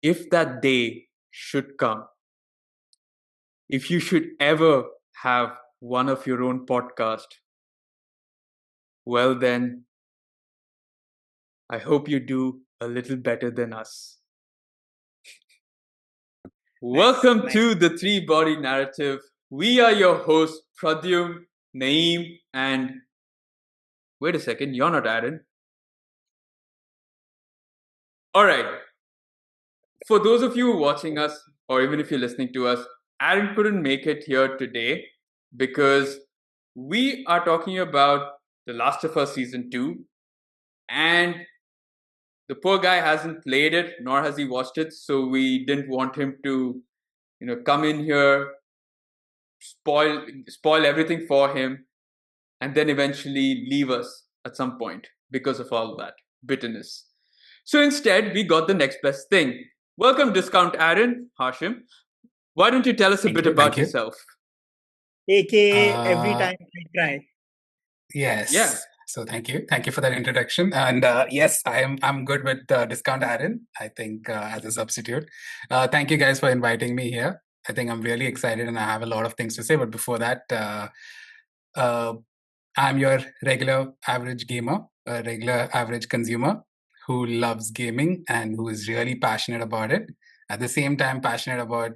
if that day should come, if you should ever have one of your own podcast, well then, I hope you do a little better than us. Welcome to the Three Body Narrative. We are your hosts, Pradyum, Naeem, and wait a second, you're not Aaron. All right. For those of you watching us, or even if you're listening to us, Aaron couldn't make it here today because we are talking about The Last of Us Season 2, and the poor guy hasn't played it, nor has he watched it, so we didn't want him to, come in here, spoil everything for him, and then eventually leave us at some point because of all that bitterness. So instead, we got the next best thing. Welcome, Discount Aaron, Hashim. Why don't you tell us a bit about yourself? AKA every time we try. Yes. Yeah. So thank you for that introduction. And yes, I'm good with Discount Aaron, I think, as a substitute. Thank you guys for inviting me here. I think I'm really excited and I have a lot of things to say. But before that, I'm your regular average gamer, a regular average consumer who loves gaming and who is really passionate about it. At the same time, passionate about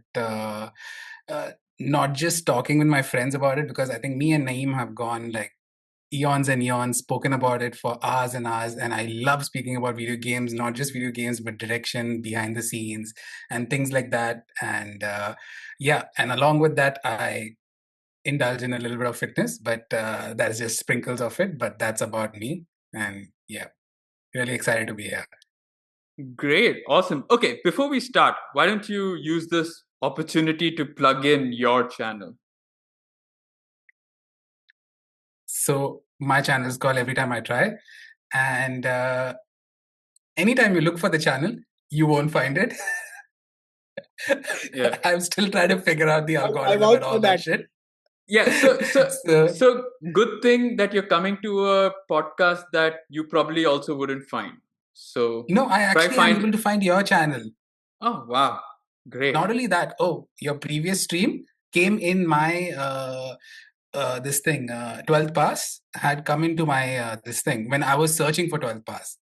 not just talking with my friends about it, because I think me and Naeem have gone like eons and eons, spoken about it for hours and hours. And I love speaking about video games, not just video games, but direction, behind the scenes, and things like that. And and along with that, I indulge in a little bit of fitness, but that's just sprinkles of it. But that's about me. And yeah, really excited to be here. Great. Awesome. Okay, before we start, why don't you use this opportunity to plug in your channel? So my channel is called Every Time I Try. And anytime you look for the channel, you won't find it. Yeah. I'm still trying to figure out the algorithm and all that shit. Yeah, so good thing that you're coming to a podcast that you probably also wouldn't find. So no, I actually am able to find your channel. Oh wow, great! Not only that, your previous stream came in my this thing 12th pass had come into my this thing when I was searching for 12th pass.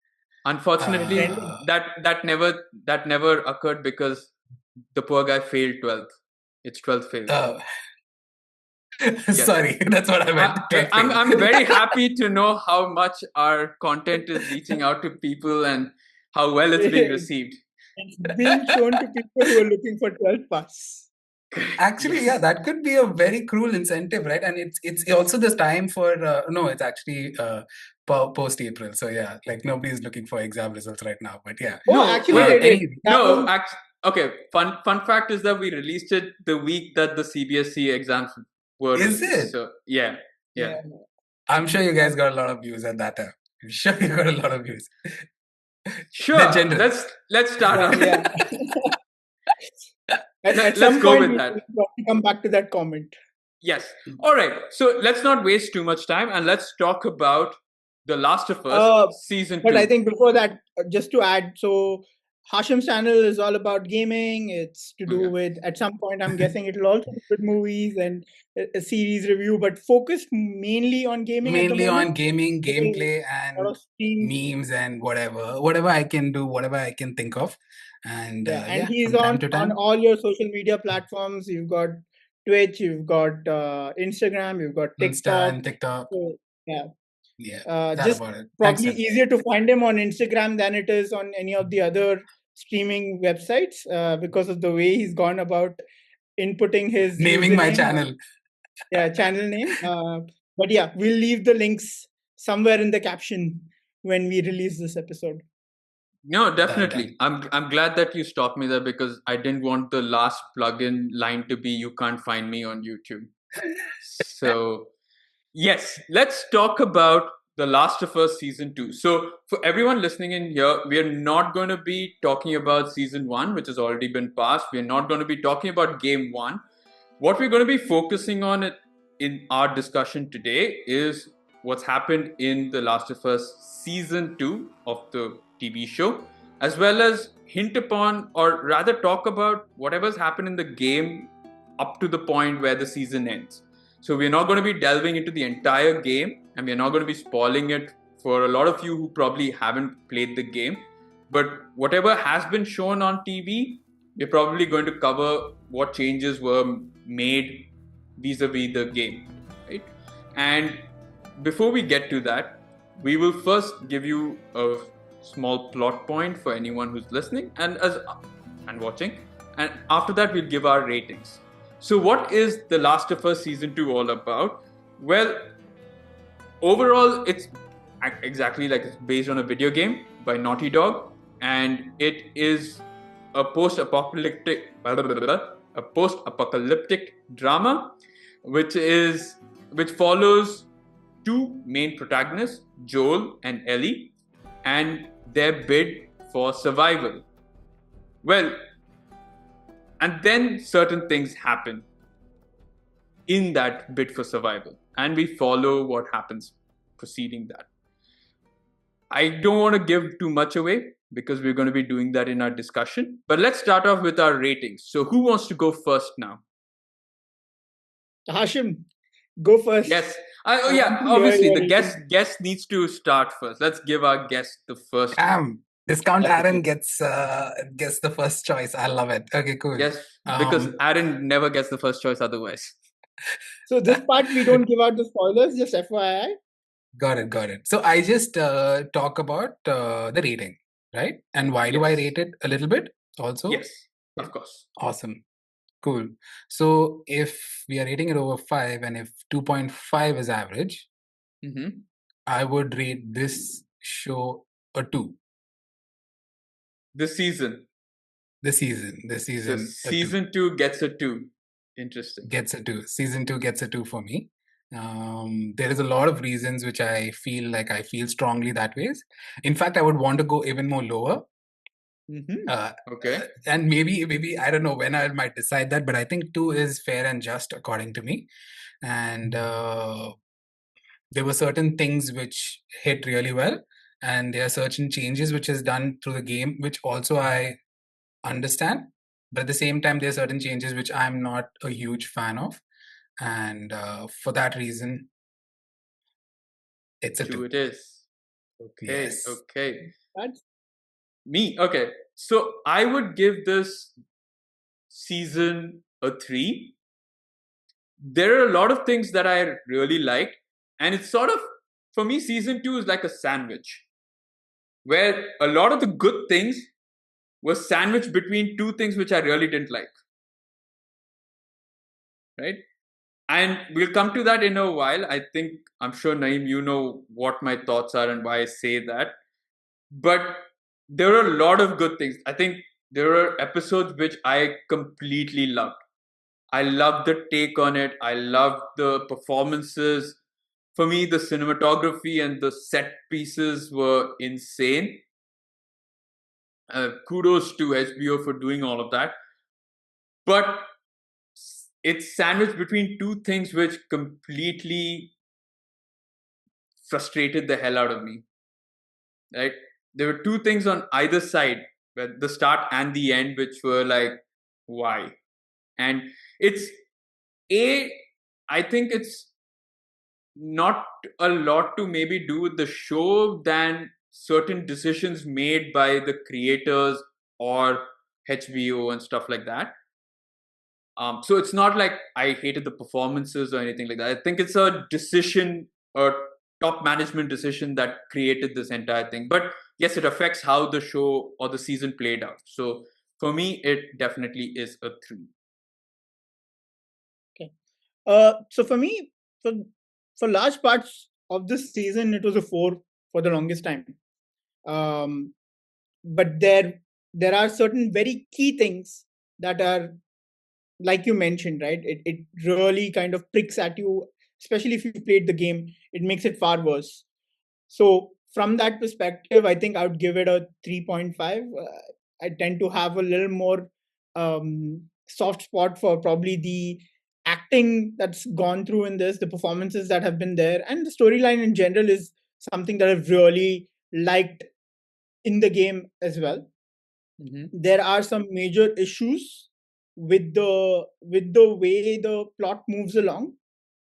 Unfortunately, that never occurred because the poor guy failed 12th. It's 12th failed. Yes. Sorry, that's what I meant. I'm very happy to know how much our content is reaching out to people and how well it's being received. It's being shown to people who are looking for 12th pass. Actually, yeah, that could be a very cruel incentive, right? And it's also this time for no, it's actually post April. So yeah, like nobody's looking for exam results right now. But yeah, okay. Fun fact is that we released it the week that the CBSE exams were. Is it? So yeah. I'm sure you guys got a lot of views at that time. I'm sure you got a lot of views. Sure. Let's start. Yeah. Let's go with that. Come back to that comment. Yes. All right. So let's not waste too much time and let's talk about The Last of Us Season 2. But I think before that, just to add, so Hashim's channel is all about gaming. It's to do with, at some point, I'm guessing it'll also do with movies and a series review, but focused mainly on gaming. Mainly on gaming, gameplay, and memes and whatever I can do, whatever I can think of. And he's on all your social media platforms. You've got Twitch, you've got Instagram, you've got TikTok. And TikTok. So, yeah. Just probably easier to find him on Instagram than it is on any of the other streaming websites because of the way he's gone about inputting his naming my channel. Channel name. But yeah, we'll leave the links somewhere in the caption when we release this episode. No, definitely. I'm glad that you stopped me there because I didn't want the last plugin line to be "You can't find me on YouTube." So, yes, let's talk about The Last of Us Season 2. So, for everyone listening in here, we are not going to be talking about Season 1, which has already been passed. We are not going to be talking about Game 1. What we're going to be focusing on in our discussion today is what's happened in The Last of Us Season 2 of the TV show, as well as hint upon, or rather talk about whatever's happened in the game up to the point where the season ends. So we're not going to be delving into the entire game, and we're not going to be spoiling it for a lot of you who probably haven't played the game. But whatever has been shown on TV, we're probably going to cover what changes were made vis-a-vis the game, right? And before we get to that, we will first give you a small plot point for anyone who's listening and watching, and after that we'll give our ratings. So what is The Last of Us Season 2 all about? Well, overall it's exactly like it's based on a video game by Naughty Dog, and it is a post-apocalyptic drama which follows two main protagonists, Joel and Ellie, and their bid for survival. Well, and then certain things happen in that bid for survival, and we follow what happens preceding that. I don't want to give too much away because we're going to be doing that in our discussion. But let's start off with our ratings. So who wants to go first now? Hashim, go first. Yes. Obviously the guest needs to start first. Let's give our guest the first. Discount Aaron gets the first choice. I love it. Okay, cool. Yes, because Aaron never gets the first choice otherwise. So this part we don't give out the spoilers, just FYI. Got it. So I just talk about the rating, right? And why do I rate it a little bit also? Yes, of course. Awesome. Cool. So if we are rating it over 5 and if 2.5 is average, I would rate this show a 2. The season. So season 2 gets a 2. Interesting. Gets a 2. Season 2 gets a 2 for me. There is a lot of reasons which I feel strongly that ways. In fact, I would want to go even more lower. Okay. And maybe I don't know when I might decide that, but I think 2 is fair and just according to me. And there were certain things which hit really well, and there are certain changes which is done through the game, which also I understand. But at the same time, there are certain changes which I'm not a huge fan of. And for that reason, it's a 2. It is. Okay. Yes. Okay. That's me. Okay. So I would give this season a 3. There are a lot of things that I really liked. And it's sort of, for me, season 2 is like a sandwich, where a lot of the good things were sandwiched between two things which I really didn't like. Right? And we'll come to that in a while. I'm sure, Naeem, you know what my thoughts are and why I say that. But there are a lot of good things. I think there are episodes which I completely loved. I loved the take on it. I loved the performances. For me, the cinematography and the set pieces were insane. Kudos to HBO for doing all of that. But it's sandwiched between two things which completely frustrated the hell out of me. Right? There were two things on either side, the start and the end, which were like, why? And I think it's not a lot to maybe do with the show than certain decisions made by the creators or HBO and stuff like that. So it's not like I hated the performances or anything like that. I think it's a decision, a top management decision that created this entire thing. But yes, it affects how the show or the season played out. So for me, it definitely is a 3. Okay. So for me, for large parts of this season, it was a 4 for the longest time. But there are certain very key things that are, like you mentioned, right? It really kind of pricks at you, especially if you played the game. It makes it far worse. So from that perspective, I think I would give it a 3.5. I tend to have a little more soft spot for probably the acting that's gone through in this, the performances that have been there, and the storyline in general is something that I've really liked in the game as well. there are some major issues with the way the plot moves along,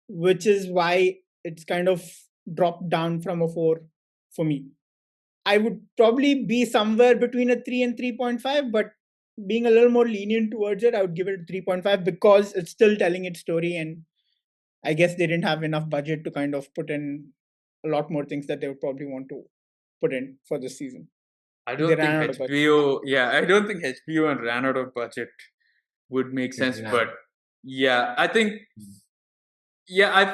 which is why it's kind of dropped down from a 4 for me. I would probably be somewhere between a 3 and 3.5, but being a little more lenient towards it, I would give it a 3.5 because it's still telling its story, and I guess they didn't have enough budget to kind of put in a lot more things that they would probably want to put in for this season. I They don't ran think out of budget. HBO, I don't think HBO and ran out of budget would make sense. Yeah. But yeah, I think,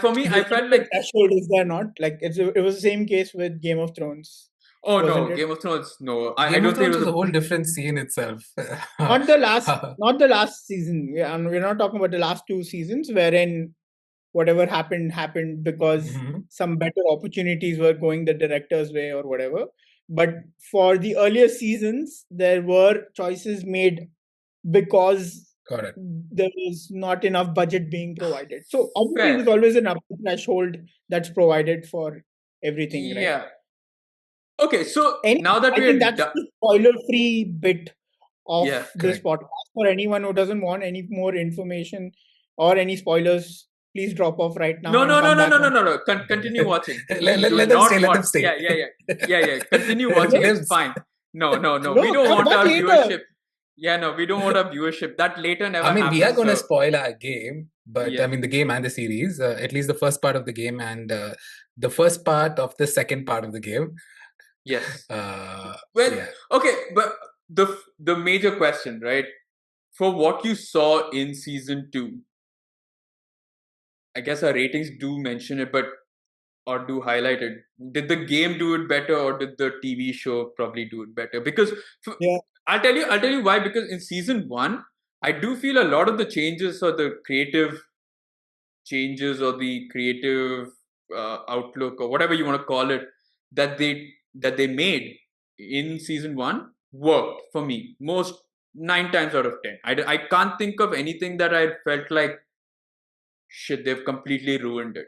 for me, I felt The like, threshold, is there not? Like it was the same case with Game of Thrones. oh wasn't no, it? Game of Thrones, no. I Game don't of think it Thrones was was a whole different scene itself. Not the last season. We're not talking about the last 2 seasons, wherein whatever happened because Mhm. some better opportunities were going the director's way or whatever. But for the earlier seasons, there were choices made because Correct. there was not enough budget being provided. So obviously fair. there's always an upper threshold that's provided for everything, right? Yeah. Okay, so Anyway, now that I think that's the spoiler-free bit of Yeah, this correct. podcast. For anyone who doesn't want any more information or any spoilers, please drop off right now no, and no, no, come no, back. no, no, no, no. Continue watching. We do Let them not stay. Let want. them stay. Yeah. Continue watching. It's Lives. fine. No. No, We don't come want back our later. viewership. Yeah, no, we don't want our viewership. That later never I mean, happens. we are going to So spoil our game, but yeah, I mean, the game and the series, at least the first part of the game and the first part of the second part of the game. yes. Well, Well, yeah. okay, but the major question, right? For what you saw in season 2, I guess our ratings do mention it, but or do highlight it. Did the game do it better, or did the TV show probably do it better? Because Yeah. I'll tell you why. Because in season 1, I do feel a lot of the changes or the creative changes or the creative outlook or whatever you want to call it that they made in season 1 worked for me most 9 times out of 10. I can't think of anything that I felt like shit, they've completely ruined it.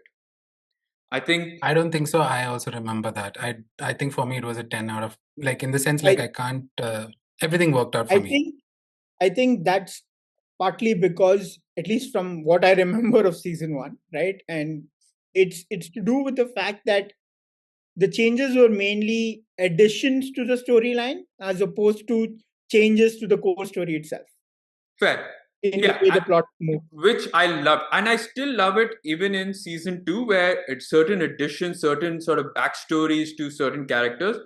I think I don't think so. I also remember that. I think for me it was a 10 out of, like, in the sense, I, like, I can't, everything worked out for I me. think I think that's partly because, at least from what I remember of season 1, right? And it's to do with the fact that the changes were mainly additions to the storyline as opposed to changes to the core story itself fair. in the Yeah, way the plot moved. which I loved, and I still love it even in season 2, where it's certain additions, certain sort of backstories to certain characters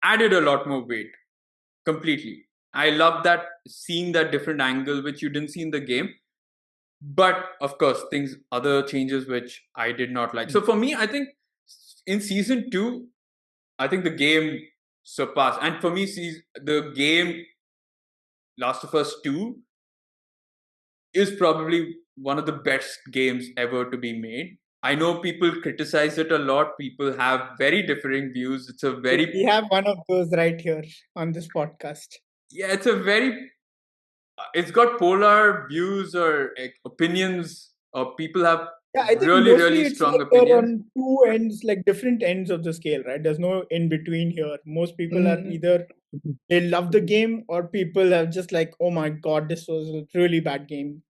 added a lot more weight. Completely, I love that, seeing that different angle which you didn't see in the game. But of course, other changes which I did not like. So for me, I think in season 2, I think the game surpassed, and for me, the game Last of Us 2 is probably one of the best games ever to be made. I know people criticize it a lot. People have very differing views. We have one of those right here on this podcast. Yeah, it's got polar views or opinions, or people have Yeah, I think really, mostly really it's strong like they're opinions. on two ends, like different ends of the scale, right? There's no in between here. Most people are either they love the game, or people are just like, oh my god, this was a really bad game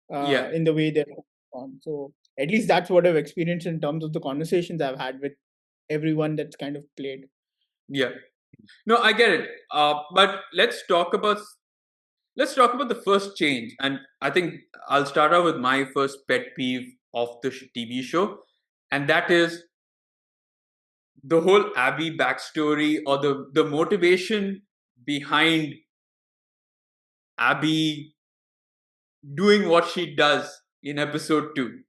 Yeah, in the way they're on. So at least that's what I've experienced in terms of the conversations I've had with everyone that's kind of played. yeah. No, I get it. But let's talk about the first change, and I think I'll start out with my first pet peeve of the TV show, and that is the whole Abby backstory, or the motivation behind Abby doing what she does in episode 2.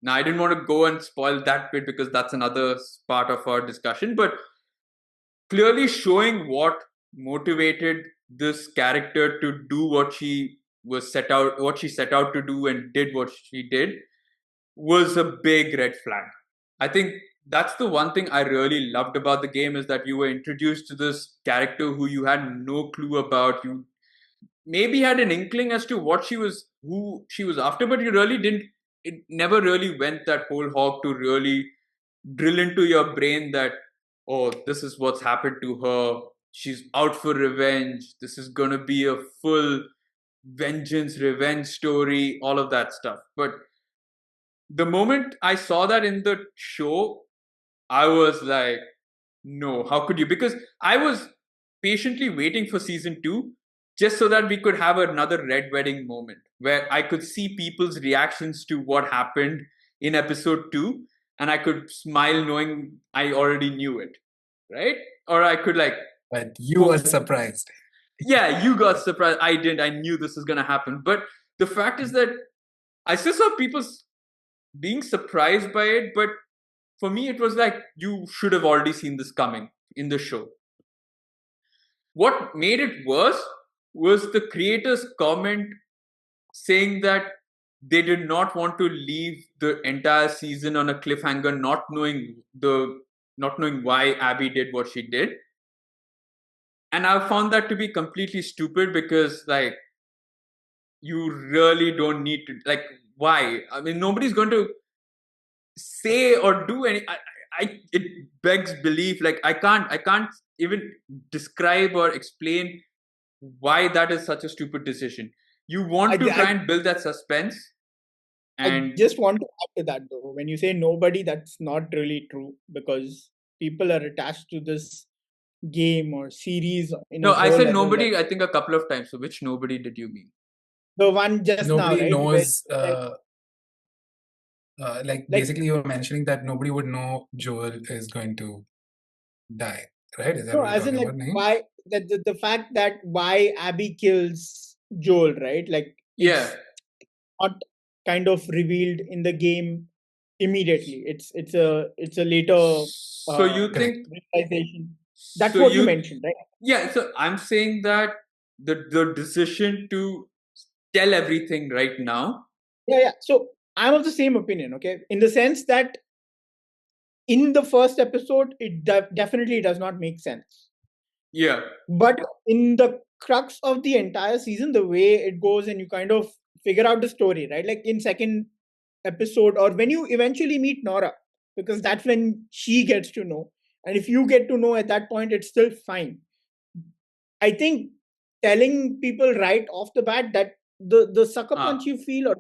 Now, I didn't want to go and spoil that bit because that's another part of our discussion, but clearly showing what motivated this character to do what she set out to do and did what she did was a big red flag. I think that's the one thing I really loved about the game, is that you were introduced to this character who you had no clue about. You maybe had an inkling as to who she was after, but you really didn't. It never really went that whole hog to really drill into your brain that, oh, this is what's happened to her. she's out for revenge. This is gonna be a full vengeance, revenge story, all of that stuff. But the moment I saw that in the show, I was like, no, how could you? Because I was patiently waiting for season 2 just so that we could have another Red Wedding moment where I could see people's reactions to what happened in episode 2 and I could smile knowing I already knew it, right? Or I could like. But you were surprised. Yeah, you got surprised. I didn't. I knew this was going to happen. But the fact is that I still saw people being surprised by it, but for me, it was like you should have already seen this coming in the show. What made it worse was the creators' comment saying that they did not want to leave the entire season on a cliffhanger, not knowing why Abby did what she did. And I found that to be completely stupid because, like, you really don't need to, like, why? I mean, nobody's going to say or do any. It begs belief. Like, I can't even describe or explain why that is such a stupid decision. You want to try and build that suspense. And I just want to add to that though. When you say nobody, that's not really true because people are attached to this game or series. No, I said nobody. I think a couple of times. So which nobody did you mean? The one just nobody now, right? Knows. Like basically, you were mentioning that nobody would know Joel is going to die, right? Is that what you're talking about? Why the fact that why Abby kills Joel, right? Like it's not kind of revealed in the game immediately. It's a later. So you think realization? That's what you mentioned, right? Yeah. So I'm saying that the decision to tell everything right now. Yeah. So I'm of the same opinion. Okay, in the sense that in the first episode, it definitely does not make sense. Yeah. But in the crux of the entire season, the way it goes and you kind of figure out the story, right? Like in second episode or when you eventually meet Nora, because that's when she gets to know. And if you get to know at that point, it's still fine. I think telling people right off the bat that the sucker punch you feel or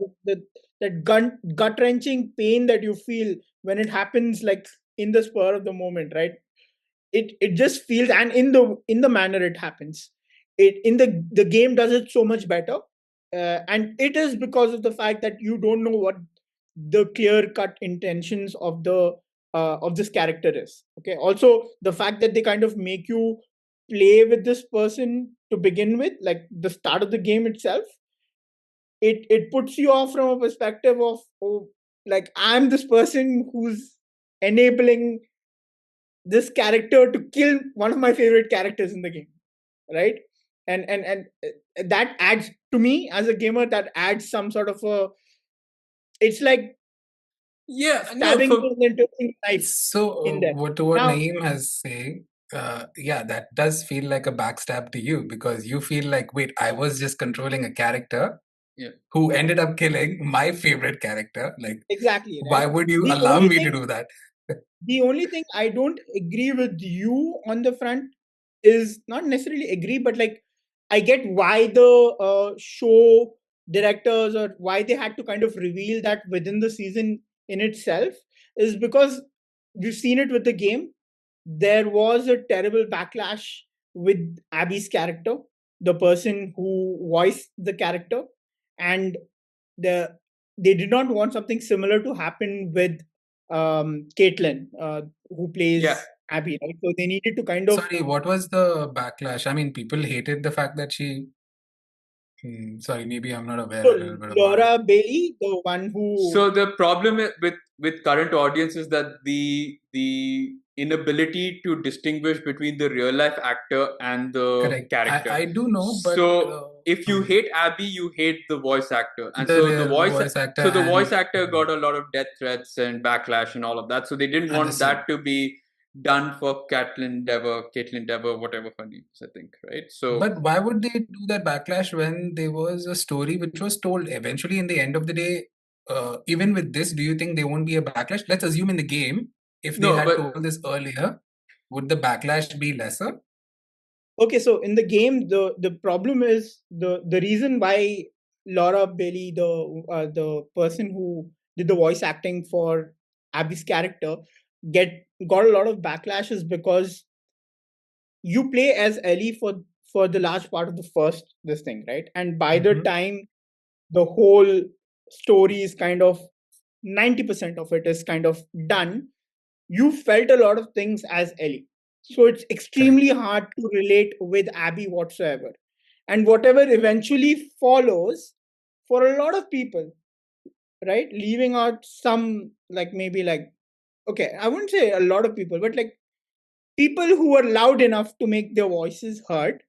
that gut wrenching pain that you feel when it happens, like in the spur of the moment, right? It just feels, and in the manner it happens, it in the game does it so much better, and it is because of the fact that you don't know what the clear cut intentions of this character is. Okay, also the fact that they kind of make you play with this person to begin with, like the start of the game itself, it puts you off from a perspective of, oh, like I'm this person who's enabling this character to kill one of my favorite characters in the game, right? And that adds, to me as a gamer, that adds some sort of a, it's like stabbing into knife. So what Naeem has saying, yeah, that does feel like a backstab to you because you feel like, wait, I was just controlling a character who ended up killing my favorite character. Like, exactly, right? Why would you allow me to do that? The only thing I don't agree with you on the front is not necessarily agree, but like I get why the show directors or why they had to kind of reveal that within the season in itself, is because we've seen it with the game. There was a terrible backlash with Abby's character, the person who voiced the character, and they did not want something similar to happen with Caitlin, who plays Abby, right? So they needed to kind of. Sorry, what was the backlash? I mean, people hated the fact that she. Sorry, maybe I'm not aware. So Laura Bailey, the one who. So the problem with current audience is that the inability to distinguish between the real life actor and the character. I do know, but so if you hate Abby, you hate the voice actor, and the voice actor got a lot of death threats and backlash and all of that. So they didn't want that to be done for Caitlin Dever, whatever her name is, I think, right? So, but why would they do that backlash when there was a story which was told eventually in the end of the day? Even with this, do you think there won't be a backlash? Let's assume in the game, if they had told this earlier, would the backlash be lesser? Okay, so in the game, the problem is the reason why Laura Bailey, the person who did the voice acting for Abby's character, got a lot of backlash is because you play as Ellie for the large part of the first this thing, right? And by the time the whole story is kind of 90% of it is kind of done, you felt a lot of things as Ellie. So it's extremely hard to relate with Abby whatsoever. And whatever eventually follows for a lot of people, right? Leaving out some, like maybe like, okay, I wouldn't say a lot of people, but like people who were loud enough to make their voices heard,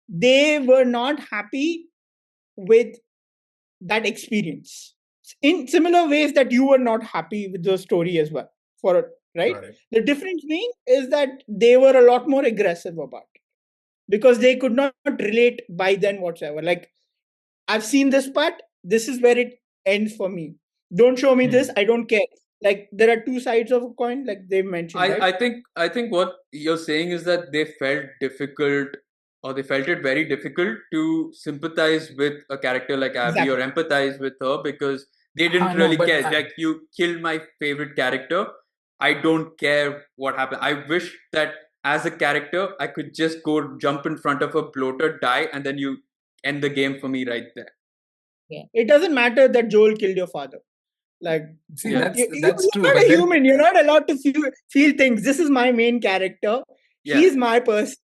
they were not happy with that experience in similar ways that you were not happy with the story as well, for right. Got it. The difference being is that they were a lot more aggressive about it because they could not relate by then whatsoever. Like, I've seen this part, this is where it ends for me, don't show me this, I don't care. Like, there are two sides of a coin, like they mentioned, right? I think what you're saying is that they felt difficult, or they felt it very difficult to sympathize with a character like Abby or Exactly. empathize with her because they didn't No, really but care. Like, you killed my favorite character. I don't care what happened. I wish that as a character, I could just go jump in front of a bloater, die, and then you end the game for me right there. Yeah, it doesn't matter that Joel killed your father. Like, see, Yeah. that's true. you're not But a then human. You're not allowed to feel things. This is my main character. Yeah. He's my person.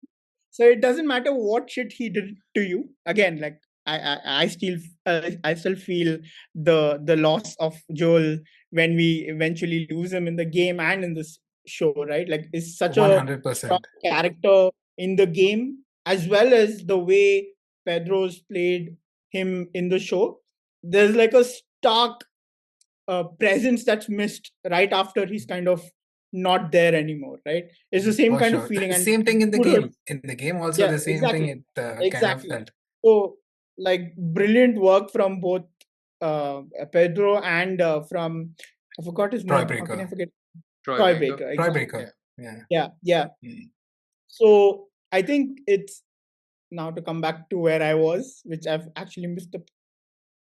So it doesn't matter what shit he did to you. Again, like I still feel the loss of Joel when we eventually lose him in the game and in this show. Right? Like, it's such a strong 100%. character in the game as well as the way Pedro's played him in the show. There's like a stark presence that's missed right after he's kind of not there anymore, right? It's the same For kind of sure. feeling. And Same thing in the would have, game. In the game, also yeah, the same thing. exactly, It kind of exactly. felt. So, like, brilliant work from both Pedro and from, I forgot his Troy name. How can I Breaker. forget? Troy Troy Baker. Baker. Troy Exactly. Breaker. Yeah. Yeah. Mm. So I think it's now to come back to where I was, which I've actually missed the.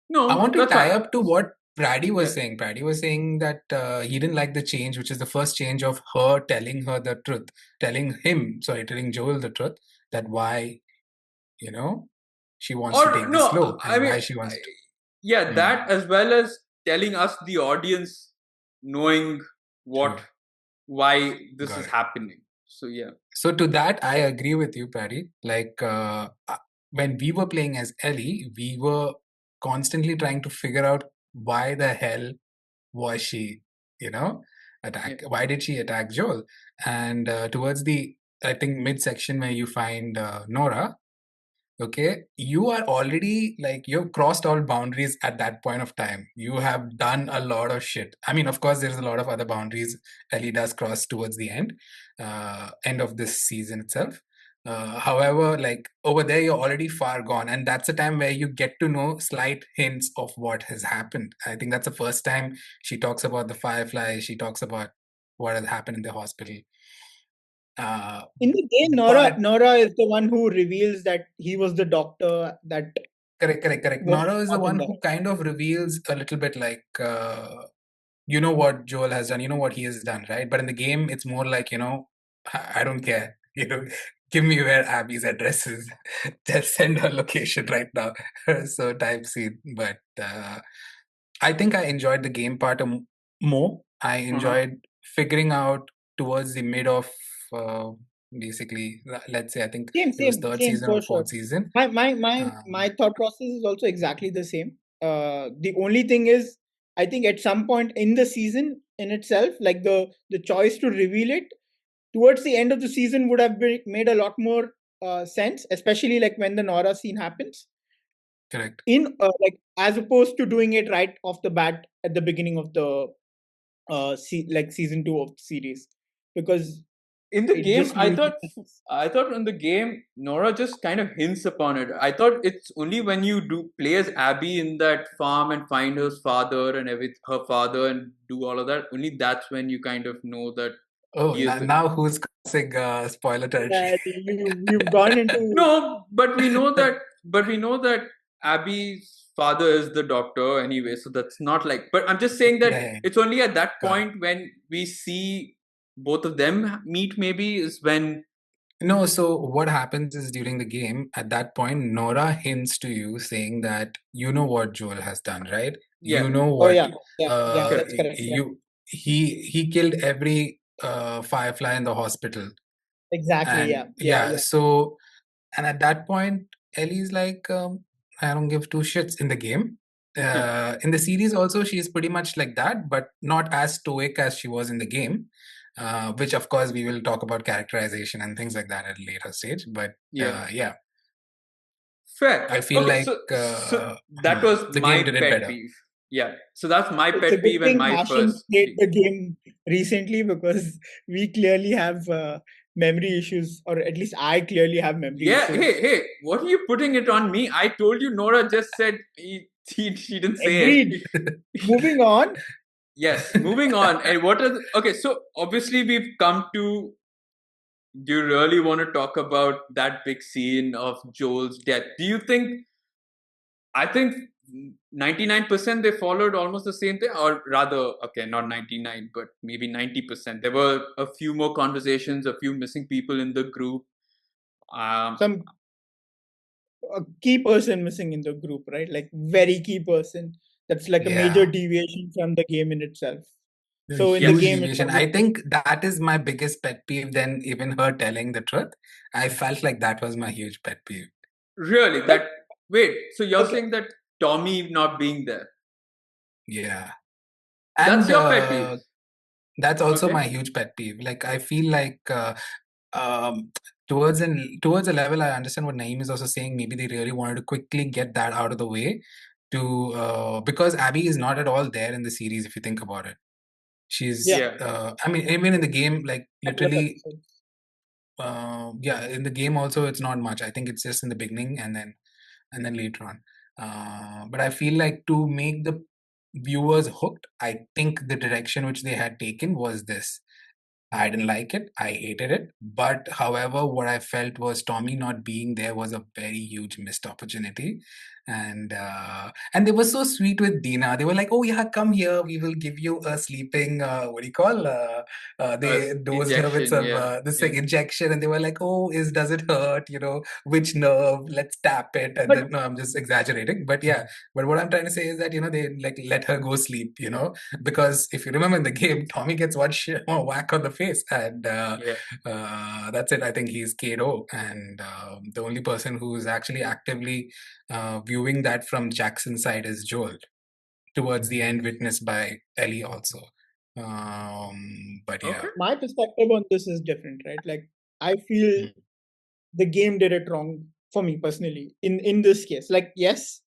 No, I want to that's tie fine. up to what Brady was Yeah. saying. Brady was saying that he didn't like the change, which is the first change of her telling her the truth, telling Joel the truth, that why, she wants to Or take this no, slow I and mean, why she wants to. yeah, that as well as telling us, the audience, knowing True. why this Got is it. happening. So yeah. So to that, I agree with you, Patty. Like when we were playing as Ellie, we were constantly trying to figure out why the hell was she, attack? Yeah. Why did she attack Joel? And towards the, I think, midsection where you find Nora, okay, you are already like, you've crossed all boundaries at that point of time. You have done a lot of shit. I mean, of course, there's a lot of other boundaries Ellie does cross towards the end of this season itself. However, like over there, you're already far gone, and that's a time where you get to know slight hints of what has happened. I think that's the first time she talks about the Firefly. She talks about what has happened in the hospital. In the game, But Nora is the one who reveals that he was the doctor that correct. was Nora is the shot in one the who head. kind of reveals a little bit like, you know what Joel has done, you know what he has done, right? But in the game, it's more like, I don't care. Give me where Abby's address is. Just send her location right now. So type scene. But I think I enjoyed the game part more. I enjoyed figuring out towards the mid of basically, let's say, I think it was third Same season or for sure. fourth season. My thought process is also exactly the same. The only thing is, I think at some point in the season in itself, like the choice to reveal it towards the end of the season would have made a lot more sense, especially like when the Nora scene happens. Correct. In like, as opposed to doing it right off the bat at the beginning of the season 2 of the series, because In the it game, just loses. I thought in the game Nora just kind of hints upon it. I thought it's only when you do play as Abby in that farm and find her father and her father and do all of that. Only that's when you kind of know that Oh, He is the now who's causing spoiler territory? You've gone into no, but we know that. But we know that Abby's father is the doctor anyway, so that's not like. But I'm just saying that Yeah, yeah, it's only at that got it. point when we see both of them meet. Maybe is when. No, so what happens is during the game, at that point, Nora hints to you saying that you know what Joel has done, right? Yeah. You know oh what yeah, Correct. that's correct. Yeah. he killed every firefly in the hospital. Exactly. And Yeah. so and at that point, Ellie's like, I don't give two shits in the game. In the series, also, she's pretty much like that, but not as stoic as she was in the game. Which, of course, we will talk about characterization and things like that at a later stage. But Yeah. yeah, Fair. I feel Okay. like So that was the game my did it pet better. peeve. Yeah. So that's my It's a pet good peeve and thing my Hashim first played peeve. the game recently, because we clearly have memory issues, or at least I clearly have memory Yeah. issues. Hey. What are you putting it on me? I told you. Nora just said she didn't say Agreed. it. Moving on. Yes. Moving on. And what are okay? So obviously we've come to. Do you really want to talk about that big scene of Joel's death? Do you think? I think 99% they followed almost the same thing, or rather, okay, not 99, but maybe 90%. There were a few more conversations, a few missing people in the group. Um, Some a key person missing in the group, right? Like very key person. That's like a major Yeah, deviation from the game in itself. a So in the yes, huge game, it's deviation. I obviously think that is my biggest pet peeve than even her telling the truth. I felt like that was my huge pet peeve. really. but That wait. So you're okay. saying that Tommy not being there? Yeah. That's And your pet peeve. that's also Okay. my huge pet peeve. Like I feel like um, towards a level, I understand what Naeem is also saying. Maybe they really wanted to quickly get that out of the way to because Abby is not at all there in the series. If you think about it, Yeah, she's Yeah. I mean, even in the game, like couple of literally, episodes. yeah, in the game also, it's not much. I think it's just in the beginning and then later on. But I feel like to make the viewers hooked, I think the direction which they had taken was this. I didn't like it. I hated it. But however, what I felt was Tommy not being there was a very huge missed opportunity. And they were so sweet with Dina. They were like, "Oh yeah, come here. We will give you a sleeping what do you call? They dosed her with Injection. some Yeah. this Yeah. like injection, and they were like, "Oh, is does it hurt? You know, which nerve? Let's tap it." And But then no, I'm just exaggerating. But yeah, but what I'm trying to say is that they like let her go sleep. Because if you remember in the game, Tommy gets one whack on the face, and Yeah. that's it. I think he's KO, and the only person who's actually actively viewing that from Jackson's side is Joel. Towards the end, witnessed by Ellie also. But yeah, Okay. my perspective on this is different, right? Like I feel Mm. the game did it wrong for me personally in this case. Like yes,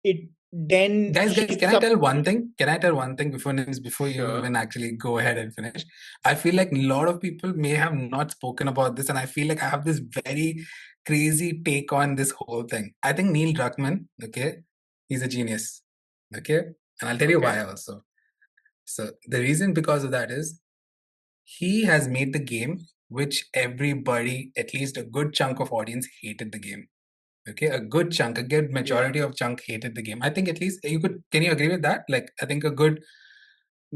it then Guys, can shifts I up. tell one thing? Can I tell one thing before you Sure. even actually go ahead and finish? I feel like a lot of people may have not spoken about this, and I feel like I have this very crazy take on this whole thing. I think Neil Druckmann, okay, he's a genius, okay, and I'll tell you Okay. why also. So the reason because of that is he has made the game which everybody, at least a good chunk of audience, hated the game. Okay, a good chunk, a good Yeah. majority of chunk hated the game. I think at least can you agree with that? Like, I think a good,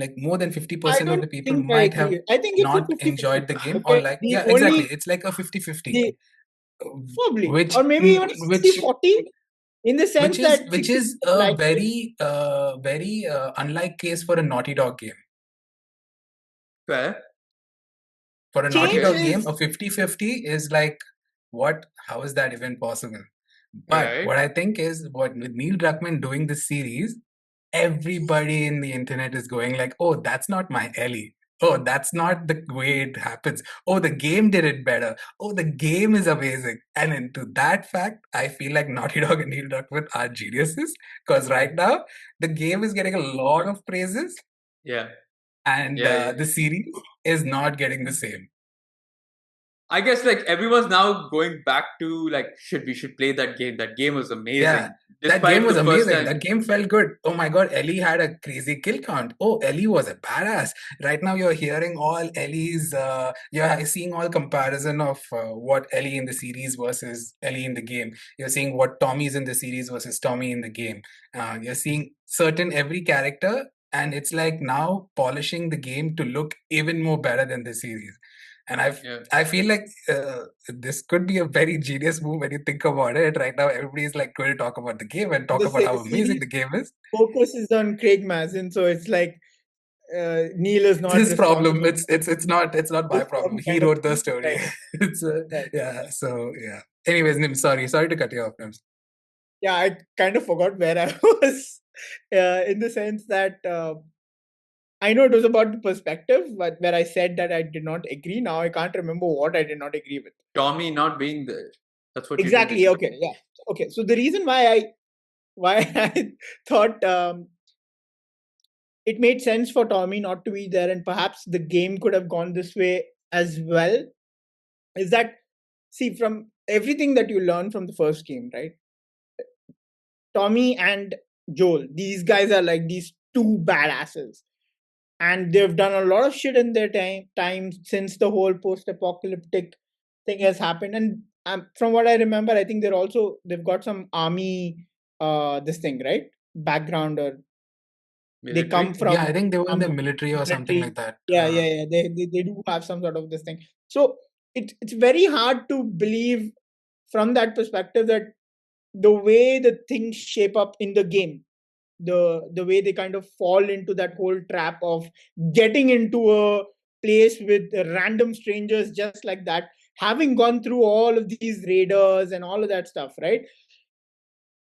like more than I 50% of don't the people think I might have agree. I think it's a not 50-50. enjoyed the game or Okay. like, The yeah, exactly. only It's like a 50-50, the probably, which, or maybe even which, 60-40, in the sense that which 60 is a like it. very unlike case for a Naughty Dog game. Fair. For a Naughty Change Okay. Dog game, is a 50-50 is like, what? How is that even possible? But Right. what I think is what with Neil Druckmann doing this series, everybody in the internet is going like, oh, that's not my Ellie. Oh, that's not the way it happens. Oh, the game did it better. Oh, the game is amazing. And into that fact, I feel like Naughty Dog and Neil Druckmann are geniuses because right now the game is getting a lot of praises Yeah. and Yeah. Yeah. the series is not getting the same. I guess like everyone's now going back to like we should play that game. That game was amazing. Yeah, that game Despite was the first amazing. time. That game felt good. Oh my God, Ellie had a crazy kill count. Oh, Ellie was a badass. Right now, you're hearing all Ellie's, you're seeing all comparison of what Ellie in the series versus Ellie in the game. You're seeing what Tommy's in the series versus Tommy in the game. You're seeing certain every character, and it's like now polishing the game to look even more better than the series. And I feel like this could be a very genius move when you think about it. Right now, everybody's like going to talk about the game and talk about how amazing the game is. Focus is on Craig Mazin, so it's like Neil is not It's his problem. responsible. It's not my problem. He wrote the story. It's yeah. So yeah. Anyways, Nim, sorry to cut you off, Nim. Yeah, I kind of forgot where I was. In the sense that I know it was about the perspective, but where I said that I did not agree. Now I can't remember what I did not agree with. Tommy not being there. That's what exactly. You okay. Yeah. Okay. So the reason why I thought it made sense for Tommy not to be there, and perhaps the game could have gone this way as well, is that, see, from everything that you learn from the first game, right? Tommy and Joel, these guys are like these two badasses. And they've done a lot of shit in their time since the whole post-apocalyptic thing has happened. And from what I remember, I think they've got some army this thing, right? Background, or military? They come from. Yeah, I think they were in the military or something like that. Yeah. They do have some sort of this thing. So it's very hard to believe from that perspective that the way the things shape up in the game, the way they kind of fall into that whole trap of getting into a place with random strangers just like that, having gone through all of these raiders and all of that stuff, right?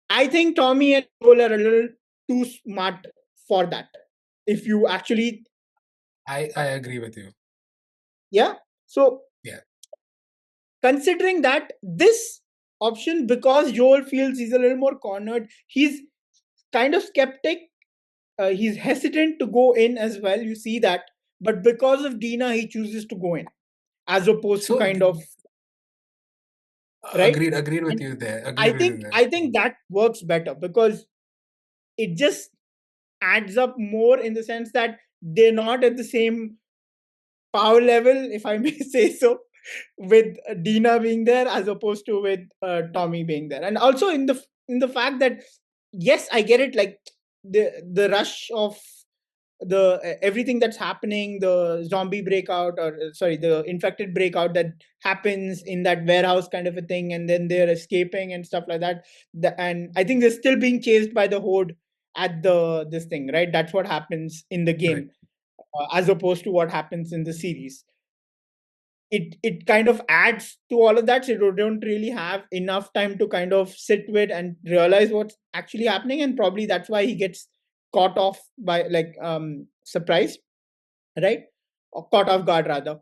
I think Tommy and Joel are a little too smart for that. If you actually, I agree with you. Yeah. So yeah, considering that this option, because Joel feels he's a little more cornered, he's kind of skeptic. He's hesitant to go in as well. You see that, but because of Dina, he chooses to go in, as opposed to kind of right. Agreed with you there. I think that works better because it just adds up more in the sense that they're not at the same power level, if I may say so, with Dina being there as opposed to with Tommy being there, and also in the fact that, yes, I get it, like the rush of the everything that's happening, the zombie breakout, or sorry, the infected breakout that happens in that warehouse kind of a thing, and then they're escaping and stuff like that. And I think they're still being chased by the horde at this thing, right? That's what happens in the game, as opposed to what happens in the series. It kind of adds to all of that, so you don't really have enough time to kind of sit with and realize what's actually happening, and probably that's why he gets caught off by surprise, right? Or caught off guard rather.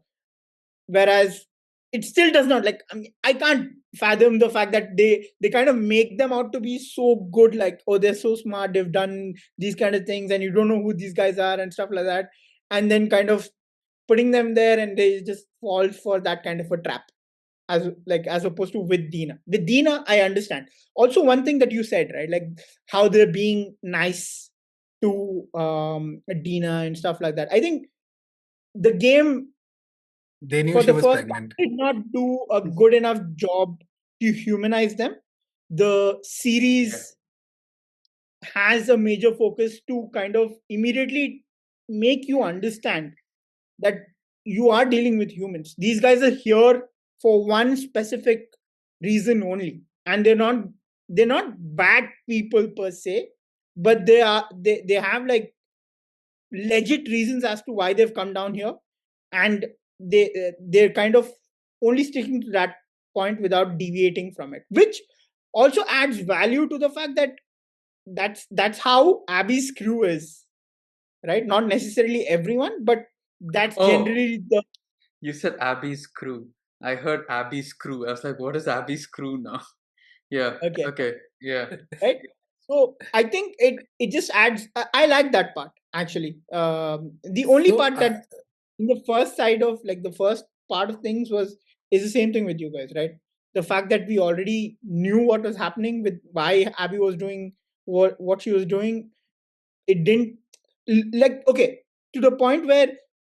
Whereas it still does not, like, I mean, I can't fathom the fact that they kind of make them out to be so good, like, oh, they're so smart, they've done these kind of things, and you don't know who these guys are and stuff like that, and then kind of putting them there, and they just fall for that kind of a trap, as opposed to with Dina. With Dina, I understand. Also, one thing that you said, right, like how they're being nice to Dina and stuff like that. I think the game, they knew for she the was first pregnant, did not do a good enough job to humanize them. The series has a major focus to kind of immediately make you understand that you are dealing with humans. These guys are here for one specific reason only, and they're not bad people per se, but they have like legit reasons as to why they've come down here, and they're kind of only sticking to that point without deviating from it, which also adds value to the fact that that's how Abby's crew is, right? Not necessarily everyone, but that's generally the. You said Abby's crew. I heard Abby's crew. I was like, what is Abby's crew now? Yeah. Okay. Yeah. Right. So I think it just adds. I like that part actually. The only part that in the first side of, like, the first part of things was is the same thing with you guys, right? The fact that we already knew what was happening with why Abby was doing what she was doing, it didn't like, okay, to the point where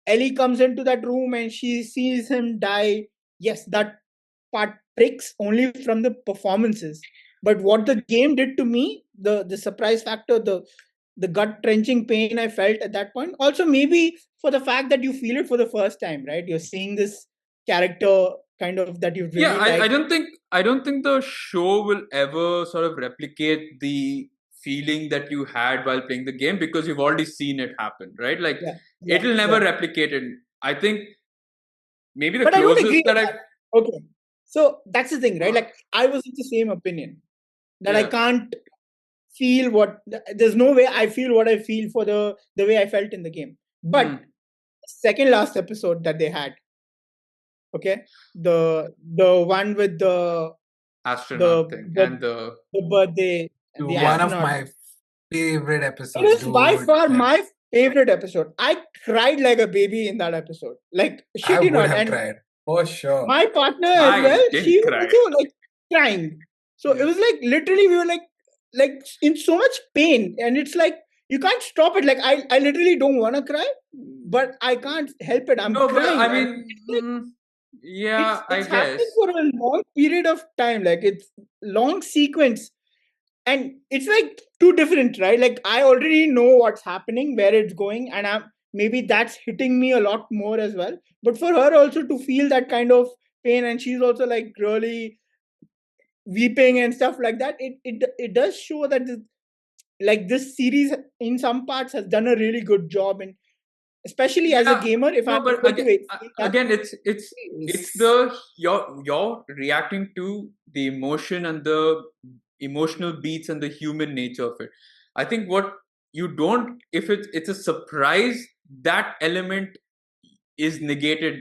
Ellie comes into that room and she sees him die. Yes, that part tricks only from the performances. But what the game did to me, the surprise factor, the gut wrenching pain I felt at that point, also maybe for the fact that you feel it for the first time, right? You're seeing this character kind of that you Yeah, really I like. don't think the show will ever sort of replicate the feeling that you had while playing the game, because you've already seen it happen, right? Like Yeah, yeah, it'll never yeah. replicate it. I think maybe the But I don't agree closest that with I that. Okay. So that's the thing, right? uh, Like I was of the same opinion that I yeah. can't feel what there's no way I feel what I feel for the way I felt in the game. But Hmm. second last episode that they had, okay, the one with Astronaut the thing the, and the the birthday and the yeah. One of astronaut. my favorite It episodes, is by dude. far Like, my favorite episode. I cried like a baby in that episode. Like I shit you would not. have And cried for sure. my partner as I well, did she was cry. also like crying. So it Yeah. was like literally we were like in so much pain, and it's like you can't stop it. Like I literally don't want to cry, but I can't help it. I'm No, but crying, I and mean, it's like yeah, I it's happening guess. for a long period of time. Like it's long sequence, and it's like too different, right? Like I already know what's happening, where it's going, and I'm maybe that's hitting me a lot more as well. But for her also to feel that kind of pain, and she's also like really weeping and stuff like that, it does show that like this series in some parts has done a really good job, and especially as a Yeah, gamer, if I'm no, but able to explain that. again, it's It's the you're reacting to the emotion and the emotional beats and the human nature of it. I think what you don't, if it's a surprise, that element is negated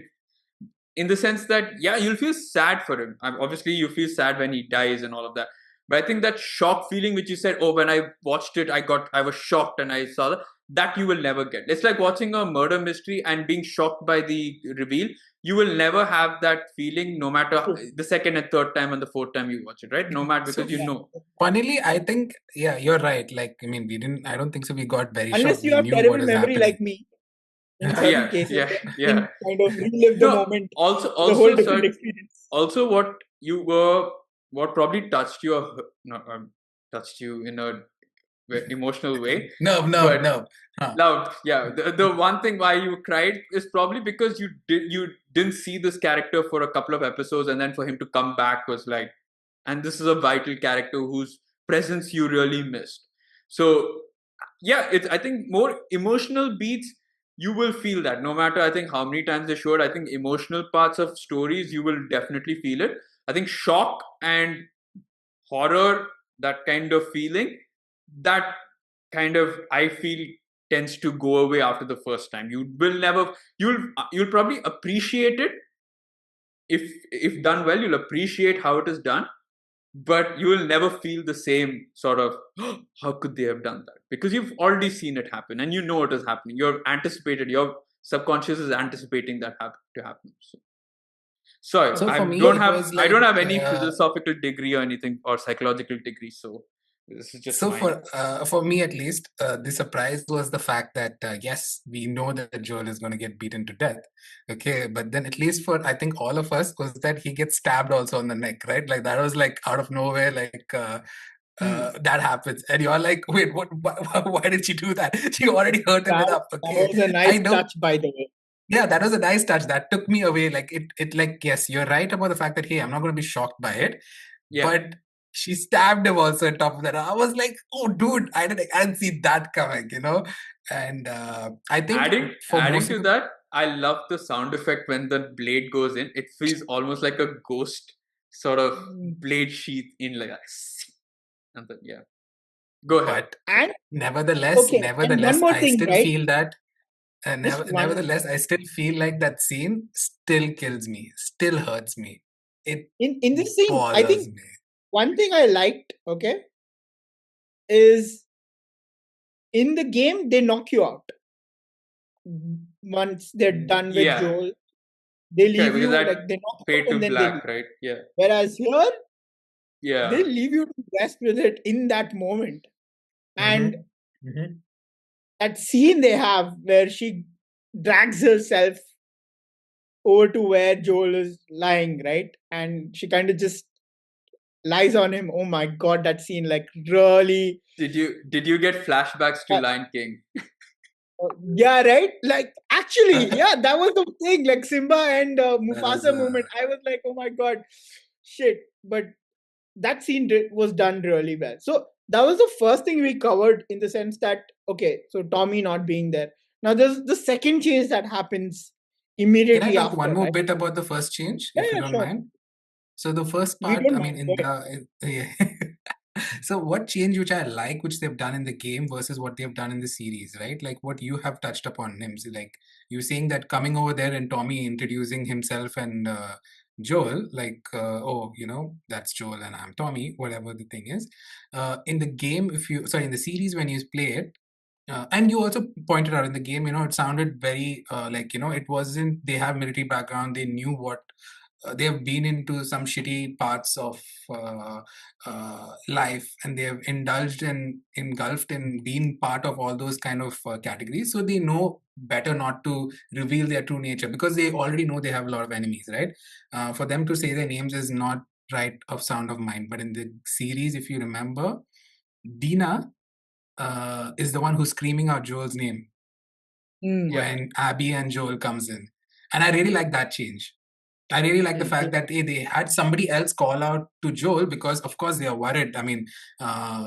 in the sense that yeah, you'll feel sad for him. Obviously you feel sad when he dies and all of that, but I think that shock feeling which you said, oh, when I watched it I was shocked and I saw that you will never get. It's like watching a murder mystery and being shocked by the reveal. You will never have that feeling, no matter True. the second and third time and the fourth time you watch it, right? No matter, so because you Yeah. know. funnily, I think, yeah, you're right. Like, I mean, I don't think so. We got very Unless shocked. you We have knew what terrible is memory happening. like me, in certain Yeah, cases, yeah, then you yeah. can kind of relive the No, moment with a whole also, different sir, experience. also what probably touched you, no, touched you in a emotional way, but No. Huh. loud. Yeah, the one thing why you cried is probably because you didn't see this character for a couple of episodes, and then for him to come back was like, and this is a vital character whose presence you really missed. So yeah, it's, I think more emotional beats, you will feel that no matter, I think, how many times they showed. I think emotional parts of stories you will definitely feel it. I think shock and horror, that kind of feeling, that kind of, I feel, tends to go away after the first time. You will never, you'll probably appreciate it if done well. You'll appreciate how it is done, but you will never feel the same sort of how could they have done that, because you've already seen it happen and you know what is happening. You're anticipated, your subconscious is anticipating that to happen. So, sorry, Okay. So for me, So it was I like, don't have any philosophical degree or anything, or psychological degree, so this is just so mine. for me at least, the surprise was the fact that yes, we know that Joel is going to get beaten to death. Okay, but then at least for I think all of us was that he gets stabbed also on the neck, right? Like that was like out of nowhere, like that happens, and you're like, wait, what? Why did she do that? She already hurt him that enough. that Okay, was a I nice know. touch, by the way. Yeah, that was a nice touch. That took me away. Like it like, yes, you're right about the fact that, hey, I'm not going to be shocked by it. Yeah. But she stabbed him also on top of that. I was like, oh, dude, I didn't see that coming, you know? And I think for Adding most of to the, that, I love the sound effect when the blade goes in. It feels almost like a ghost sort of blade sheath in, like a, and then, yeah. Go ahead. but And nevertheless, okay, and one nevertheless, more I thing, still right? feel that, Just one nevertheless, I still feel like that scene still kills me, still hurts me. It in this scene, I bothers think me. one thing I liked, okay, is in the game they knock you out once they're done with Yeah. Joel. They leave because you, that like they knock you fade out and to then they leave. black, right? Yeah. Whereas here, Yeah. they leave you to rest with it in that moment. And that scene they have where she drags herself over to where Joel is lying, right? And she kind of just lies on him. Oh my god, that scene like really. Did you get flashbacks to Uh, Lion King? yeah, right. Like actually, yeah, that was the thing. Like Simba and That was Mufasa moment. I was like, oh my god, shit. But that scene was done really well. So that was the first thing we covered in the sense that okay, so Tommy not being there. Now there's the second change that happens Can I immediately talk after, one more right? bit about the first change, Yeah, if you yeah, don't sure. mind? So the first We part, don't I mean, mind. Go ahead. yeah. So what change which I like, which they've done in the game versus what they've done in the series, right? Like what you have touched upon him. So like you saying that coming over there and Tommy introducing himself and Joel, like, oh, that's Joel and I'm Tommy, whatever the thing is. In the game, in the series when you play it, and you also pointed out in the game, it sounded very like, it wasn't, they have military background, they knew what they have been into some shitty parts of life, and they have engulfed and been part of all those kind of categories. So they know better not to reveal their true nature because they already know they have a lot of enemies, right? For them to say their names is not right of sound of mind. But in the series, if you remember, Dina is the one who's screaming out Joel's name Yeah. when Abby and Joel comes in. And I really like that change. I really like the fact that they had somebody else call out to Joel because, of course, they are worried. I mean,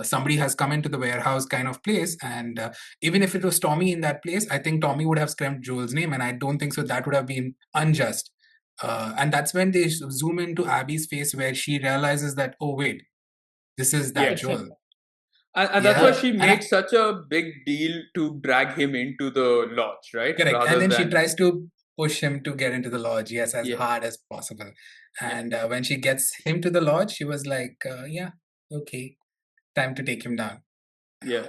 somebody has come into the warehouse kind of place. And even if it was Tommy in that place, I think Tommy would have screamed Joel's name. And I don't think so that would have been unjust. And that's when they zoom into Abby's face where she realizes that, oh, wait, this is that Yeah. Joel. And that's why she makes such a big deal to drag him into the lodge, right? Correct. Rather And then she than tries to push him to get into the lodge, yes, as yeah. hard as possible. And when she gets him to the lodge, she was like, yeah, okay, time to take him down. Yeah.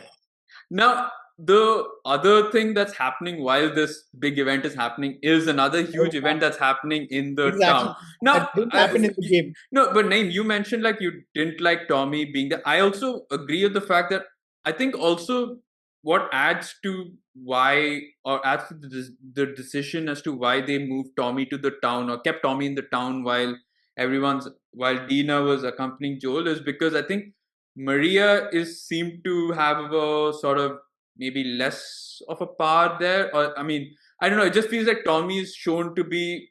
Now, the other thing that's happening while this big event is happening is another huge event that's happening in the Exactly. town. Now, That didn't happen in the game. no, but Naeem, you mentioned like you didn't like Tommy being there. I also agree with the fact that I think also what adds to why or adds to the decision as to why they moved Tommy to the town or kept Tommy in the town while Dina was accompanying Joel is because I think Maria seemed to have a sort of maybe less of a power there, or I mean, I don't know. It just feels like Tommy is shown to be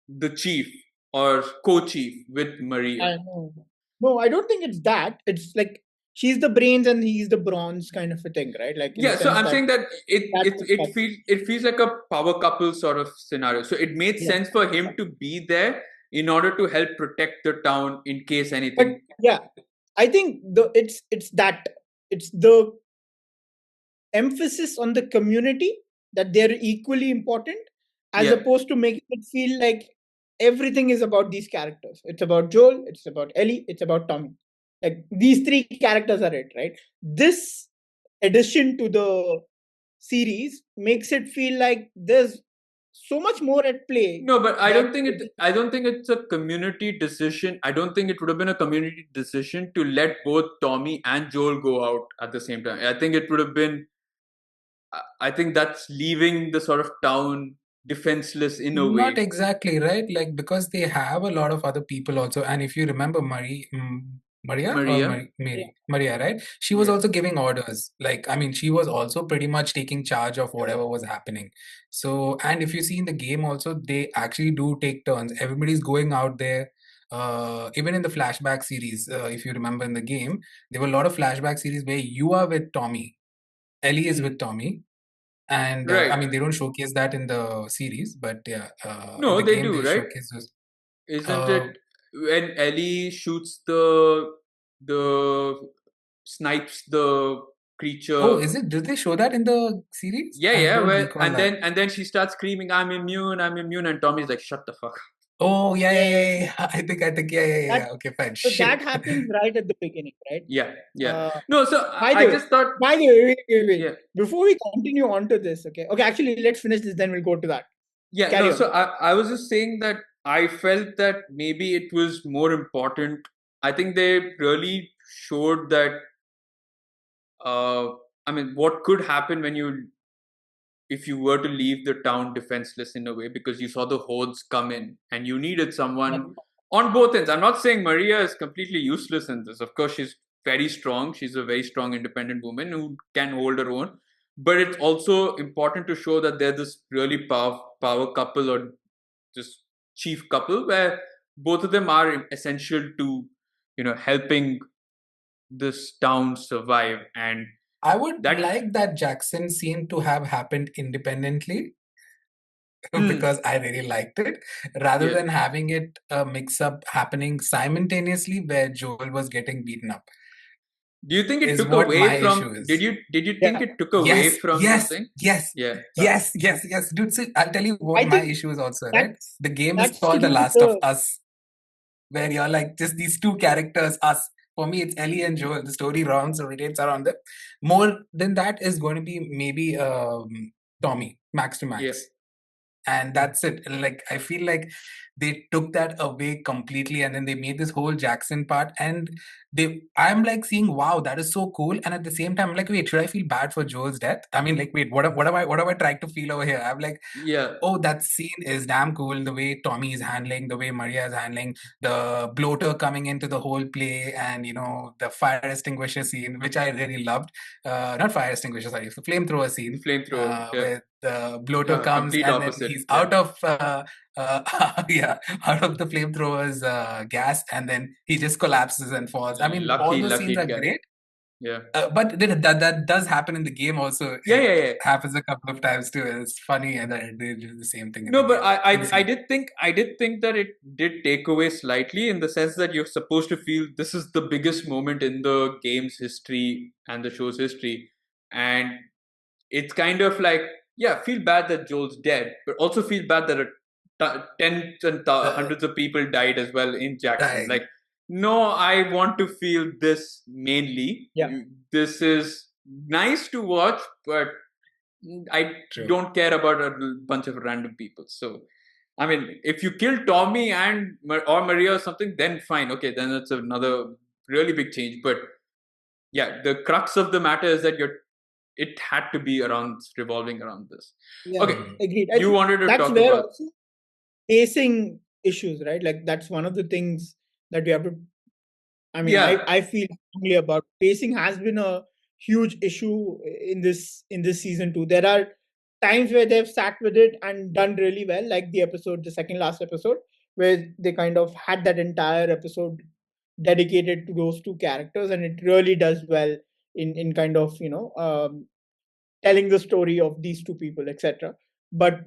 the chief or co-chief with Maria. I know. No, I don't think it's that. It's like she's the brains and he's the bronze kind of a thing, right? Like in Yeah, the so sense I'm that saying that that perspective. it feels like a power couple sort of scenario. So it made Yeah. sense for him to be there in order to help protect the town in case But anything. yeah, I think it's the emphasis on the community that they're equally important as Yeah. opposed to making it feel like everything is about these characters. It's about Joel, it's about Ellie, it's about Tommy. Like these three characters are it, right? This addition to the series makes it feel like there's so much more at play. No, but I that don't think it's a community decision. I don't think it would have been a community decision to let both Tommy and Joel go out at the same time. I think it would have been I think that's leaving the sort of town defenseless in a Not way. exactly, right? Like, because they have a lot of other people also. And if you remember Maria, right? She was Yeah. also giving orders. Like, I mean, she was also pretty much taking charge of whatever was happening. So, and if you see in the game also, they actually do take turns. Everybody's going out there. Even in the flashback series, if you remember in the game, there were a lot of flashback series where you are with Tommy, Ellie is with Tommy, and I Right. mean, they don't showcase that in the series, but yeah, in No, the they game do, they right? showcase those. Isn't Uh, it when Ellie shoots the snipes the oh, creature? is it? Did they show that in the series? Yeah, I yeah. don't Where recall that. and then she starts screaming, I'm immune," and Tommy's like, "Shut the fuck up." Oh, yeah, yeah, Yeah, yeah, yeah. I think, yeah, yeah, that yeah. Okay, fine. so that Shit. happens right at the beginning, right? Yeah, yeah. Uh, No, so by I the way, just thought, wait. yeah, Before we continue on to this, okay, actually, let's finish this, then we'll go to that. Yeah, Carry no, on. so I was just saying that I felt that maybe it was more important. I think they really showed that, uh, I mean, what could happen when you, if you were to leave the town defenseless in a way, because you saw the hordes come in and you needed someone on both ends. I'm not saying Maria is completely useless in this. Of course, she's very strong. She's a very strong, independent woman who can hold her own. But it's also important to show that they're this really power couple, or this chief couple, where both of them are essential to, helping this town survive. And I would that, like that Jackson scene to have happened independently because I really liked it, rather yeah. than having it mix up happening simultaneously where Joel was getting beaten up. Do you think it Is took what away my issue from? Did is. you think Yeah. it took away Yes, from the yes, thing? yes, Yeah. yes, dude. See, I'll tell you what I my think issue is also, right? that's The game is that's to called The do with Last of the Us, where you're like just these two characters, us. For me, it's Ellie and Joel. The story rotates around them. More than that is going to be maybe Tommy, Max to Yeah. Max, and that's it. Like I feel like they took that away completely, and then they made this whole Jackson part, and I'm like seeing, wow, that is so cool, and at the same time I'm like, wait, should I feel bad for Joel's death? I mean, like, wait, what am I trying to feel over here? I'm like, Yeah. oh, that scene is damn cool. The way Tommy is handling, the way Maria is handling, the bloater coming into the whole play, and the fire extinguisher scene, which I really loved. Not fire extinguisher, sorry, the flamethrower The scene, flamethrower. Yeah. where the bloater comes Complete and then opposite. he's Yeah. out of yeah, out of the flamethrower's gas, and then he just collapses and falls. I mean, all those scenes Lucky are guy. great. Yeah. But that does happen in the game also. Yeah. It Yeah. Yeah. happens a couple of times too. It's funny, and they do the same thing in the No, but game. I did think that it did take away slightly, in the sense that you're supposed to feel this is the biggest moment in the game's history and the show's history, and it's kind of like, yeah, feel bad that Joel's dead, but also feel bad that tens and Uh, hundreds of people died as well in Jackson. dying. Like, no, I want to feel this mainly. yeah. This is nice to watch, but I True. don't care about a bunch of random people. So, I mean, if you kill Tommy and or Maria or something, then fine. Okay, then it's another really big change. But yeah, the crux of the matter is that it had to be revolving around this. Yeah, Okay, Mhm. agreed. I you think wanted to that's talk where about, also pacing issues, right? Like that's one of the things that we have to. I mean, yeah, I feel strongly about pacing has been a huge issue in this season too. There are times where they've sat with it and done really well, like the second last episode, where they kind of had that entire episode dedicated to those two characters, and it really does well in kind of telling the story of these two people, etc. But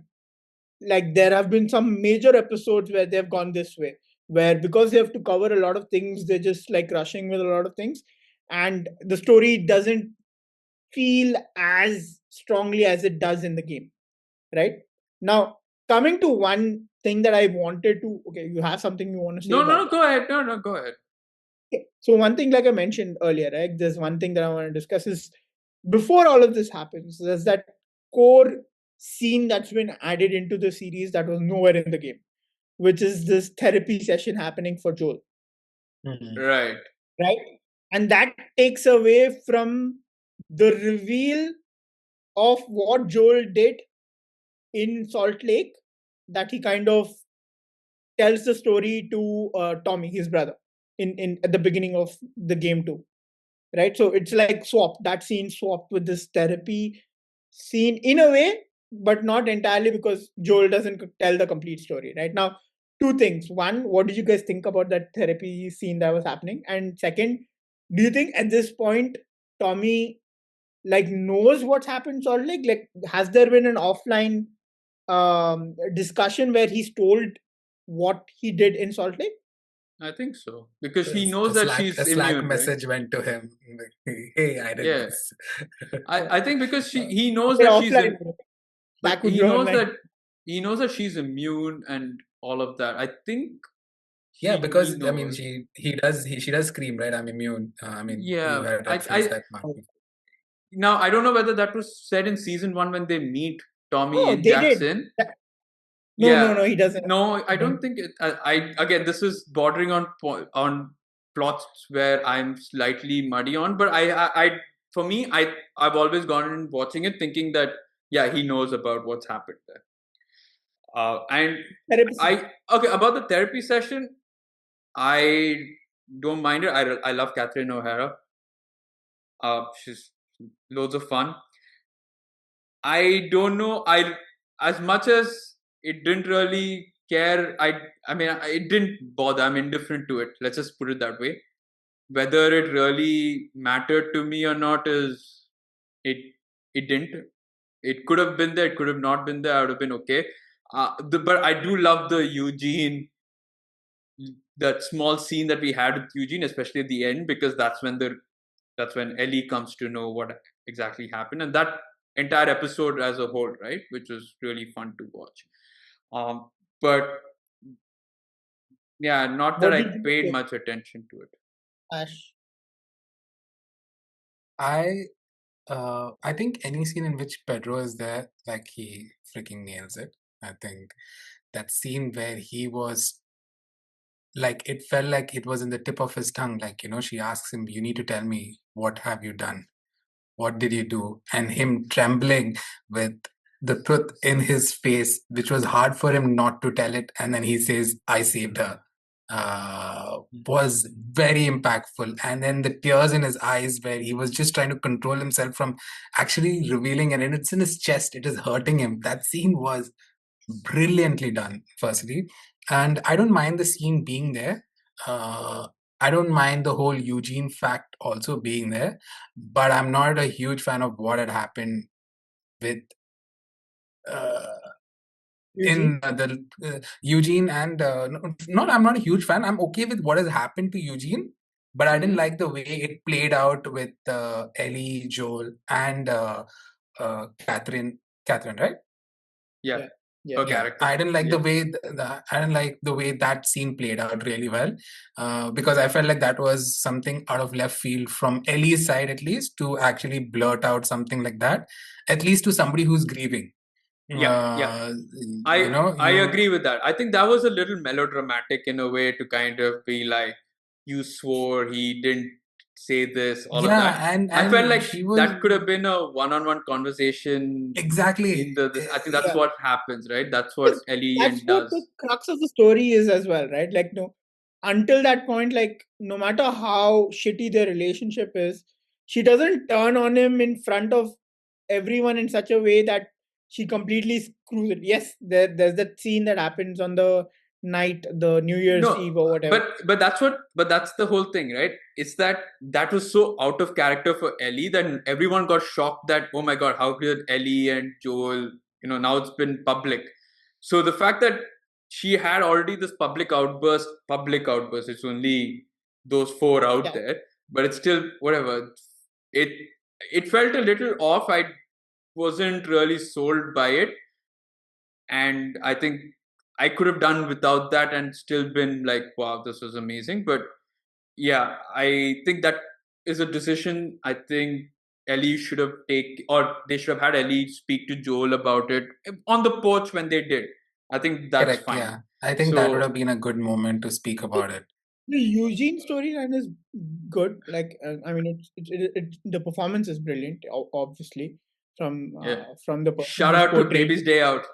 like there have been some major episodes where they've gone this way, where because they have to cover a lot of things, they're just like rushing with a lot of things, and the story doesn't feel as strongly as it does in the game, right? Now, coming to one thing that I wanted to, okay, you have something you want to say no, about no, that? go ahead, no, go ahead. Okay. So one thing, like I mentioned earlier, right? There's one thing that I want to discuss is before all of this happens, there's that core scene that's been added into the series that was nowhere in the game, which is this therapy session happening for Joel, Mhm. Right. right? And that takes away from the reveal of what Joel did in Salt Lake, that he kind of tells the story to Tommy, his brother, in at the beginning of the game too, right? So it's like swapped, that scene swapped with this therapy scene in a way, but not entirely, because Joel doesn't tell the complete story. Right now, two things: one, what did you guys think about that therapy scene that was happening? And second, do you think at this point Tommy like knows what's happened Salt Lake? Like, has there been an offline discussion where he's told what he did in Salt Lake? I think so, because he A knows that Slack she's a Slack immune, right? message went to him. Like, hey, I did Yeah, this. I think because he knows Okay, that offline. but That would be online. he knows that she's immune and all of that. I think Yeah, he because I mean, knows. she does scream, right? I'm immune. I mean, you Yeah, had referenced I that part. now I don't know whether that was said in season one when they meet Tommy Oh, in they did. Jackson. No, he doesn't. No, I don't think it. I again, this is bordering on plots where I'm slightly muddy on. But for me, I've always gone in watching it thinking that yeah, he knows about what's happened there. And okay, about the therapy session, I don't mind it. I love Catherine O'Hara. She's loads of fun. I don't know. As much as it didn't really care. I mean, it didn't bother. I'm indifferent to it. Let's just put it that way. Whether it really mattered to me or not is it. It didn't. It could have been there. It could have not been there. I would have been okay. But I do love the Eugene, that small scene that we had with Eugene, especially at the end, because that's when Ellie comes to know what exactly happened, and that entire episode as a whole, right, which was really fun to watch. But yeah, not that I paid much attention to it. Ash, I think any scene in which Pedro is there, like, he freaking nails it. I think that scene where he was like, it felt like it was in the tip of his tongue. Like, she asks him, "You need to tell me, what have you done? What did you do?" And him trembling with the truth in his face, which was hard for him not to tell it. And then he says, "I saved her," was very impactful. And then the tears in his eyes, where he was just trying to control himself from actually revealing it. And it's in his chest, it is hurting him. That scene was brilliantly done, firstly. And I don't mind the scene being there. I don't mind the whole Eugene fact also being there, but I'm not a huge fan of what had happened with in the Eugene. And I'm not a huge fan. I'm okay with what has happened to Eugene, but I didn't like the way it played out with Ellie, Joel, and Catherine, right? Yeah. Character. I didn't like the way I didn't like the way that scene played out really well, because I felt like that was something out of left field from Ellie's side, at least, to actually blurt out something like that, at least to somebody who's grieving. I agree with that. I think that was a little melodramatic in a way, to kind of be like, you swore he didn't say this, all of that. And I felt like that could have been a one-on-one conversation. Exactly. I think that's what happens, right? That's what Ellie does. That's what the crux of the story is as well, right? Like, no, until that point, like, no matter how shitty their relationship is, she doesn't turn on him in front of everyone in such a way that she completely screws it. Yes, there's that scene that happens on the night, the New Year's Eve or whatever. But that's the whole thing, right? It's that was so out of character for Ellie that everyone got shocked that, oh my god, how could Ellie and Joel, now it's been public. So the fact that she had already this public outburst, it's only those four out there, but it's still whatever. It felt a little off. I wasn't really sold by it, and I think I could have done without that and still been like, wow, this was amazing. But yeah, I think that is a decision I think Ellie should have taken, or they should have had Ellie speak to Joel about it on the porch when they did. I think that's correct, fine. Yeah, I think that would have been a good moment to speak about it. The Eugene storyline is good. Like, I mean, the performance is brilliant, obviously, from the person. Shout out to Baby's Day Out.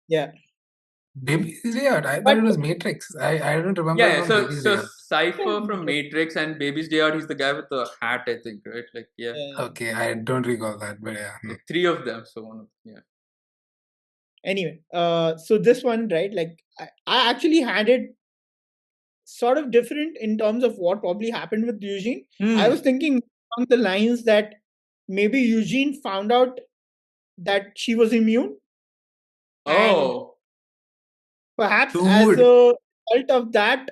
Yeah. Baby's Day Out. I thought it was Matrix. I don't remember. Yeah, so Cypher from Matrix and Baby's Day Out. He's the guy with the hat, I think, right? Like, yeah. Okay, I don't recall that, but yeah. Like three of them, so one of them, yeah. Anyway, so this one, right? Like, I actually had it sort of different in terms of what probably happened with Eugene. I was thinking along the lines that maybe Eugene found out that she was immune. Oh. Perhaps as a result of that,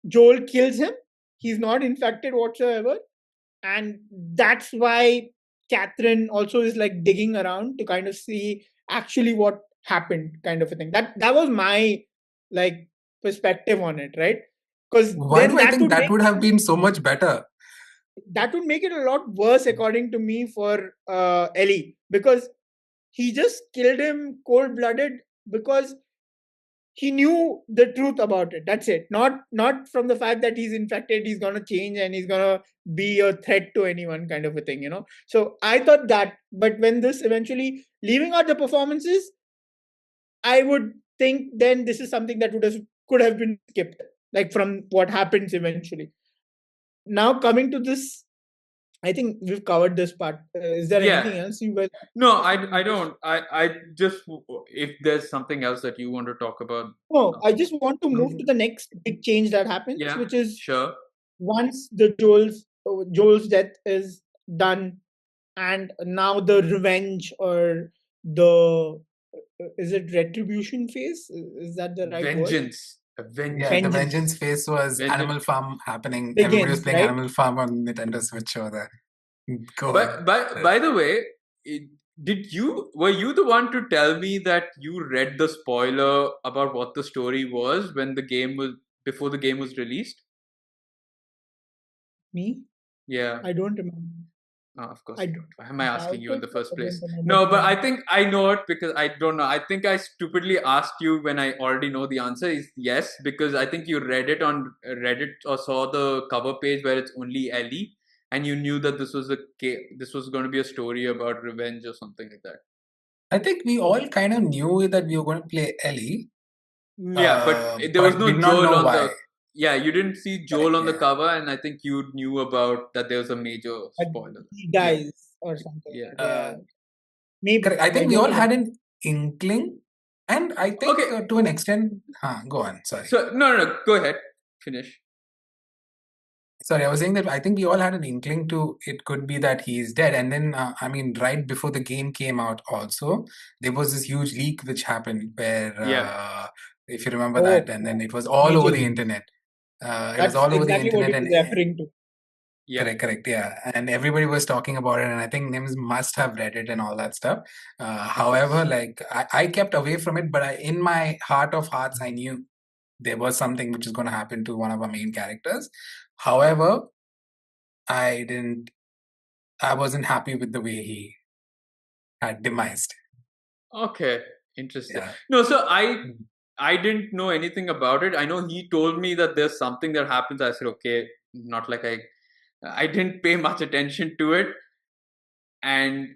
Joel kills him. He's not infected whatsoever. And that's why Catherine also is like digging around to kind of see actually what happened, kind of a thing. That was my like perspective on it, right? Because why do I think that would have been so much better? That would make it a lot worse, according to me, for Ellie, because he just killed him cold-blooded because he knew the truth about it. That's it. Not from the fact that he's infected, he's gonna change and he's gonna be a threat to anyone, kind of a thing, So I thought that, but when this eventually leaving out the performances, I would think then this is something that could have been skipped, like from what happens eventually. Now coming to this, I think we've covered this part. Is there anything else you guys? No, I don't. I just, if there's something else that you want to talk about. No, I just want to move to the next big change that happens, Yeah, which is sure. once the Joel's death is done, and now the revenge or the is it retribution phase? Is that the right word? Vengeance. Yeah, the Vengeance phase was Vengeance. Animal Farm happening. Begins, Everybody was playing right? Animal Farm on Nintendo Switch over there. Go But on. by the way, were you the one to tell me that you read the spoiler about what the story was when the game was before the game was released? Me? Yeah. I don't remember. Of course I you don't. Why am I asking you in the first place? don't No, remember. but I think I know it because I don't know. I think I stupidly asked you when I already know the answer is yes, because I think you read it on Reddit or saw the cover page where it's only Ellie, and you knew that this was going to be a story about revenge or something like that. I think we all kind of knew that we were going to play Ellie. Yeah, but there was no did not Joel know on why. the. Yeah, you didn't see Joel on the Yeah. cover, and I think you knew about that. There was a major spoiler. He dies or something. Yeah. Maybe. Correct. I think we don't all had remember. an inkling, and I think Okay. to an extent. Go on. Sorry. So no, go ahead. Finish. Sorry, I was saying that I think we all had an inkling to it could be that he is dead. And then, I mean, right before the game came out, also, there was this huge leak which happened where, if you remember that, and then it was all over the internet. It was That's all over the exactly what internet. he was referring to. Yeah. Correct, yeah. And everybody was talking about it, and I think Nims must have read it and all that stuff. However, like, I kept away from it, but in my heart of hearts, I knew there was something which is going to happen to one of our main characters. However, I wasn't happy with the way he had demised. Okay, interesting. Yeah. No, so I didn't know anything about it. I know he told me that there's something that happens. I said, okay, not like I didn't pay much attention to it, and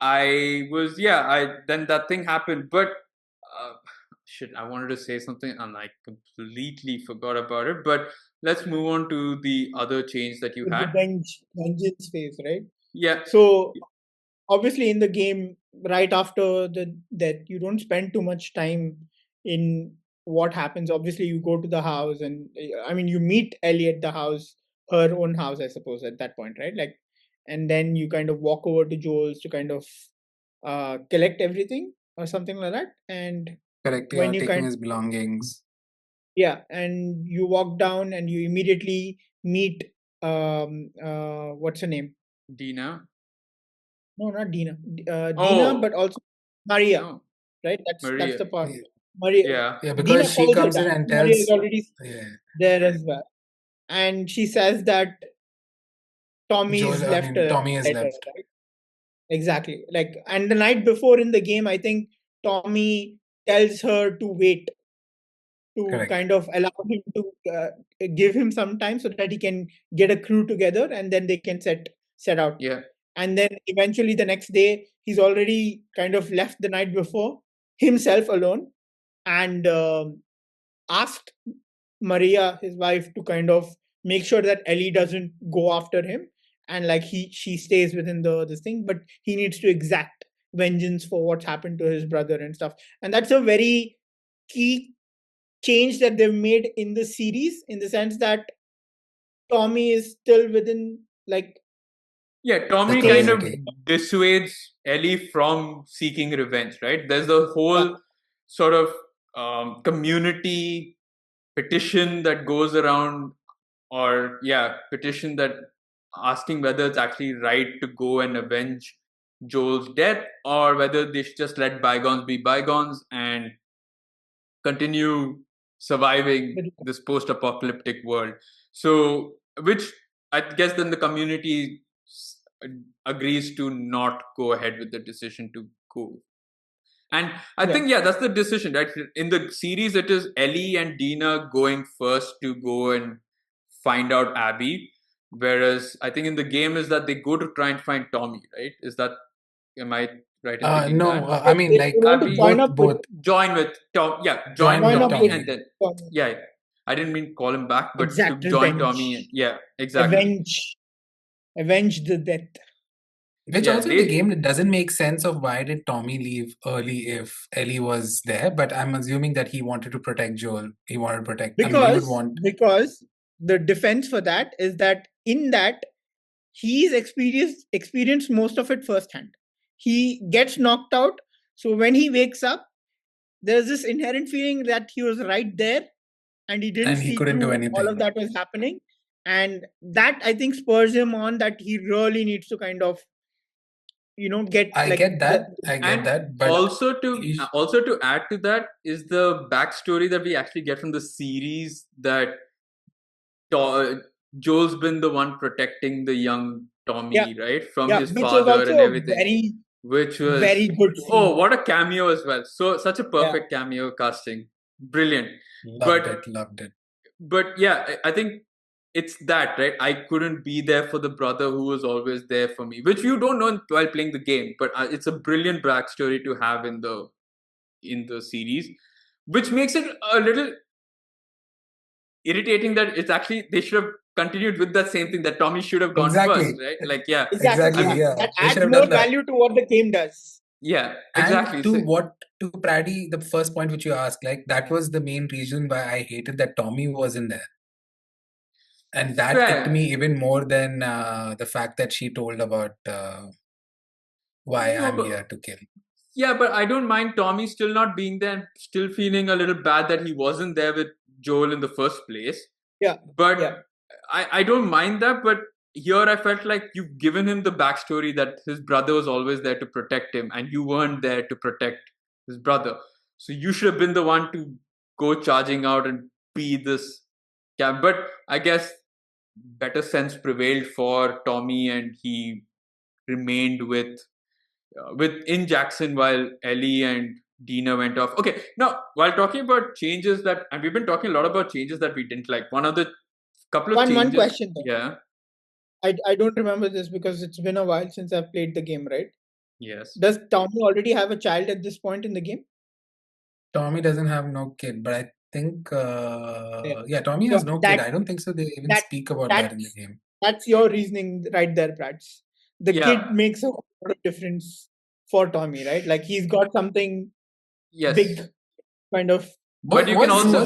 then that thing happened. But shit, I wanted to say something and I completely forgot about it. But let's move on to the other change that you The had. vengeance phase, right? Yeah. So obviously in the game, right after the death, you don't spend too much time in what happens. Obviously, you go to the house, and I mean, you meet Ellie at the house, her own house, I suppose, at that point, right? Like, and then you kind of walk over to Joel's to kind of collect everything or something like that. And Correct. when Yeah, you taking his belongings. yeah, and you walk down and you immediately meet what's her name? Dina. No, not Dina. Dina, but also Maria. Oh. Right? That's Maria. the part. Maria. Yeah. Yeah, Dina because she calls her comes in back. and Maria tells. is already Yeah. there as well, and she says that Tommy's left her. Tommy is left. Right? Exactly. Like, and the night before in the game, I think Tommy tells her to wait, to Correct. kind of allow him to give him some time so that he can get a crew together, and then they can set out. Yeah. And then eventually the next day, he's already kind of left the night before himself alone, and asked Maria, his wife, to kind of make sure that Ellie doesn't go after him, and like she stays within this thing, but he needs to exact vengeance for what's happened to his brother and stuff. And that's a very key change that they've made in the series, in the sense that Tommy is still within, like, yeah, Tommy kind of dissuades Ellie from seeking revenge, right? There's a whole sort of community petition that goes around, or petition that asking whether it's actually right to go and avenge Joel's death, or whether they should just let bygones be bygones and continue surviving this post-apocalyptic world. So, which I guess then the community agrees to not go ahead with the decision to go. And I think, that's the decision, right? In the series, it is Ellie and Dina going first to go and find out Abby. Whereas I think in the game is that they go to try and find Tommy, right? Am I right in thinking No, that? I mean, They like, want to Abby, join both, up with both. join with Tom. Yeah, Join join with Tommy Tommy. and then, Tommy. yeah. I didn't mean call him back, but to Exact join revenge. Tommy. Yeah, exactly. Avenge the death. Which Yeah, also in the game, it doesn't make sense of why did Tommy leave early if Ellie was there. But I'm assuming that he wanted to protect Joel. He wanted to protect. I mean, he would want. Because the defense for that is that in that he's experienced most of it firsthand. He gets knocked out, so when he wakes up, there's this inherent feeling that he was right there and he didn't And he see couldn't do through all of anything. that was happening. And that I think spurs him on that he really needs to kind of get I like get that. I get and that. But also he, to add to that is the backstory that we actually get from the series that Joel's been the one protecting the young Tommy, right, from his which was father also and a everything, very which was very good scene. what a cameo as well. So such a perfect cameo casting, brilliant. loved it. But yeah, I think it's that, right? I couldn't be there for the brother who was always there for me, which you don't know while playing the game. But it's a brilliant backstory to have in the series, which makes it a little irritating that it's actually they should have continued with that same thing that Tommy should have gone first, Exactly. right? Like, yeah, Exactly. I mean, Yeah. That They should adds have more done that. value to what the game does. Yeah, And exactly. to Praddy, the first point which you asked, like that was the main reason why I hated that Tommy wasn't there. And that hit me even more than the fact that she told about why No, I'm but here to kill. yeah, but I don't mind Tommy still not being there and still feeling a little bad that he wasn't there with Joel in the first place. Yeah. But Yeah. I don't mind that. But here I felt like you've given him the backstory that his brother was always there to protect him and you weren't there to protect his brother. So you should have been the one to go charging out and be this. Yeah, but I guess better sense prevailed for Tommy and he remained with in Jackson while Ellie and Dina went off. Okay, now while talking about changes that, and we've been talking a lot about changes that we didn't like. One of the couple of changes. One question though. Yeah. I don't remember this because it's been a while since I've played the game, right? Yes. Does Tommy already have a child at this point in the game? Tommy doesn't have no kid, but I think Tommy has no kid. I don't think so. They even speak about that in the game. That's your reasoning right there, Prats. The kid makes a lot of difference for Tommy, right? Like he's got something big kind of. But you can also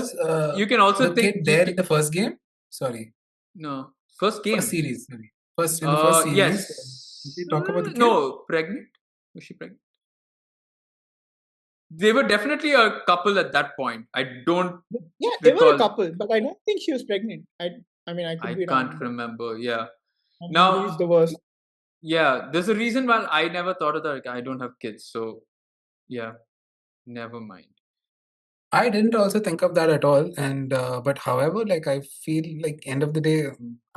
the think kid there in the first game. Sorry. No, first game. First series. Sorry. In the first series. Yes. Did we talk about the kid? No, pregnant. Was she pregnant? They were definitely a couple at that point. I don't. Yeah, they were a couple, but I don't think she was pregnant. I could be wrong. Can't remember. Yeah. Now he's the worst. Yeah, there's a reason why I never thought of that. I don't have kids, so yeah, never mind. I didn't also think of that at all, and but however, like I feel like end of the day,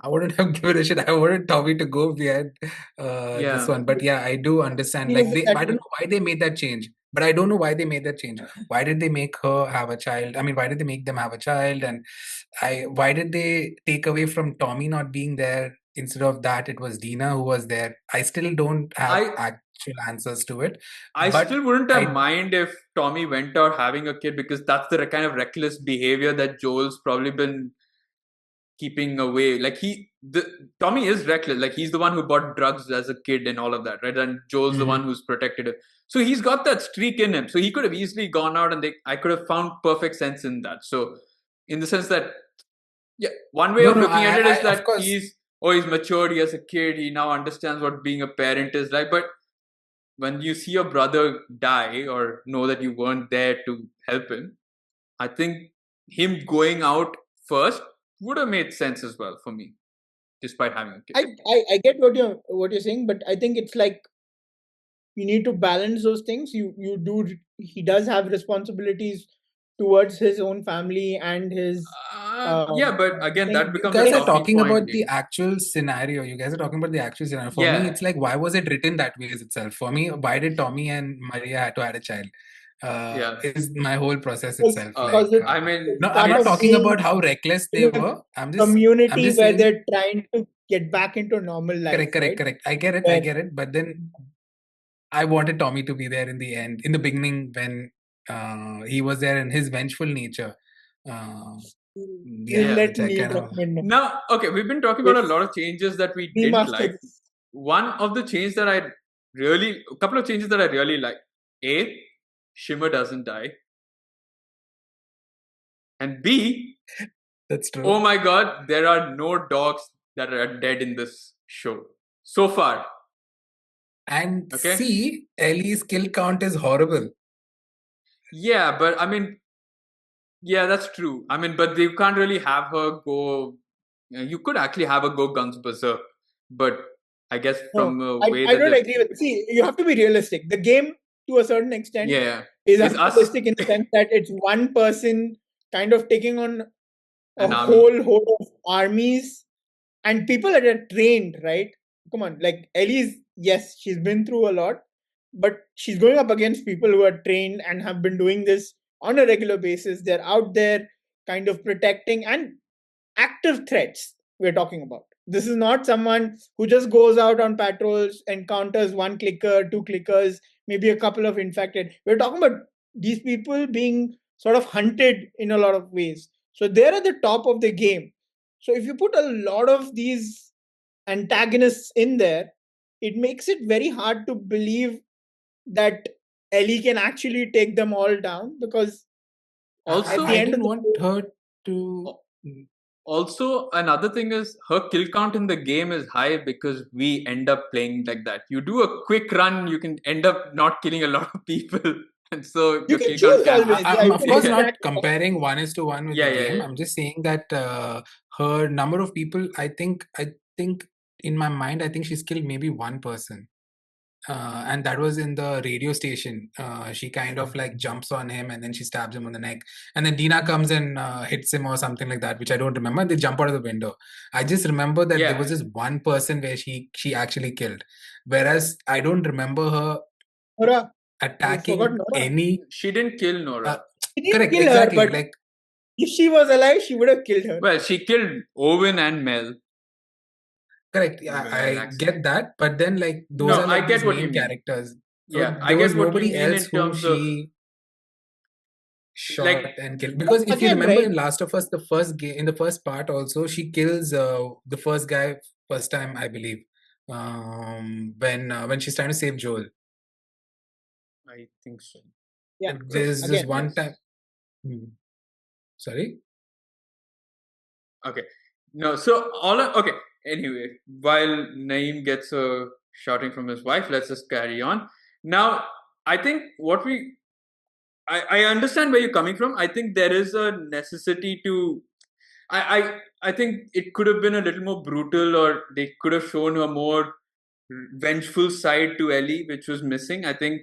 I wouldn't have given a shit. I wanted Tommy to go behind this one, but yeah, I do understand. Like I don't know why they made that change, but I don't know why they made that change. Why did they make her have a child? I mean, why did they make them have a child? And why did they take away from Tommy not being there? Instead of that, it was Dina who was there. I still don't have actual answers to it. I still wouldn't have mind if Tommy went out having a kid because that's the kind of reckless behavior that Joel's probably been keeping away. Like Tommy is reckless. Like he's the one who bought drugs as a kid and all of that, right? And Joel's the one who's protected him. So he's got that streak in him. So he could have easily gone out and I could have found perfect sense in that. So in the sense that, yeah, one way of looking at it is that he's matured, he has a kid, he now understands what being a parent is like. But when you see your brother die or know that you weren't there to help him, I think him going out first would have made sense as well for me, despite having a kid. I get what you're saying, but I think it's like you need to balance those things. He does have responsibilities towards his own family and his Yeah, but again, that You becomes guys a are talking talking point. about the actual scenario. You guys are talking about the actual scenario. For me, Yeah. it's like, why was it written that way itself? For me, why did Tommy and Maria had to add a child? Yeah. Is my whole process Because itself. because Like, I mean, it's no, I'm part not of talking it's being about how reckless they in a were. I'm community just where saying, they're trying to get back into normal life, correct, right? correct. I Where get it. But then I wanted Tommy to be there in the end, in the beginning when he was there in his vengeful nature. Uh, we'll yeah, yeah. let which I Neil kind of. Druckmann know. Now, okay, we've been talking about a Yes, lot of changes that we didn't remaster like. this. One of the changes that a couple of changes that I really like. A, Shimmer doesn't die. And B, That's true. oh my god, there are no dogs that are dead in this show. So far. And Okay? C, Ellie's kill count is horrible. Yeah, but I mean, yeah, that's true. I mean, but they can't really have her go. You could actually have her go guns berserk, but I guess No, from a way I that don't they, agree with. See, you have to be realistic. The game, to a certain extent, yeah, is is us unrealistic in the sense that it's one person kind of taking on a an army. whole horde of armies and people that are trained, right? Come on, like Ellie's, yes, she's been through a lot, but she's going up against people who are trained and have been doing this on a regular basis. They're out there kind of protecting and active threats we're talking about. This is not someone who just goes out on patrols, encounters one clicker, two clickers, maybe a couple of infected. We're talking about these people being sort of hunted in a lot of ways. So they're at the top of the game. So if you put a lot of these antagonists in there, it makes it very hard to believe that Ellie can actually take them all down because at the I Also, end of didn't the want day, her to. also another thing is her kill count in the game is high because we end up playing like that. You do a quick run, you can end up not killing a lot of people, and so you your can kill count choose can be. always. Yeah, I'm you of can course Yeah, not extract. comparing 1:1 with the yeah, yeah, game. yeah. I'm just saying that her number of people. I think in my mind, I think she's killed maybe one person. And that was in the radio station. She kind of like jumps on him and then she stabs him on the neck. And then Dina comes and hits him or something like that, which I don't remember. They jump out of the window. I just remember that there Yeah. was this one person where she actually killed. Whereas I don't remember her Nora, you forgot attacking Nora. any. She didn't kill Uh, Nora. She didn't correct, kill her, exactly. but Like, if she was alive, she would have killed her. Well, she killed Owen and Mel correct. Yeah, by I get accident. that. But then, like, those No, are I like these get what you main mean. characters. So Yeah, I there was get what you nobody mean else in whom terms of she like, shot and killed. Because if you Again, remember right? in Last of Us, the first game, in the first part, also she kills the first guy first time, I believe, when she's trying to save Joel. I think so. Yeah. So There's this again, one Yes. time. Hmm. Sorry. Okay. No, so okay. Anyway, while Naeem gets a shouting from his wife, let's just carry on. Now, I think I understand where you're coming from. I think there is a necessity to I think it could have been a little more brutal, or they could have shown a more vengeful side to Ellie, which was missing. I think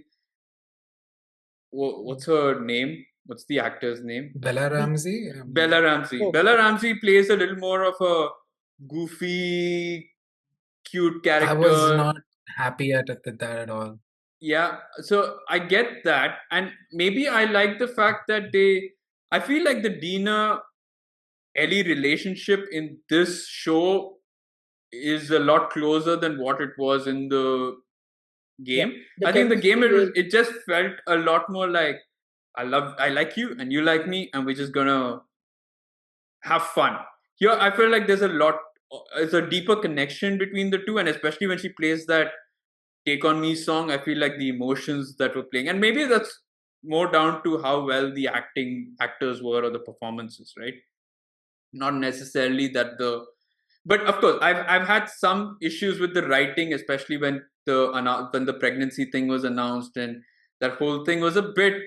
what's her name? What's the actor's name? Bella Ramsey. Bella Ramsey. oh, Bella Ramsey plays a little more of a goofy, cute I was character. not happy at that at all. Yeah, so I get that, and maybe I like the fact that I feel like the Dina Ellie relationship in this show is a lot closer than what it was in the yeah. game. The I think the game chemistry is it just felt a lot more like I like you and you like me and we're just gonna have fun. Here I feel like there's a deeper connection between the two, and especially when she plays that Take On Me song, I feel like the emotions that were playing, and maybe that's more down to how well the actors were or the performances, right? Not necessarily that but of course I've had some issues with the writing, especially when the pregnancy thing was announced, and that whole thing was a bit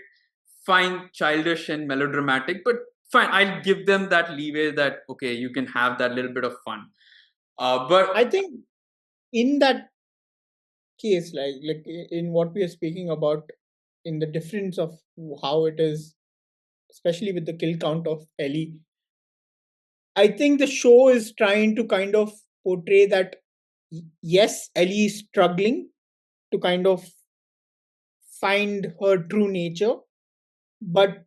fine childish and melodramatic, but fine, I'll give them that leeway that okay, you can have that little bit of fun. But I think in that case, like in what we are speaking about, in the difference of how it is, especially with the kill count of Ellie, I think the show is trying to kind of portray that yes, Ellie is struggling to kind of find her true nature, but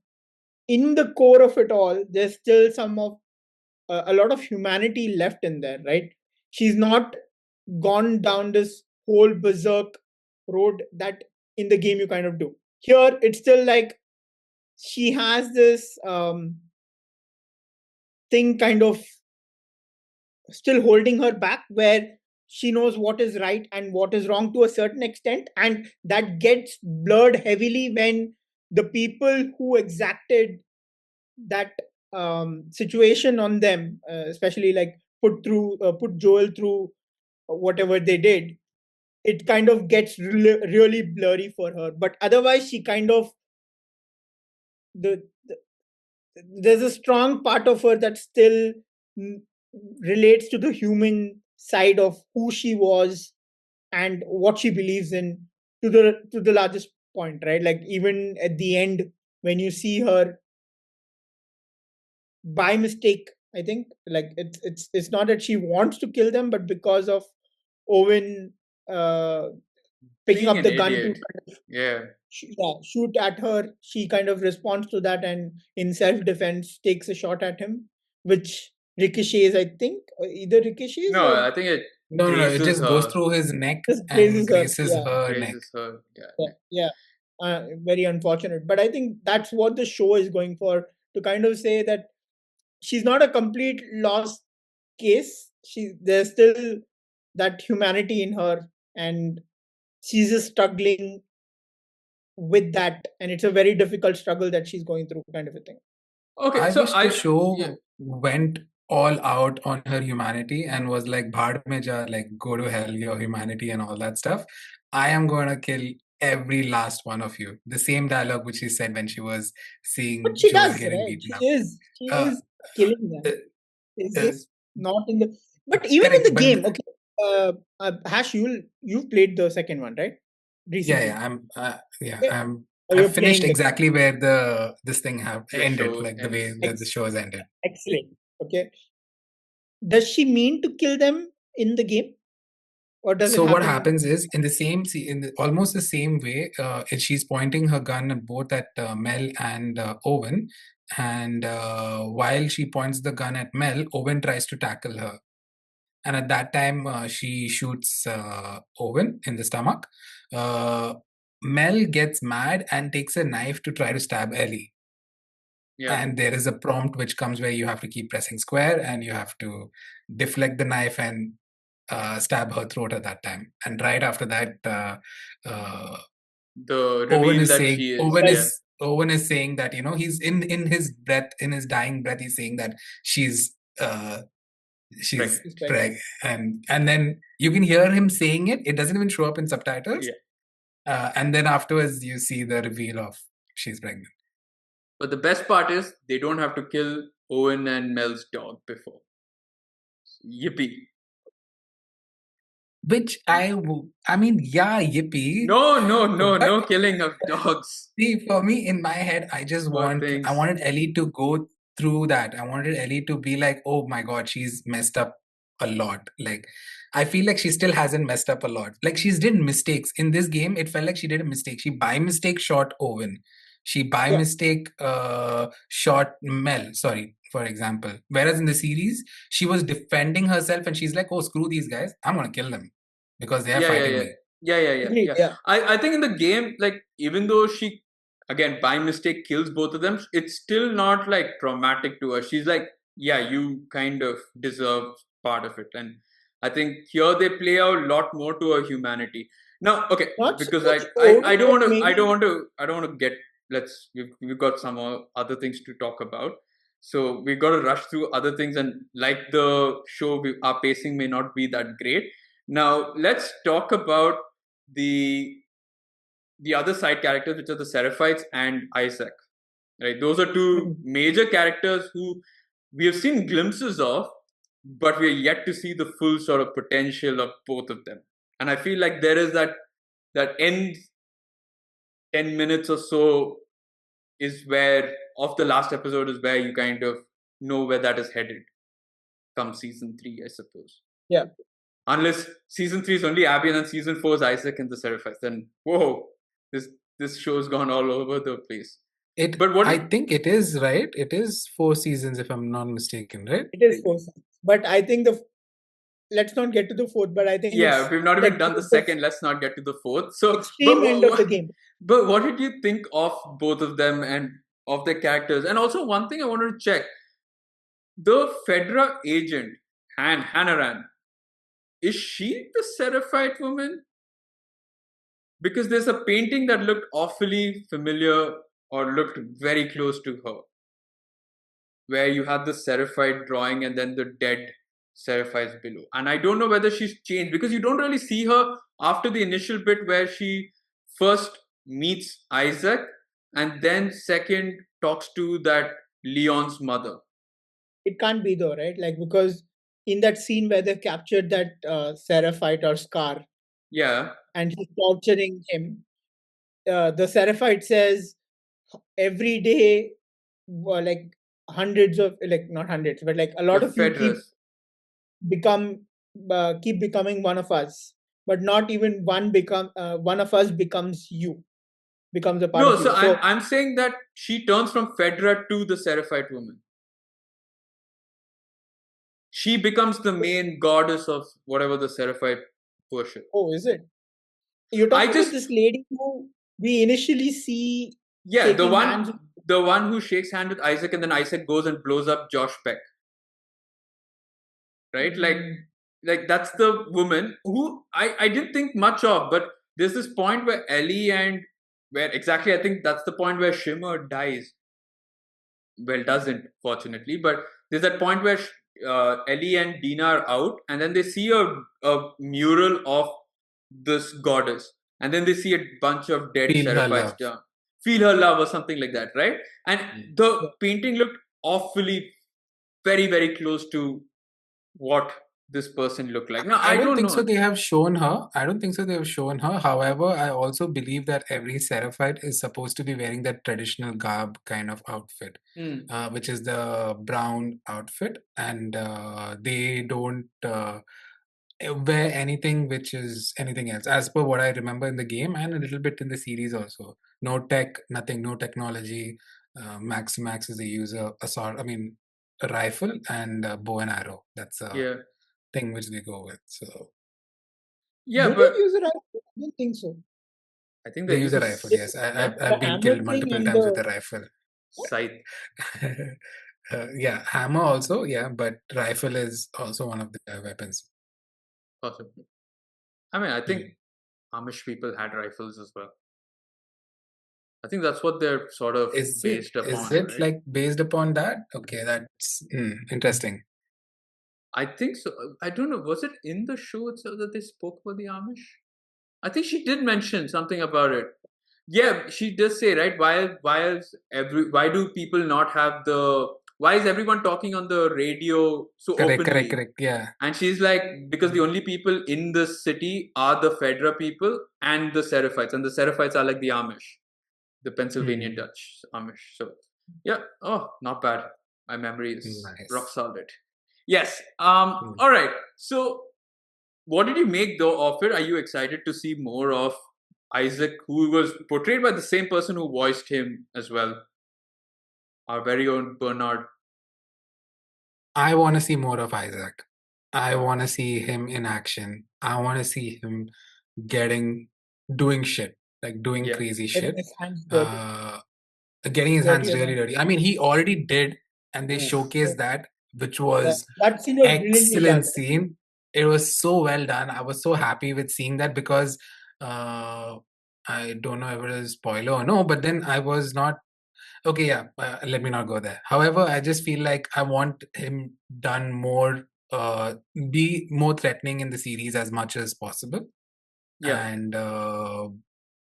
in the core of it all, there's still a lot of humanity left in there, right? She's not gone down this whole berserk road that in the game you kind of do. Here, it's still like she has this thing kind of still holding her back, where she knows what is right and what is wrong to a certain extent, and that gets blurred heavily when the people who exacted that situation on them, especially like put Joel through whatever they did, it kind of gets really blurry for her. But otherwise, she kind of the there's a strong part of her that still mm, relates to the human side of who she was and what she believes in, to the largest point, right? Like even at the end, when you see her by mistake, I think, like it's not that she wants to kill them, but because of Owen picking Being up an the gun to idiot. kind of Yeah. shoot at her, she kind of responds to that, and in self-defense takes a shot at him, which ricochets, I think, either ricochets No, or I think it No, it grazes just goes her. through his neck just and grazes her. graces Yeah, her neck. Grazes her. Yeah. yeah, yeah. Very unfortunate, but I think that's what the show is going for, to kind of say that she's not a complete lost case. There's still that humanity in her, and she's just struggling with that, and it's a very difficult struggle that she's going through, kind of a thing. Okay, I so wish the yeah. show went all out on her humanity and was like, Bhaad mein ja, like, go to hell, your humanity and all that stuff. I am going to kill every last one of you. The same dialogue which she said when she was seeing But she Joel does, getting right? beaten up. She Uh, is killing them. uh, It's uh, just not in the. But even in correct, the but game, okay. Hash, you've played the second one, right? yeah, Recently. Yeah. Or I've you're finished playing the game. exactly where this thing have The ended, show like the way ends. that the show has ended. Excellent. Okay. Does she mean to kill them in the game, or does it So what happen? happens is in the same almost the same way, she's pointing her gun at both at Mel and Owen, and while she points the gun at Mel, Owen tries to tackle her, and at that time she shoots Owen in the stomach. Uh, Mel gets mad and takes a knife to try to stab Ellie. Yeah. And there is a prompt which comes where you have to keep pressing square and you have to deflect the knife and stab her throat at that time. And right after that, The Owen reveal is that saying she is. Yeah. Owen is saying that he's in his breath, in his dying breath, he's saying that she's she's Pregnant. pregnant, and then you can hear him saying it. It doesn't even show up in subtitles. Yeah. And then afterwards, you see the reveal of she's pregnant. But the best part is they don't have to kill Owen and Mel's dog before. Yippee. Which I mean, yeah, yippee. No killing of dogs. See, for me, in my head, I Poor wanted Ellie to go through that. I wanted Ellie to be like, oh my God, she's messed up a lot. Like, I feel like she still hasn't messed up a lot. Like, she's did mistakes. In this game, it felt like she did a mistake. She by mistake shot Owen. She by Yeah. mistake shot Mel, sorry, for example. Whereas in the series, she was defending herself and she's like, oh, screw these guys. I'm going to kill them because they are fighting me. Agreed, yeah. I think in the game, like, even though she again by mistake kills both of them, it's still not like traumatic to her. She's like, yeah, you kind of deserve part of it. And I think here they play out a lot more to her humanity. Now, okay, Not so because much Owen, I don't but want to maybe. I don't want to get we've got some other things to talk about. So we got to rush through other things, and like the show, our pacing may not be that great. Now let's talk about the other side characters, which are the Seraphites and Isaac. Right, those are two major characters who we have seen glimpses of, but we are yet to see the full sort of potential of both of them. And I feel like there is that end 10 minutes or so is where of the last episode is where you kind of know where that is headed. come season 3, I suppose. Yeah. Unless season 3 is only Abby and then season 4 is Isaac and the Seraphites, then whoa, this show's gone all over the place. I think it is, right? It is 4 seasons, if I'm not mistaken, right? It is 4 seasons. But I think let's not get to the 4th, but I think we've not even done the second. Let's not get to the 4th. So, extreme end of the game. But what did you think of both of them and of their characters? And also, one thing I wanted to check: the Fedra agent, Hanaran, is she the Seraphite woman? Because there's a painting that looked awfully familiar or looked very close to her, where you had the Seraphite drawing and then the dead Seraphites below. And I don't know whether she's changed, because you don't really see her after the initial bit where she first meets Isaac and then second talks to that Leon's mother. It can't be though, right? Like, because in that scene where they captured that Seraphite or Scar, yeah, and he's torturing him, the Seraphite says every day, like hundreds of, like not hundreds, but like a lot of you keep becoming one of us, but not even one of us becomes you, becomes a part of you. No, so I'm saying that she turns from Fedra to the Seraphite woman. She becomes the main goddess of whatever the Seraphite worship. Oh, is it? You're talking about this lady who we initially see. Yeah, the one who shakes hands with Isaac, and then Isaac goes and blows up Josh Peck. Right? Like that's the woman who I didn't think much of, but there's this point where Ellie and where exactly I think that's the point where Shimmer dies. Well, doesn't, fortunately, but there's that point where Ellie and Dina are out, and then they see a mural of this goddess, and then they see a bunch of dead Seraphites down. Feel her love or something like that, right? And the painting looked awfully very, very close to what this person looked like. Now, I don't think so they have shown her. I don't think so they have shown her. However, I also believe that every Seraphite is supposed to be wearing that traditional garb kind of outfit, which is the brown outfit. And they don't wear anything which is anything else, as per what I remember in the game and a little bit in the series also. No tech, nothing, no technology. Max is the user, a rifle and a bow and arrow. That's a thing which they go with. So do they use a rifle? I don't think so. I think they use a rifle. Yes, I've been killed multiple times with a rifle. Scythe. Yeah, hammer also. Yeah, but rifle is also one of the weapons. Possibly. I mean, I think Amish people had rifles as well. I think that's what they're sort of based upon. Is it like based upon that? Okay, that's interesting. I think so. I don't know. Was it in the show itself that they spoke about the Amish? I think she did mention something about it. Yeah, she does say, right? Why do people not have why is everyone talking on the radio so openly? Correct, yeah. And she's like, because the only people in the city are the Fedra people and the Seraphites, and the Seraphites are like the Amish, the Pennsylvania Dutch Amish. So yeah, not bad. My memory is rock solid. Yes. All right. So what did you make though of it? Are you excited to see more of Isaac, who was portrayed by the same person who voiced him as well? Our very own Bernard. I want to see more of Isaac. I want to see him in action. I want to see him doing shit, like doing crazy shit. Getting his hands really dirty. I mean, he already did, and they showcased that, which was that scene was excellent scene. It was so well done. I was so happy with seeing that because I don't know if it is a spoiler or no, but then I was not. Okay, yeah, let me not go there. However, I just feel like I want him done more, be more threatening in the series as much as possible. Yeah.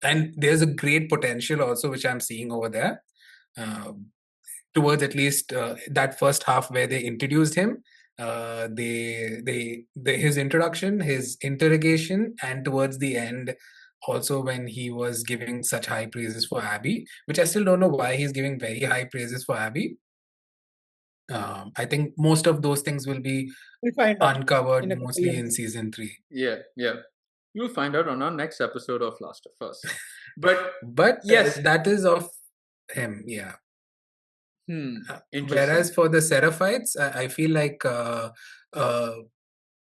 And there's a great potential also, which I'm seeing over there, towards at least that first half where they introduced him. His introduction, his interrogation, and towards the end, also when he was giving such high praises for Abby, which I still don't know why he's giving very high praises for Abby. I think most of those things will be We'll find out uncovered in a couple mostly in years. season 3. Yeah, yeah. You'll find out on our next episode of Last of Us. But But yes, that is of him, yeah. interesting. Whereas for the Seraphites, I feel like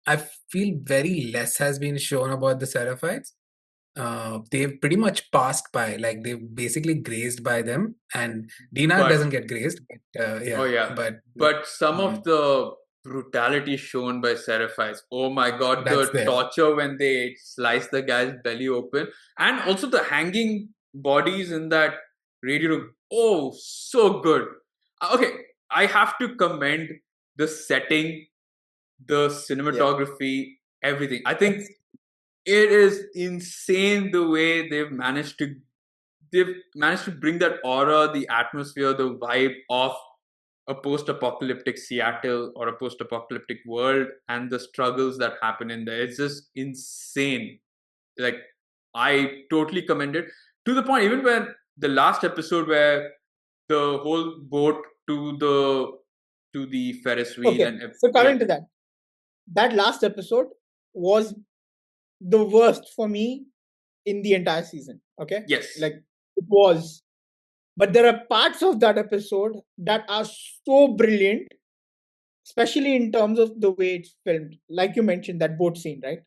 I feel very less has been shown about the Seraphites. They've pretty much passed by, like they've basically grazed by them, and Dina But doesn't get grazed. But, oh yeah, yeah, but but some mm, of the brutality shown by Seraphites, oh my god, that's the there. torture when they slice the guy's belly open, and also the hanging bodies in that radio room. Oh, so good. Okay, I have to commend the setting, the cinematography, everything. I think it is insane the way they've managed to bring that aura, the atmosphere, the vibe of a post-apocalyptic Seattle or a post-apocalyptic world, and the struggles that happen in there. It's just insane. Like, I totally commend it, to the point even when the last episode where the whole boat to the Ferris wheel Okay, and so yeah, coming to that last episode was the worst for me in the entire season. Okay, yes, like it was, but there are parts of that episode that are so brilliant, especially in terms of the way it's filmed. Like you mentioned, that boat scene, right?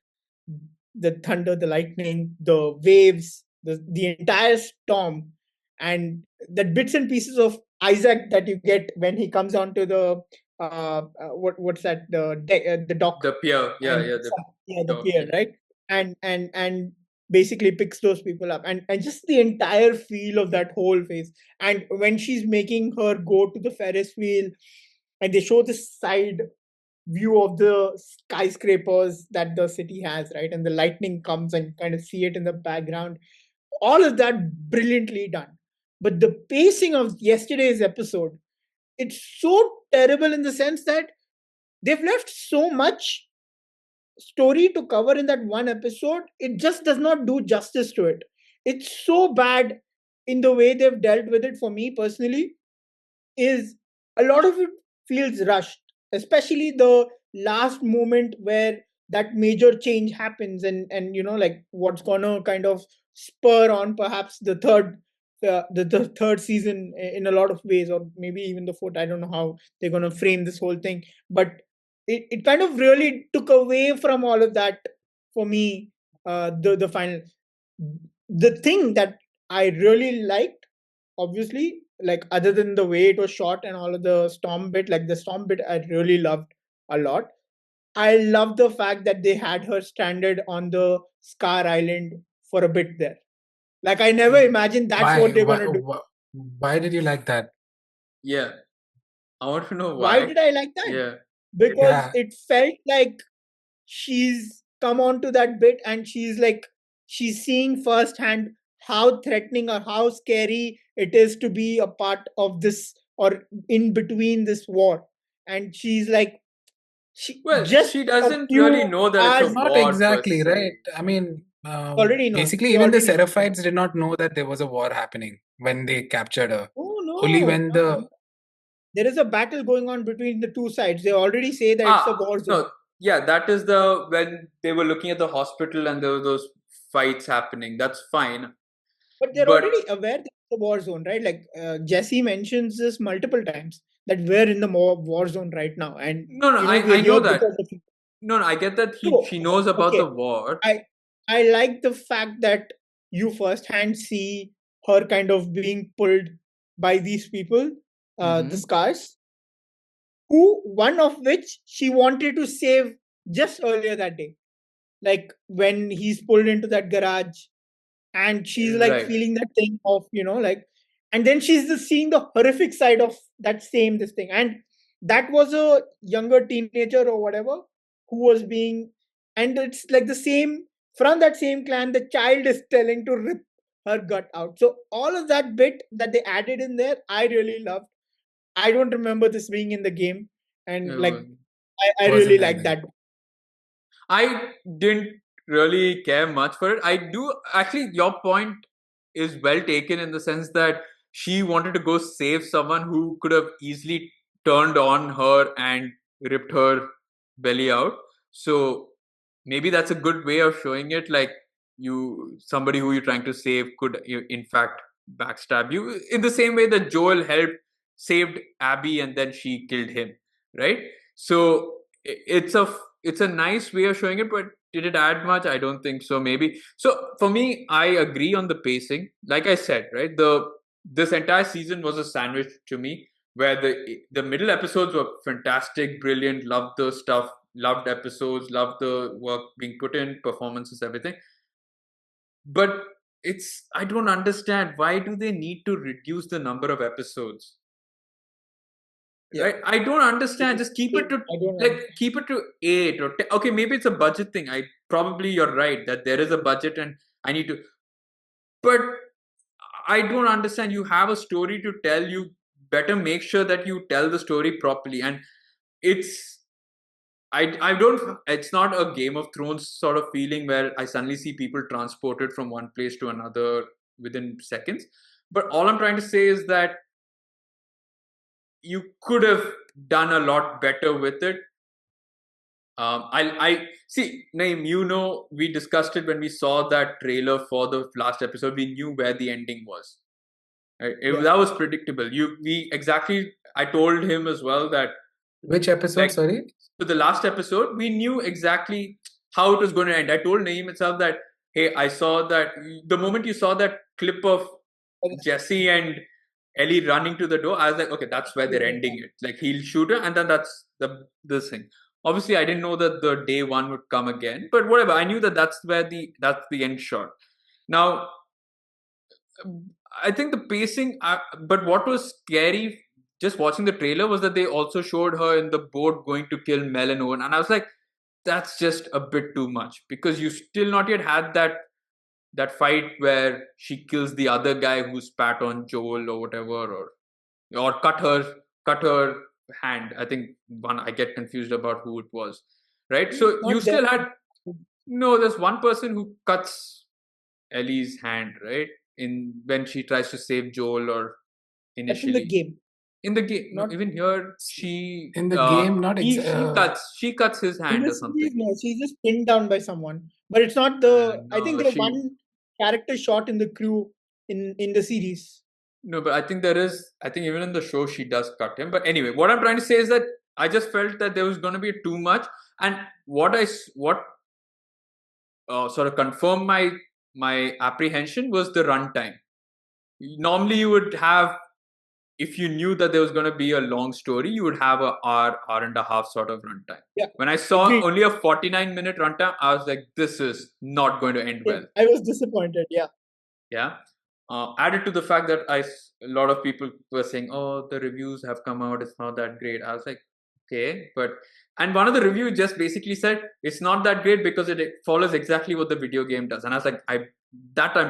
The thunder, the lightning, the waves, the entire storm, and the bits and pieces of Isaac that you get when he comes onto the what's that, the dock, the pier, yeah, and yeah, the yeah, the dog, pier, yeah. right? And basically picks those people up, and just the entire feel of that whole phase. And when she's making her go to the Ferris wheel, and they show this side view of the skyscrapers that the city has, right? And the lightning comes and kind of see it in the background. All of that brilliantly done. But the pacing of yesterday's episode, it's so terrible in the sense that they've left so much story to cover in that one episode. It just does not do justice to it. It's so bad in the way they've dealt with it. For me personally, is a lot of it feels rushed, especially the last moment where that major change happens, and like what's gonna kind of spur on perhaps the third season in a lot of ways, or maybe even the fourth. I don't know how they're gonna frame this whole thing, but it kind of really took away from all of that for me. The final, the thing that I really liked, obviously, like other than the way it was shot and all of the storm bit, like the storm bit I really loved a lot. I love the fact that they had her stranded on the Scar Island for a bit there. Like I never Mhm. imagined that's Why? what they're gonna do. Why did you like that? Yeah, I want to know Why why. did I like that? Yeah, Because Yeah, it felt like she's come on to that bit, and she's seeing firsthand how threatening or how scary it is to be a part of this or in between this war. And she's like, she well, just she a doesn't really few know that it's a hours not war per exactly, right? se. I mean, already knows. basically, She even the already knows. Seraphites did not know that there was a war happening when they captured her. Oh Only no, when no. the There is a battle going on between the two sides. They already say that it's a Ah, war zone. no, yeah, that is the when they were looking at the hospital and there were those fights happening. That's fine, But they're but already aware that it's a war zone, right? Like Jesse mentions this multiple times that we're in the war zone right now, and no, no, we're I know here that. because of you. No, no, I get that So she knows about okay, the war. I I like the fact that you firsthand see her kind of being pulled by these people, the Mm-hmm. scars, who one of which she wanted to save just earlier that day, like when he's pulled into that garage, and she's like Right. feeling that thing of like, and then she's just seeing the horrific side of that same this thing, and that was a younger teenager or whatever who was being, and it's like the same, from that same clan the child is telling to rip her gut out. So all of that bit that they added in there, I really loved. I don't remember this being in the game, and like Uh, I really wasn't in like the that. I didn't really care much for it. I do actually. Your point is well taken in the sense that she wanted to go save someone who could have easily turned on her and ripped her belly out. So maybe that's a good way of showing it. Like somebody who you're trying to save could in fact backstab you in the same way that Joel saved Abby and then she killed him, right? So it's a nice way of showing it, but did it add much? I don't think so. Maybe. So for me, I agree on the pacing. Like I said, right, this entire season was a sandwich to me, where the middle episodes were fantastic, brilliant, loved the stuff, loved episodes, loved the work being put in, performances, everything. But I don't understand, why do they need to reduce the number of episodes? Yeah. Right? I don't understand. Just keep it to keep it to 8 or 10. Okay, maybe it's a budget thing. You're right that there is a budget and I need to, but I don't understand. You have a story to tell. You better make sure that you tell the story properly. And I don't. It's not a Game of Thrones sort of feeling where I suddenly see people transported from one place to another within seconds. But all I'm trying to say is that you could have done a lot better with it. I see, Naeem, we discussed it when we saw that trailer for the last episode. We knew where the ending was. Right? That was predictable. I told him as well that. Which episode? Sorry. So the last episode, we knew exactly how it was going to end. I told Naeem itself that, hey, I saw that the moment you saw that clip of Jesse and Ellie running to the door, I was like, okay, that's where they're ending it. Like he'll shoot her, and then that's this thing. Obviously, I didn't know that the day one would come again, but whatever. I knew that that's the end shot. Now, I think the pacing, but what was scary just watching the trailer was that they also showed her in the boat going to kill Mel and Owen, and I was like, that's just a bit too much, because you still not yet had that fight where she kills the other guy who spat on Joel or whatever, or cut her hand. I think I get confused about who it was, right? So you still had there's one person who cuts Ellie's hand, right? When she tries to save Joel, or initially. That's in the game. In the game, not even here. She in the game, not she cuts his hand or something. No, she's just pinned down by someone. But it's not the. I think there's one character shot in the crew in the series. No, but I think there is. I think even in the show she does cut him. But anyway, what I'm trying to say is that I just felt that there was going to be too much, and what sort of confirmed my apprehension was the runtime. Normally, you would have, if you knew that there was going to be a long story, you would have a hour and a half sort of runtime. Yeah. When I saw only a 49-minute runtime, I was like, this is not going to end well. I was disappointed. Yeah. Yeah. Added to the fact that a lot of people were saying, oh, the reviews have come out, it's not that great. I was like, okay, and one of the reviews just basically said it's not that great because it follows exactly what the video game does. And I was like, I'm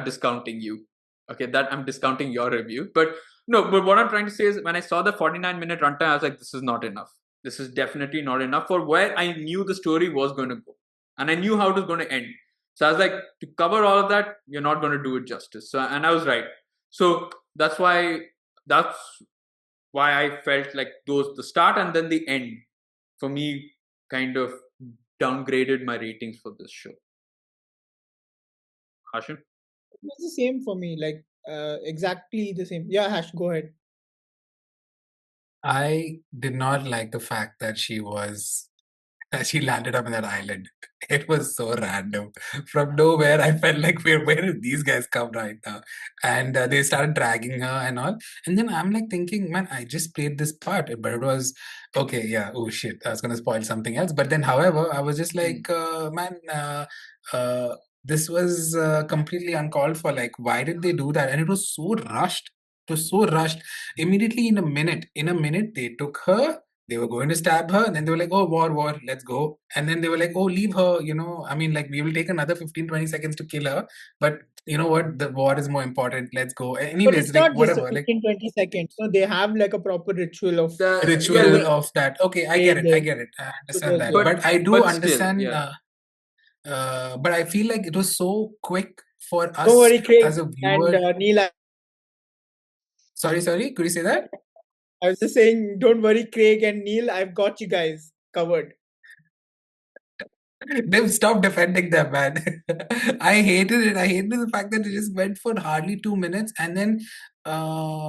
discounting you. Okay, that I'm discounting your review. But what I'm trying to say is, when I saw the 49-minute runtime, I was like, this is not enough. This is definitely not enough for where I knew the story was going to go. And I knew how it was going to end. So I was like, to cover all of that, you're not going to do it justice. So, and I was right. So that's why I felt like the start and then the end, for me, kind of downgraded my ratings for this show. Hashim? It was the same for me, like exactly the same. Yeah, Hash, go ahead. I did not like the fact that she landed up in that island. It was so random. From nowhere, I felt like, where did these guys come right now? And they started dragging her and all. And then I'm like thinking, man, I just played this part, but it was okay. Yeah. Oh shit, I was gonna spoil something else. But then, however, I was just like, this was completely uncalled for. Like, why did they do that? And it was so rushed. It was so rushed. Immediately, in a minute, they took her. They were going to stab her, and then they were like, oh, war, let's go. And then they were like, oh, leave her, I mean, like, we will take another 15-20 seconds to kill her, but you know what, the war is more important, let's go. Anyways, but it's like, not whatever, just 15-20 seconds. So they have like a proper ritual of of that. Okay, I get it, I understand that, but I do understand still, but I feel like it was so quick for us. Don't worry, Craig as a viewer. and Neil. Sorry, could you say that? I was just saying, don't worry, Craig and Neil, I've got you guys covered. They've stopped defending them, man. I hated it. I hated the fact that it just went for hardly 2 minutes. And then,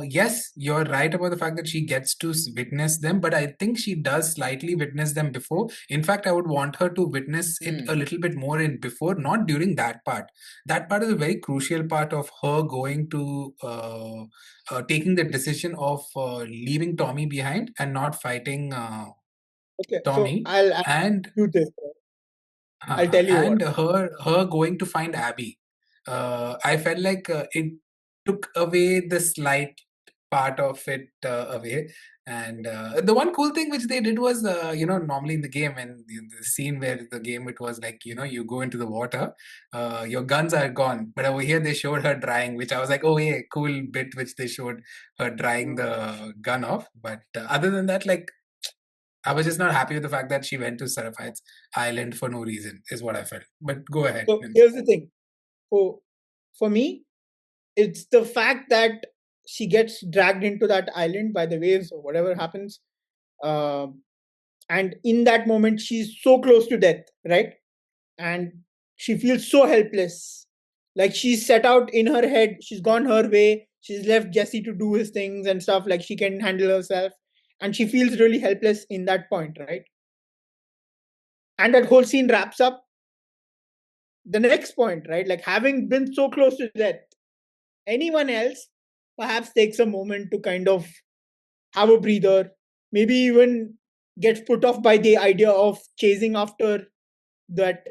yes, you're right about the fact that she gets to witness them, but I think she does slightly witness them before. In fact, I would want her to witness it a little bit more in before, not during that part. That part is a very crucial part of her going to taking the decision of leaving Tommy behind and not fighting Okay, so Tommy. I'll And do this. I'll tell you what. and her going to find Abby. I felt like it took away the slight part of it away. And the one cool thing which they did was, normally in the game, and in the scene where the game, it was like, you go into the water, your guns are gone. But over here, they showed her drying, which I was like, oh, yeah, cool bit, which they showed her drying the gun off. But other than that, like, I was just not happy with the fact that she went to Seraphites Island for no reason, is what I felt. But go ahead. So here's the thing. For me, it's the fact that she gets dragged into that island by the waves or whatever happens. And in that moment, she's so close to death, right? And she feels so helpless. Like she's set out in her head, she's gone her way, she's left Jesse to do his things and stuff, like she can handle herself. And she feels really helpless in that point, right? And that whole scene wraps up the next point, right? Like having been so close to death, anyone else perhaps takes a moment to kind of have a breather, maybe even gets put off by the idea of chasing after that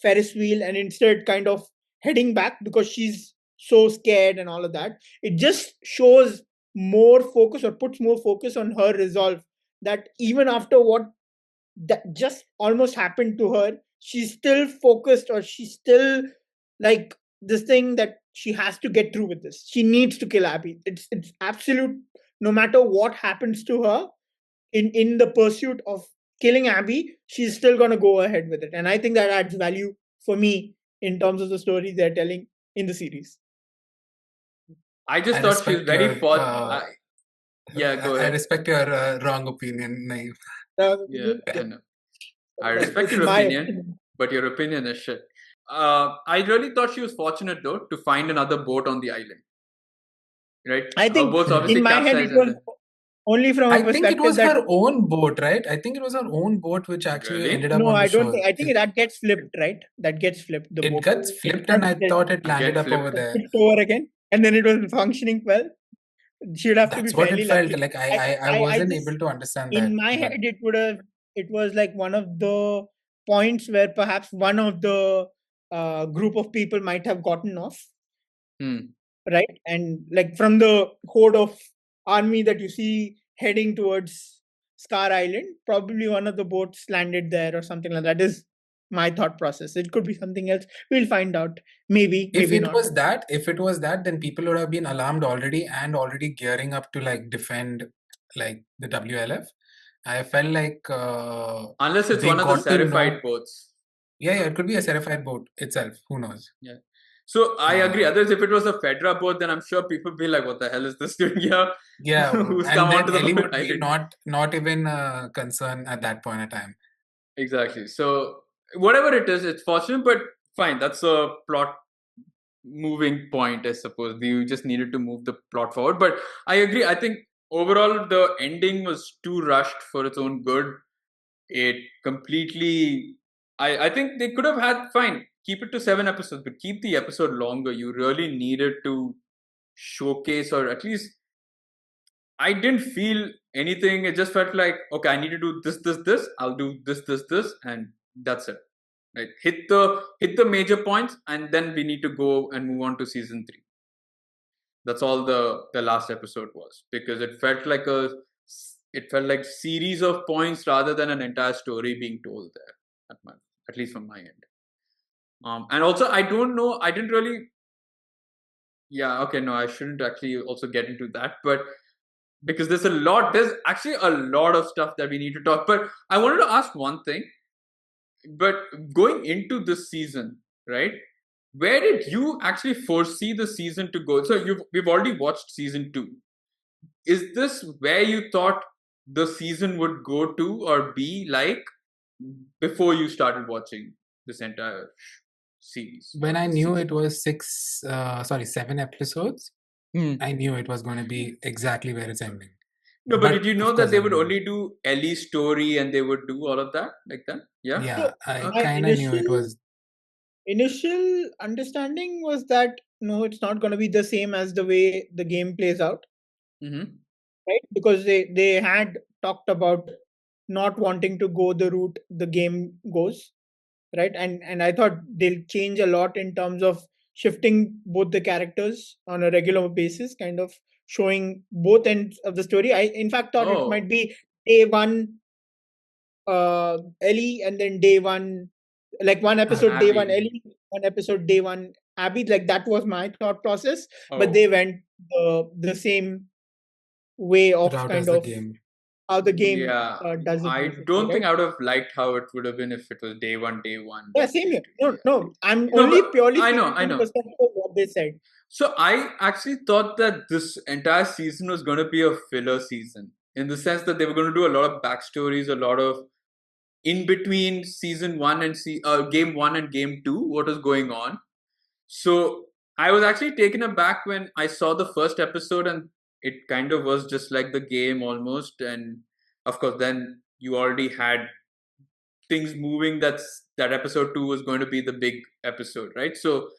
Ferris wheel and instead kind of heading back because she's so scared and all of that. It just shows more focus or puts more focus on her resolve that even after what that just almost happened to her, she's still focused or she's still like this thing that she has to get through with this. She needs to kill Abby. It's absolute, no matter what happens to her in the pursuit of killing Abby, she's still gonna go ahead with it. And I think that adds value for me in terms of the story they're telling in the series. I just I thought she was respect very your yeah, go I ahead. respect your wrong opinion, Naeem. Yeah, I know. I Like, respect this is your my opinion, but your opinion is shit. I really thought she was fortunate though to find another boat on the island. Right? I Her think boat's obviously in my head it capsized, and was then only from a I think it perspective was that her own boat, right? I think it was her own boat which actually ended really up no, on the I don't shore. think. I think that gets flipped, right? That gets flipped. The It boat. gets It's flipped, not and I just thought it landed get up over flipped. there. flipped over again, and then it was functioning well. She would have to be That's what it fairly felt lucky. like. I, I I wasn't just able to understand that, in my but head it was like one of the points where perhaps one of the group of people might have gotten off, Hmm. right? And like from the horde of army that you see heading towards Scar Island, probably one of the boats landed there or something like that. Is my thought process. It could be something else. We'll find out. Maybe, if maybe it not. was that, then people would have been alarmed already and already gearing up to like defend like the WLF. I felt like Unless it's they one of the got to know. certified boats. Yeah, it could be a certified boat itself. Who knows? Yeah. So I agree. Uh, Otherwise, if it was a Fedra boat, then I'm sure people would be like, "What the hell is this doing here? yeah, Who's come and onto then the Ellie fucking would be island?" not even concerned at that point in time. Exactly. So whatever it is, it's fortunate, but fine. That's a plot moving point, I suppose. We just needed to move the plot forward. But I agree. I think overall the ending was too rushed for its own good. It completely. I think they could have had fine. Keep it to 7 episodes, but keep the episode longer. You really needed to showcase, or at least I didn't feel anything. It just felt like, okay, I need to do this, this, this. I'll do this, this, this, and that's it. Right? Hit the major points, and then we need to go and move on to season 3. That's all the last episode was, because it felt like series of points rather than an entire story being told there. At least from my end. And also, I don't know. I didn't really. Yeah. Okay. No, I shouldn't actually also get into that, but because there's actually a lot of stuff that we need to talk. But I wanted to ask one thing. But going into this season, right? Where did you actually foresee the season to go? So we've already watched season 2. is this where you thought the season would go to or be like before you started watching this entire series? When or I the knew season? it was 7 episodes, I knew it was going to be exactly where it's ending. No, but did you know of that course, they I would mean, only do Ellie's story and they would do all of that like that? Yeah. yeah, So I Okay. my kind of knew it was. initial understanding was that no, it's not going to be the same as the way the game plays out, Mm-hmm. right? Because they had talked about not wanting to go the route the game goes, right? And I thought they'll change a lot in terms of shifting both the characters on a regular basis, kind of showing both ends of the story. I in fact thought it Oh, might be day one Ellie, and then day one, like one episode day one Abby. Ellie, one episode day one Abby. Like that was my thought process, but they Oh, went the same way of Route kind as the of game. how the game yeah. does it I basically, don't right? think I would have liked how it would have been if it was day one, Yeah, day same here. two. No, Yeah. no, I'm No, only but purely I know, speaking I from the know. perspective of what they said. So I actually thought that this entire season was going to be a filler season in the sense that they were going to do a lot of backstories, a lot of in between season one and game one and game two, what was going on. So I was actually taken aback when I saw the first episode and it kind of was just like the game almost. And of course, then you already had things moving. That episode two was going to be the big episode, right? So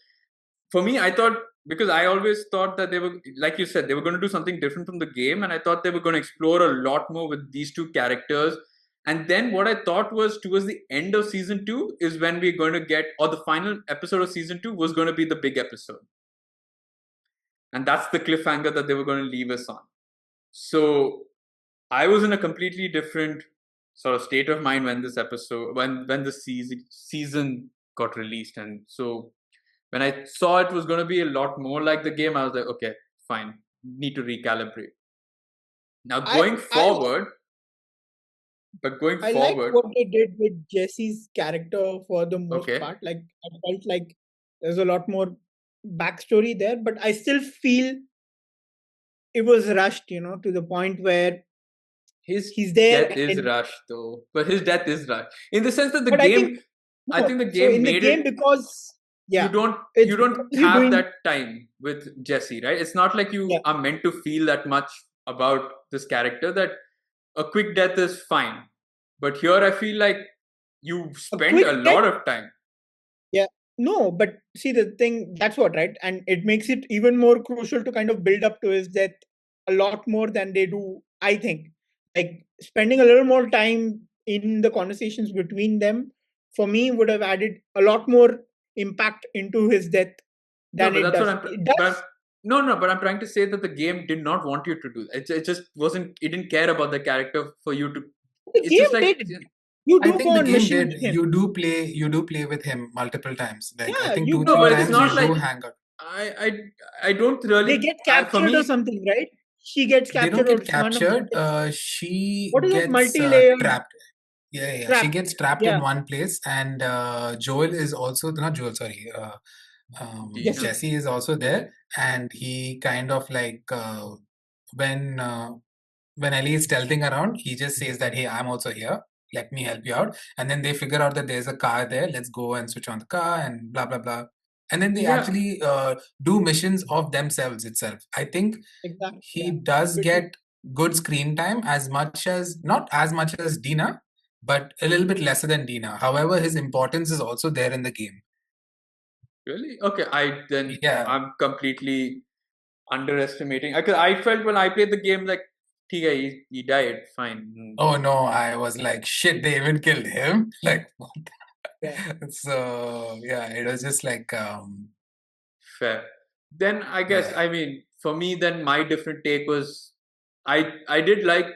for me, I thought, because I always thought that they were, like you said, they were going to do something different from the game, and I thought they were going to explore a lot more with these two characters. And then what I thought was towards the end of season two is when we're going to get, or the final episode of season two was going to be the big episode, and that's the cliffhanger that they were going to leave us on. So I was in a completely different sort of state of mind when this episode, when the season got released, and so when I saw it was going to be a lot more like the game, I was like, okay, fine, need to recalibrate. Now I going I like forward, but going I like forward, what they did with Jesse's character for the most okay, part. Like I felt like there's a lot more backstory there, but I still feel it was rushed, to the point where his he's there death and is then, rushed though, but his death is rushed in the sense that the but I game, think I no. think the So game in the made it, game, because you yeah, don't it's you don't because you're have doing that time with Jesse, right? It's not like you yeah are meant to feel that much about this character, that a quick death is fine. But here I feel like you a spend a quick death. lot of time. Yeah, no, but see the thing, that's what, right? And it makes it even more crucial to kind of build up to his death a lot more than they do, I think. Like spending a little more time in the conversations between them, for me, would have added a lot more impact into his death No, than but it that's what does. I'm. It But does. no, but I'm trying to say that the game did not want you to do that. It just wasn't. It didn't care about the character for you to. The It's just game like, did. You I do think go the on game missions did. with him. You do play with him multiple times. Like I Yeah, think you two, go no, three but on it's times you not do like missions. hang out. I don't They really. get For captured or me, something, right? She gets They don't captured, or get it's one of captured. what She is that gets multi-layer trapped. Yeah. She trapped? gets trapped Yeah, in one place, and Joel is also not Joel. Sorry, Jesse. Dina. Jesse is also there, and he kind of like when uh, when Ellie is stealthing around, he just says that, "Hey, I'm also here. Let me help you out." And then they figure out that there's a car there. Let's go and switch on the car and blah blah blah. And then they Yeah, actually do missions of themselves itself. I think Exactly. he Yeah. does Between get good screen time, as much as not as much as Dina, but a little bit lesser than Dina. However, his importance is also there in the game. really. Okay, Yeah. I'm completely underestimating. Because I felt when I played the game like, okay, he died. Fine. Oh no, I was like, shit, they even killed him. Like, yeah. so yeah, it was just like, Fair. Then I guess, yeah. I mean, for me, then my different take was, I did like,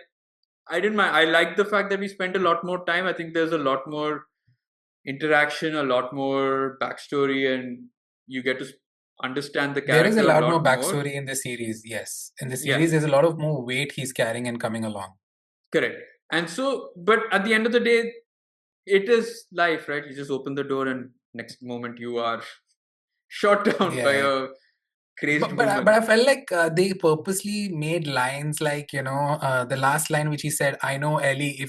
I didn't mind. I liked the fact that we spent a lot more time. I think there's a lot more interaction, a lot more backstory, and you get to understand the There is a character a lot more lot more. backstory in the series. Yes, in the Yeah, series, there's a lot of more weight he's carrying and coming along. correct. And so, but at the end of the day, it is life, right? You just open the door, and next moment you are shot down by Yeah, a crazed But woman. I felt like they purposely made lines like, the last line which he said, "I know, Ellie,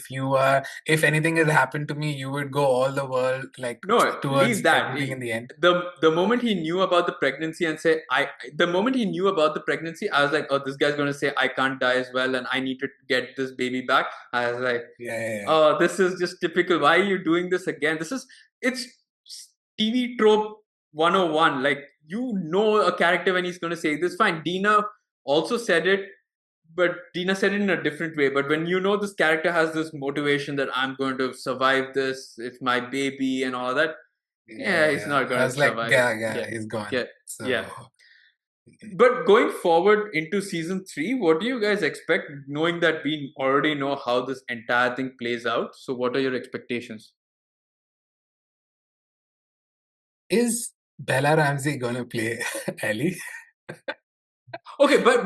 if anything has happened to me, you would go all the world like No, towards leave that. everything in the end." The moment he knew about the pregnancy and say the moment he knew about the pregnancy, I was like, oh, this guy's gonna say I can't die as well, and I need to get this baby back. I was like, Yeah. oh, this is just typical. Why are you doing this again? It's TV trope 101. Like, you know a character when he's gonna say this. Fine. Dina also said it, but Dina said it in a different way. But when you know this character has this motivation that I'm going to survive this, it's my baby and all that, yeah, he's not I going to was like, survive it. yeah, he's gone. Yeah, yeah. So But going forward into season 3, what do you guys expect, knowing that we already know how this entire thing plays out? So, what are your expectations? is Bella Ramsey gonna play Ellie? Okay, but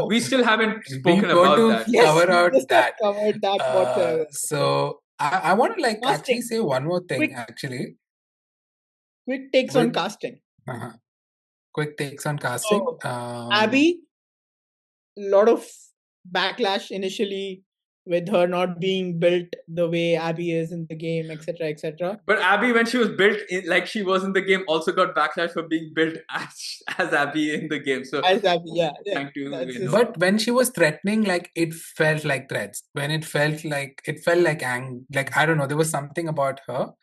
we still haven't We spoken want about to that. Yes, cover we out just have that. covered that whatsoever. So I want to like actually Casting. say one more thing Quick, actually quick takes with on casting. quick takes on casting. So, Abby, a lot of backlash initially with her not being built the way Abby is in the game, etc., etc. But Abby, when she was built like she was in the game, also got backlash for being built as Abby in the game. So, As Abby, yeah, trying to, that's you just, know. But when she was threatening, like it felt like threats. When it felt like like I don't know, there was something about her.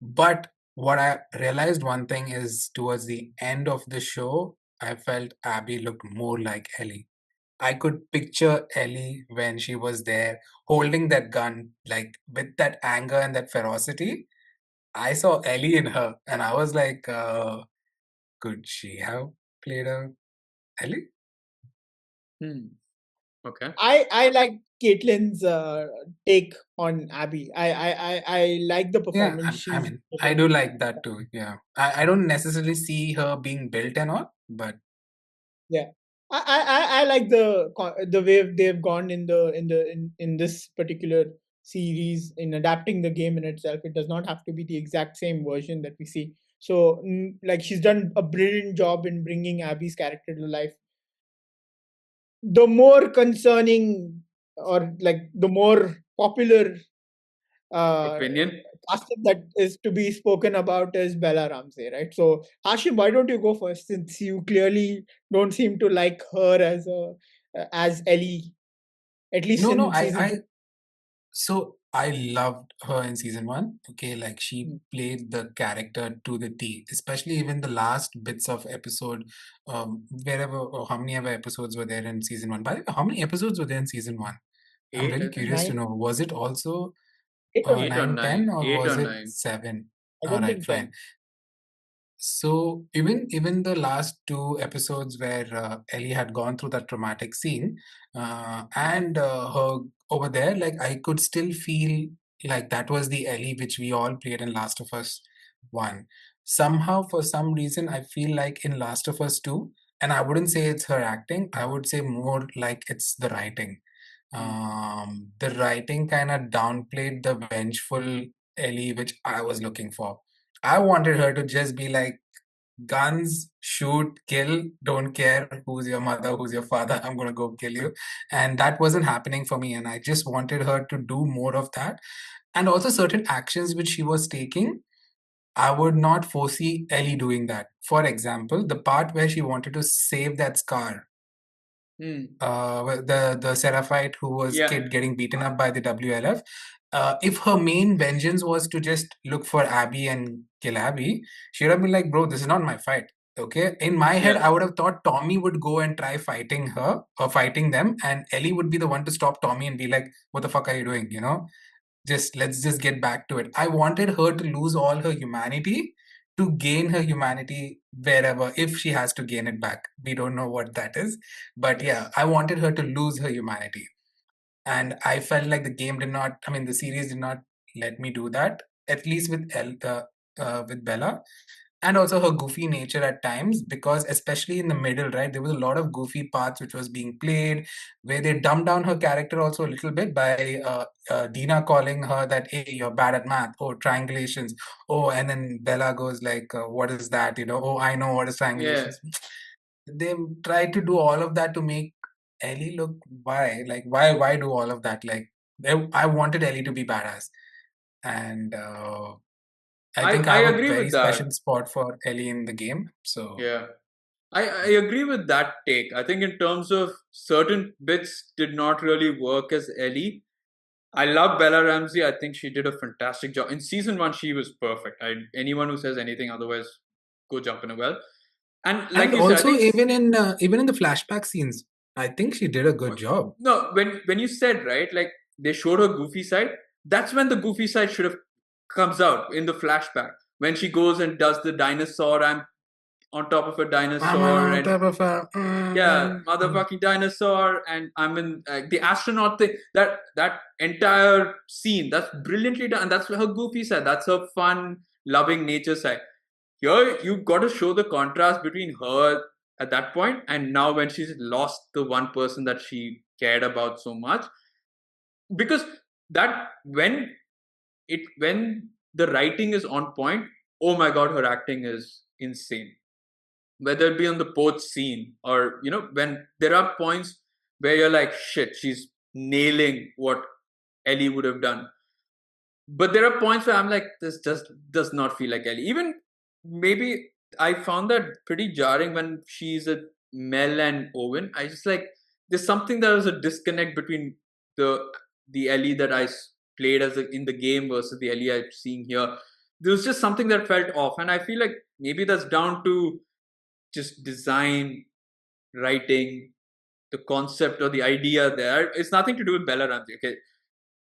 But what I realized one thing is towards the end of the show, I felt Abby looked more like Ellie. I could picture Ellie when she was there holding that gun, like with that anger and that ferocity. I saw Ellie in her, and I was like, could she have played a Ellie? Okay. I like Caitlin's take on Abby. I like the Yeah, performance I she's mean, I given. do like that too. Yeah, I don't necessarily see her being built and all, but Yeah, I like the way they've gone in this particular series in adapting the game in itself. It does not have to be the exact same version that we see. So, like, she's done a brilliant job in bringing Abby's character to life. The more concerning, or like the more popular uh, Opinion? casting that is to be spoken about is Bella Ramsey, right? So, Hashim, why don't you go first, since you clearly don't seem to like her as Ellie, at least no, in season I two. so I loved her in season one. Okay, like she Mm. played the character to the T, especially even the last bits of episode, wherever or how many ever episodes were there in season one. By the way, how many episodes were there in season one? I'm 8, really I think. curious to Nine, know. Was it also 8 or 9? 8 or 9, 10, 9. or 8 was or it 9. 7? I All don't right, think fine. 10. So even the last two episodes where Ellie had gone through that traumatic scene, and her over there, like I could still feel like that was the Ellie which we all played in Last of Us 1. Somehow, for some reason, I feel like in Last of Us 2, and I wouldn't say it's her acting, I would say more like it's the writing. The writing kind of downplayed the vengeful Ellie which I was looking for. I wanted her to just be like, guns, shoot, kill, don't care who's your mother, who's your father, I'm gonna go kill you. And that wasn't happening for me. And I just wanted her to do more of that. And also certain actions which she was taking, I would not foresee Ellie doing that. For example, the part where she wanted to save that Scar, the Seraphite who was Yeah. kid getting beaten up by the WLF. If her main vengeance was to just look for Abby and kill Abby, she would have been like, bro, this is not my fight. Okay. In my head, Yeah. I would have thought Tommy would go and try fighting her or fighting them, and Ellie would be the one to stop Tommy and be like, what the fuck are you doing? Just let's just get back to it. I wanted her to lose all her humanity to gain her humanity wherever, if she has to gain it back. We don't know what that is. But yeah, I wanted her to lose her humanity. And I felt like the series did not let me do that, at least with Bella, and also her goofy nature at times, because especially in the middle, right, there was a lot of goofy parts which was being played where they dumbed down her character also a little bit by Dina calling her that, hey, you're bad at math, or triangulations, and then Bella goes like, what is that, oh, I know what is Yeah. triangulations. they tried to do all of that to make Ellie look. Why? Like, why do all of that? Like, I wanted Ellie to be badass, and I think I I have a agree very with that. special spot for Ellie in the game. So Yeah. I agree with that take. I think in terms of certain bits did not really work as Ellie. I love Bella Ramsey. I think she did a fantastic job. In season one, she was perfect. Anyone who says anything otherwise, go jump in a well. And like and you said, I also think even in the flashback scenes, I think she did a good job. no, when you said right, like they showed her goofy side, that's when the goofy side should have comes out in the flashback when she goes and does the dinosaur. I'm on top of a I'm dinosaur on and top of a. yeah, motherfucking dinosaur, and I'm in the astronaut thing. That entire scene, that's brilliantly done. And that's her goofy side. That's her fun, loving nature side. Here, you got to show the contrast between her at that point and now when she's lost the one person that she cared about so much. Because that when the writing is on point, oh my god, her acting is insane, whether it be on the porch scene or when there are points where you're like shit, she's nailing what Ellie would have done. But there are points where I'm like, this just does not feel like Ellie. Even maybe I found that pretty jarring when she's at Mel and Owen. I just like there's something, there was a disconnect between the Ellie that played in the game versus the Ellie I'm seeing here. There was just something that felt off, and I feel like maybe that's down to just design, writing, the concept or the idea there. It's nothing to do with Bella Ramsey. Okay,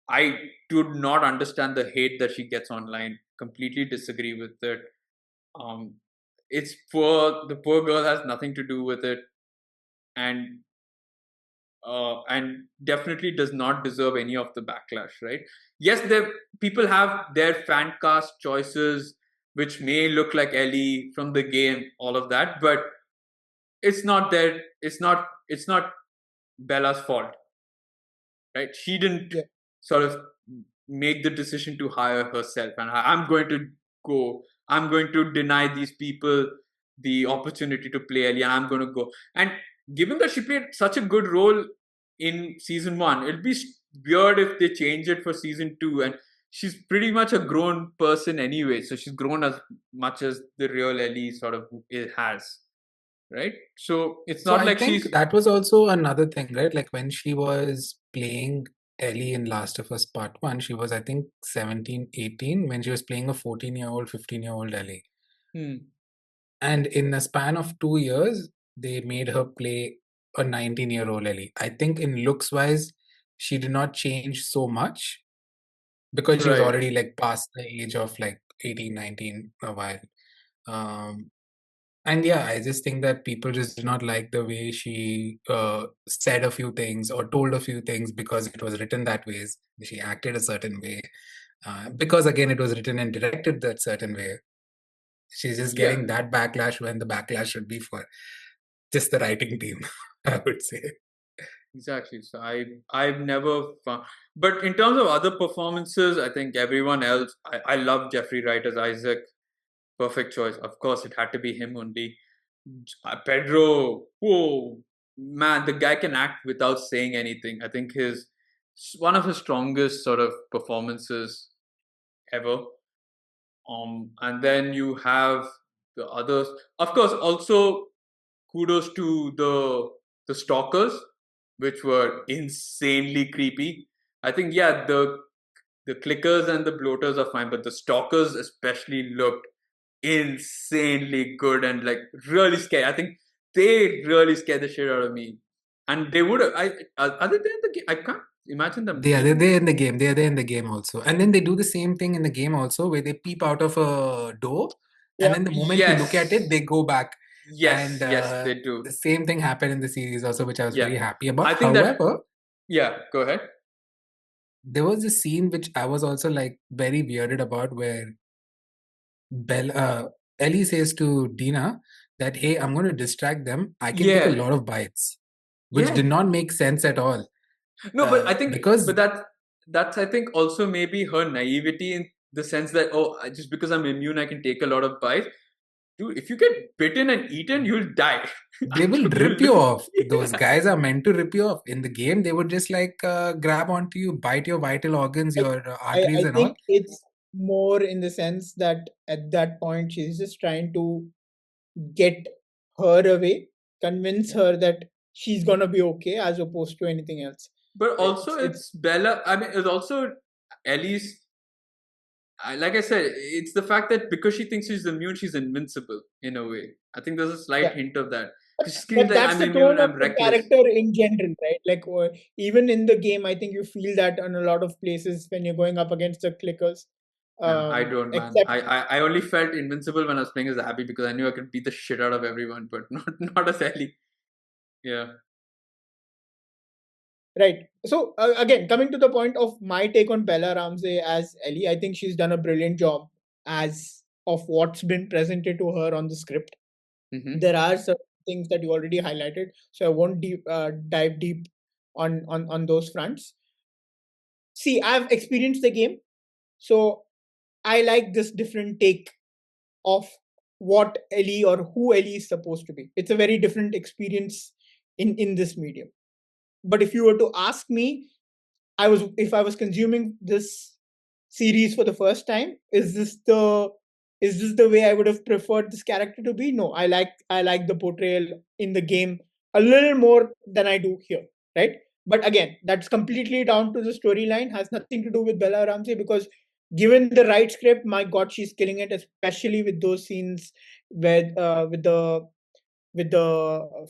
I do not understand the hate that she gets online. Completely disagree with it. Um, it's poor. The poor girl has nothing to do with it, and definitely does not deserve any of the backlash. Right? Yes, there people have their fan cast choices, which may look like Ellie from the game, all of that, but it's not their. It's not Bella's fault, right? She didn't Yeah. sort of make the decision to hire herself and I'm going to go, I'm going to deny these people the opportunity to play Ellie and I'm going to go. And given that she played such a good role in season one, it'd be weird if they change it for season two. And she's pretty much a grown person anyway, so she's grown as much as the real Ellie sort of has, right? So it's So not I like think she's that was also another thing, right? Like when she was playing Ellie in Last of Us Part 1, she was, I think, 17, 18 when she was playing a 14-year-old, 15-year-old Ellie. hmm, And in a span of 2 years, they made her play a 19-year-old Ellie. I think in looks wise, she did not change so much because she was right. already like past the age of like 18, 19 a while. Um, and yeah, I just think that people just did not like the way she said a few things or told a few things because it was written that way. She acted a certain way because again, it was written and directed that certain way. She's just Yeah, getting that backlash when the backlash should be for just the writing team, I would say. exactly. So I've never found, but in terms of other performances, I think everyone else. I love Jeffrey Wright as Isaac. Perfect choice. Of course, it had to be him only. Pedro. Whoa, man, the guy can act without saying anything. I think his one of his strongest sort of performances ever. And then you have the others. Of course, also kudos to the stalkers, which were insanely creepy. I think yeah, the clickers and the bloaters are fine, but the stalkers especially looked insanely good and like really scary. I think they really scared the shit out of me. And they would have. Are they there in the game? I can't imagine them They're being. there in the game. They're there in the game also. And then they do the same thing in the game also where they peep out of a door. And Yeah. then the moment you look at it, Yes, they go back. yes, And yes, they the do. same thing happened in the series also, which I was Yeah, very happy about. I think that. However, Yeah, go ahead. there was a scene which I was also like very weirded about where Ellie says to Dina that, hey, I'm going to distract them. I can take a Yeah, lot of bites, which yeah. did not make sense at all. No, but I think, Because but that's I think also maybe her naivety in the sense that just because I'm immune, I can take a lot of bites. dude, if you get bitten and eaten, you'll die. They will rip you off. Those Yeah. guys are meant to rip you off. In the game, they would just like grab onto you, bite your vital organs, your arteries I and all. think it's more in the sense that at that point she's just trying to get her away, convince her that she's gonna be okay, as opposed to anything else. But also, It's it's Bella. I mean, it's also Ellie's. Like I said, it's the fact that because she thinks she's immune, she's invincible in a way. I think there's a slight yeah. hint of that. Because she screams But like, that's "I'm the immune, tone of I'm the reckless." character in general, right? Like even in the game, I think you feel that in a lot of places when you're going up against the clickers. No, I don't, man. Except I only felt invincible when I was playing as Abby because I knew I could beat the shit out of everyone, but not as Ellie. Yeah. right. So again, coming to the point of my take on Bella Ramsey as Ellie, I think she's done a brilliant job as of what's been presented to her on the script. Mm-hmm. There are certain things that you already highlighted, so I won't dive deep on those fronts. See, I've experienced the game, so I like this different take of what Ellie or who Ellie is supposed to be. It's a very different experience in this medium. But if you were to ask me, if I was consuming this series for the first time, is this the way I would have preferred this character to be? No, I like the portrayal in the game a little more than I do here, right? But again, that's completely down to the storyline, has nothing to do with Bella Ramsey, because given the right script, my god, she's killing it, especially with those scenes with the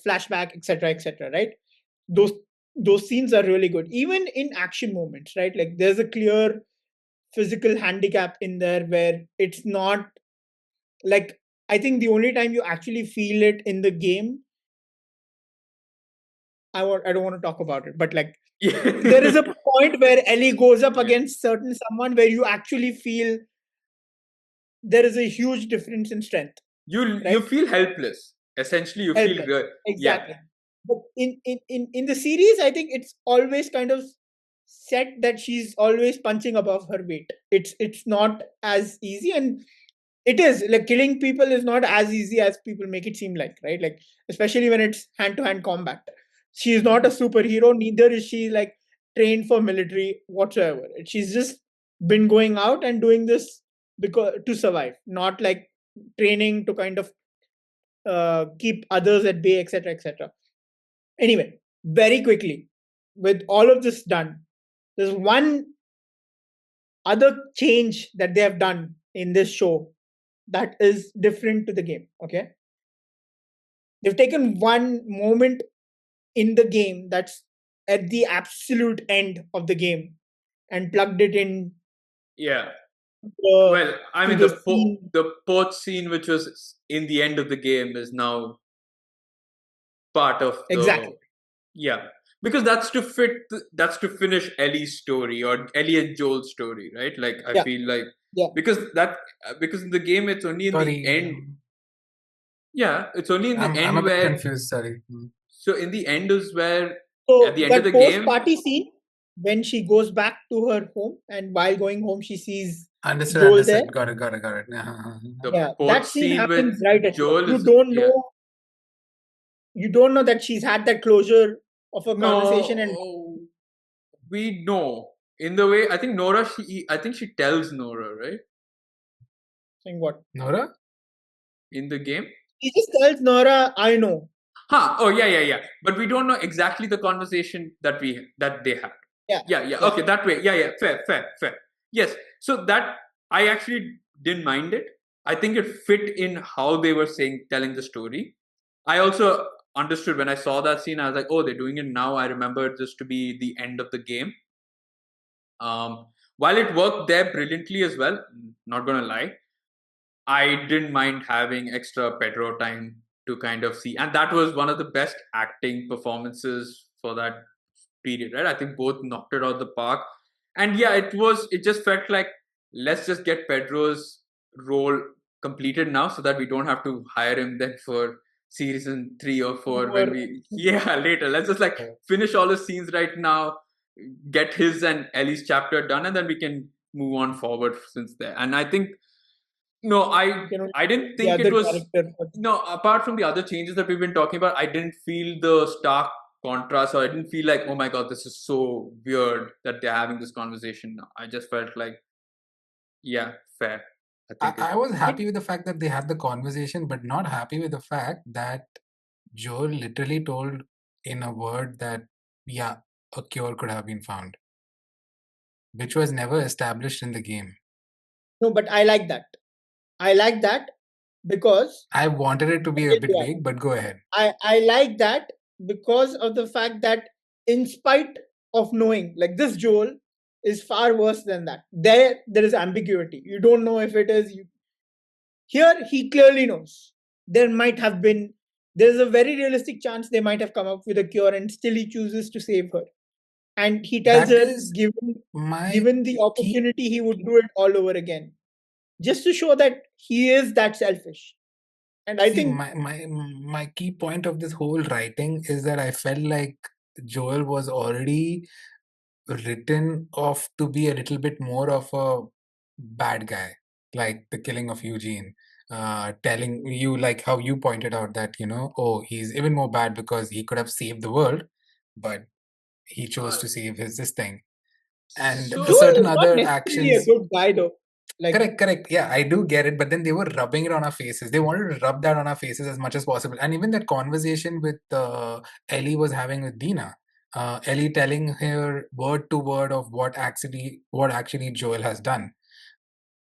flashback, etc., right? Those those scenes are really good, even in action moments, right? Like there's a clear physical handicap in there where it's not like, I think the only time you actually feel it in the game, I don't want to talk about it, but like there is a point where Ellie goes up Yeah. against someone where you actually feel there is a huge difference in strength. You Right? feel helpless. Essentially, you feel Helpless. good. Yeah. Exactly. But in the series, I think it's always kind of set that she's always punching above her weight. It's not as easy, and it is like killing people is not as easy as people make it seem like, right? Like especially when it's hand to hand combat. She is not a superhero, neither is she like trained for military whatsoever. She's just been going out and doing this because to survive, not like training to kind of keep others at bay, etc. Anyway, very quickly, with all of this done, there's one other change that they have done in this show that is different to the game. Okay, they've taken one moment in the game that's at the absolute end of the game and plugged it in Yeah. the, Well, I to mean, the scene. the port scene, which was in the end of the game, is now part of the. Exactly. Yeah, because that's to that's to finish Ellie's story or Ellie and Joel's story, right? Like I Yeah. feel like Yeah. because in the game it's only in the Sorry, end. Yeah, it's only in the I'm a end bit where. confused. Sorry. So in the end is where at So the end of the that post game. party scene, when she goes back to her home, and while going home she sees Understood, Joel there. understood. Got it. The Yeah, port that scene scene with happens right at the end. Joel is, yeah. You don't know that she's had that closure of a conversation, and No, we know in the way I think Nora. I think she tells Nora, right, saying what? Nora? in the game. He just tells Nora, I know. Huh. Oh yeah. But we don't know exactly the conversation that they had. Yeah. Yeah. Okay, that way. Yeah. Fair. Yes. So that I actually didn't mind it. I think it fit in how they were telling the story. I also understood when I saw that scene. I was like, oh, they're doing it now. I remembered this to be the end of the game. While it worked there brilliantly as well, not gonna lie, I didn't mind having extra Pedro time to kind of see, and that was one of the best acting performances for that period, right? I think both knocked it out of the park, and yeah, it just felt like let's just get Pedro's role completed now, so that we don't have to hire him then for season 3 or 4 when we later. Let's just like finish all the scenes right now, get his and Ellie's chapter done, and then we can move on forward since there. And I think No, You know, I didn't the think it other was. character. No, apart from the other changes that we've been talking about, I didn't feel the stark contrast, or I didn't feel like, oh my god, this is so weird that they're having this conversation now. I just felt like, yeah, fair. I think I was It, happy with the fact that they had the conversation, but not happy with the fact that Joel literally told in a word that, yeah, a cure could have been found, which was never established in the game. no, but I like that. I like that because I wanted it to be a bit yeah, vague, but go ahead. I like that because of the fact that in spite of knowing, like this Joel is far worse than that. There is ambiguity. You don't know if it is you. Here he clearly knows. There might have been. There's a very realistic chance they might have come up with a cure, and still he chooses to save her. And he tells That her, is my given the key. opportunity, he would do it all over again, just to show that he is that selfish. And I See, think my key point of this whole writing is that I felt like Joel was already written off to be a little bit more of a bad guy, like the killing of Eugene. Telling you, like how you pointed out that, oh, he's even more bad because he could have saved the world, but he chose uh, to save his this thing. And the so. Joel certain is not other necessarily a actions. good guy, though. Like, Correct. Yeah, I do get it. But then they were rubbing it on our faces. They wanted to rub that on our faces as much as possible. And even that conversation with Ellie was having with Dina, Ellie telling her word to word of what actually Joel has done.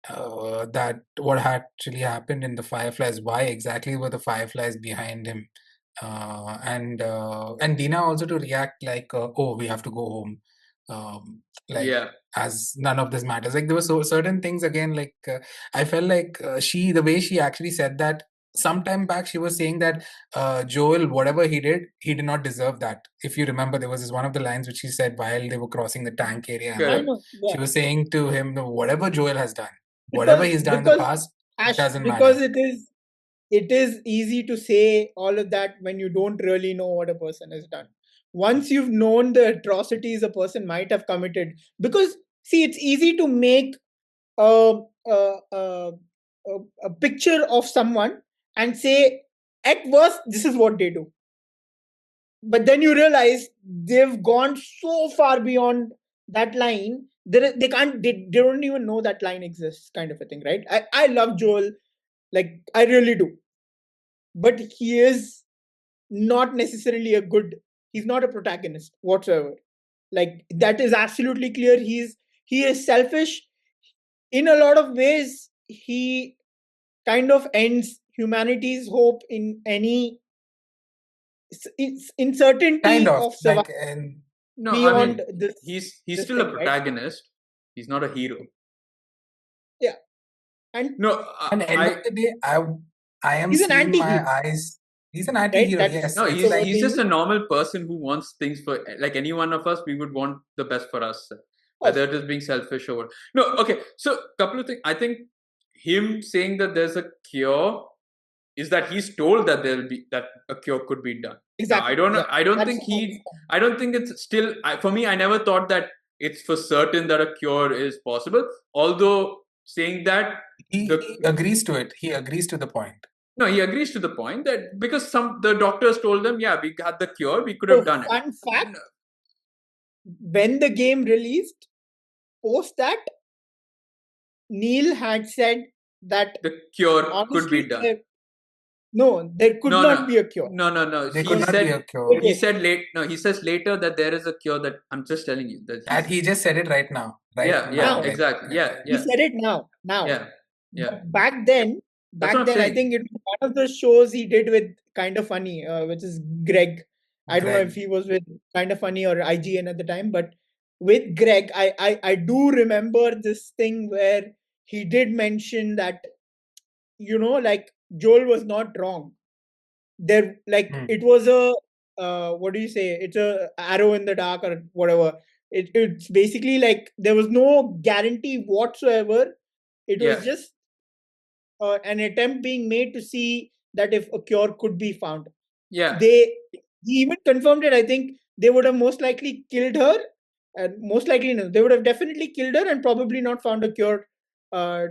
That what actually happened in the Fireflies, why exactly were the Fireflies behind him, and Dina also to react like, oh, we have to go home, like Yeah, as none of this matters. Like there were so certain things again. Like I felt like the way she actually said that. Sometime back, she was saying that Joel, whatever he did not deserve that. If you remember, there was this one of the lines which she said while they were crossing the tank area and I all. correct. know, She yeah, was saying to him, "No, whatever Joel has done, whatever because he's done in the because past, Ash, doesn't because matter." it is easy to say all of that when you don't really know what a person has done. Once you've known the atrocities a person might have committed, because see, it's easy to make a a, a, a picture of someone and say, at worst, this is what they do. But then you realize they've gone so far beyond that line. They can't. They don't even know that line exists, kind of a thing, right? I love Joel, like I really do, but he is not necessarily a good. He's not a protagonist whatsoever. Like that is absolutely clear. He is selfish in a lot of ways. He kind of ends humanity's hope in any Kind uncertainty of of survival like, and No, I beyond mean, he's this still a thing, right? protagonist. He's not a hero. Yeah, and No, at the end of the day, I am he's an seeing my anti-hero, eyes. He's an right? anti-hero. That's Yes, no, it's the like word they he's just use. a normal person who wants things for, like any one of us. We would want the best for us, Of whether it is being selfish or what. No. Okay, so couple of things. I think him saying that there's a cure is that he's told that that a cure could be done. Now I exactly, don't know. yeah. I don't That's think I don't think it's still. For me, I never thought that it's for certain that a cure is possible. Although saying that the he agrees to it. He agrees to the point. no, he agrees to the point that because the doctors told them, yeah, we had the cure, we could so have done it. fun fact: when the game released, post that, Neil had said that The cure could be honestly, done. there could No, not no, be a cure. no. There could not be a Wait, cure. He wait, said late. No, he says later that there is a cure. That I'm just telling you that That he just said it right now. Right yeah, now, now like exactly, yeah, he yeah, said it now. yeah, yeah. But That's what back I'm then, I saying. think it was one of the shows he did with Kind of Funny, which is Greg. I don't know if Greg. he was with Kind of Funny or IGN at the time, but with Greg, I do remember this thing where he did mention that, like Joel was not wrong. There, like Hmm. it was a what do you say? It's a arrow in the dark or whatever. It's basically like there was no guarantee whatsoever. It Yeah, was just an attempt being made to see that if a cure could be found. yeah, He even confirmed it. I think they would have most likely killed her, and most likely no, they would have definitely killed her and probably not found a cure uh,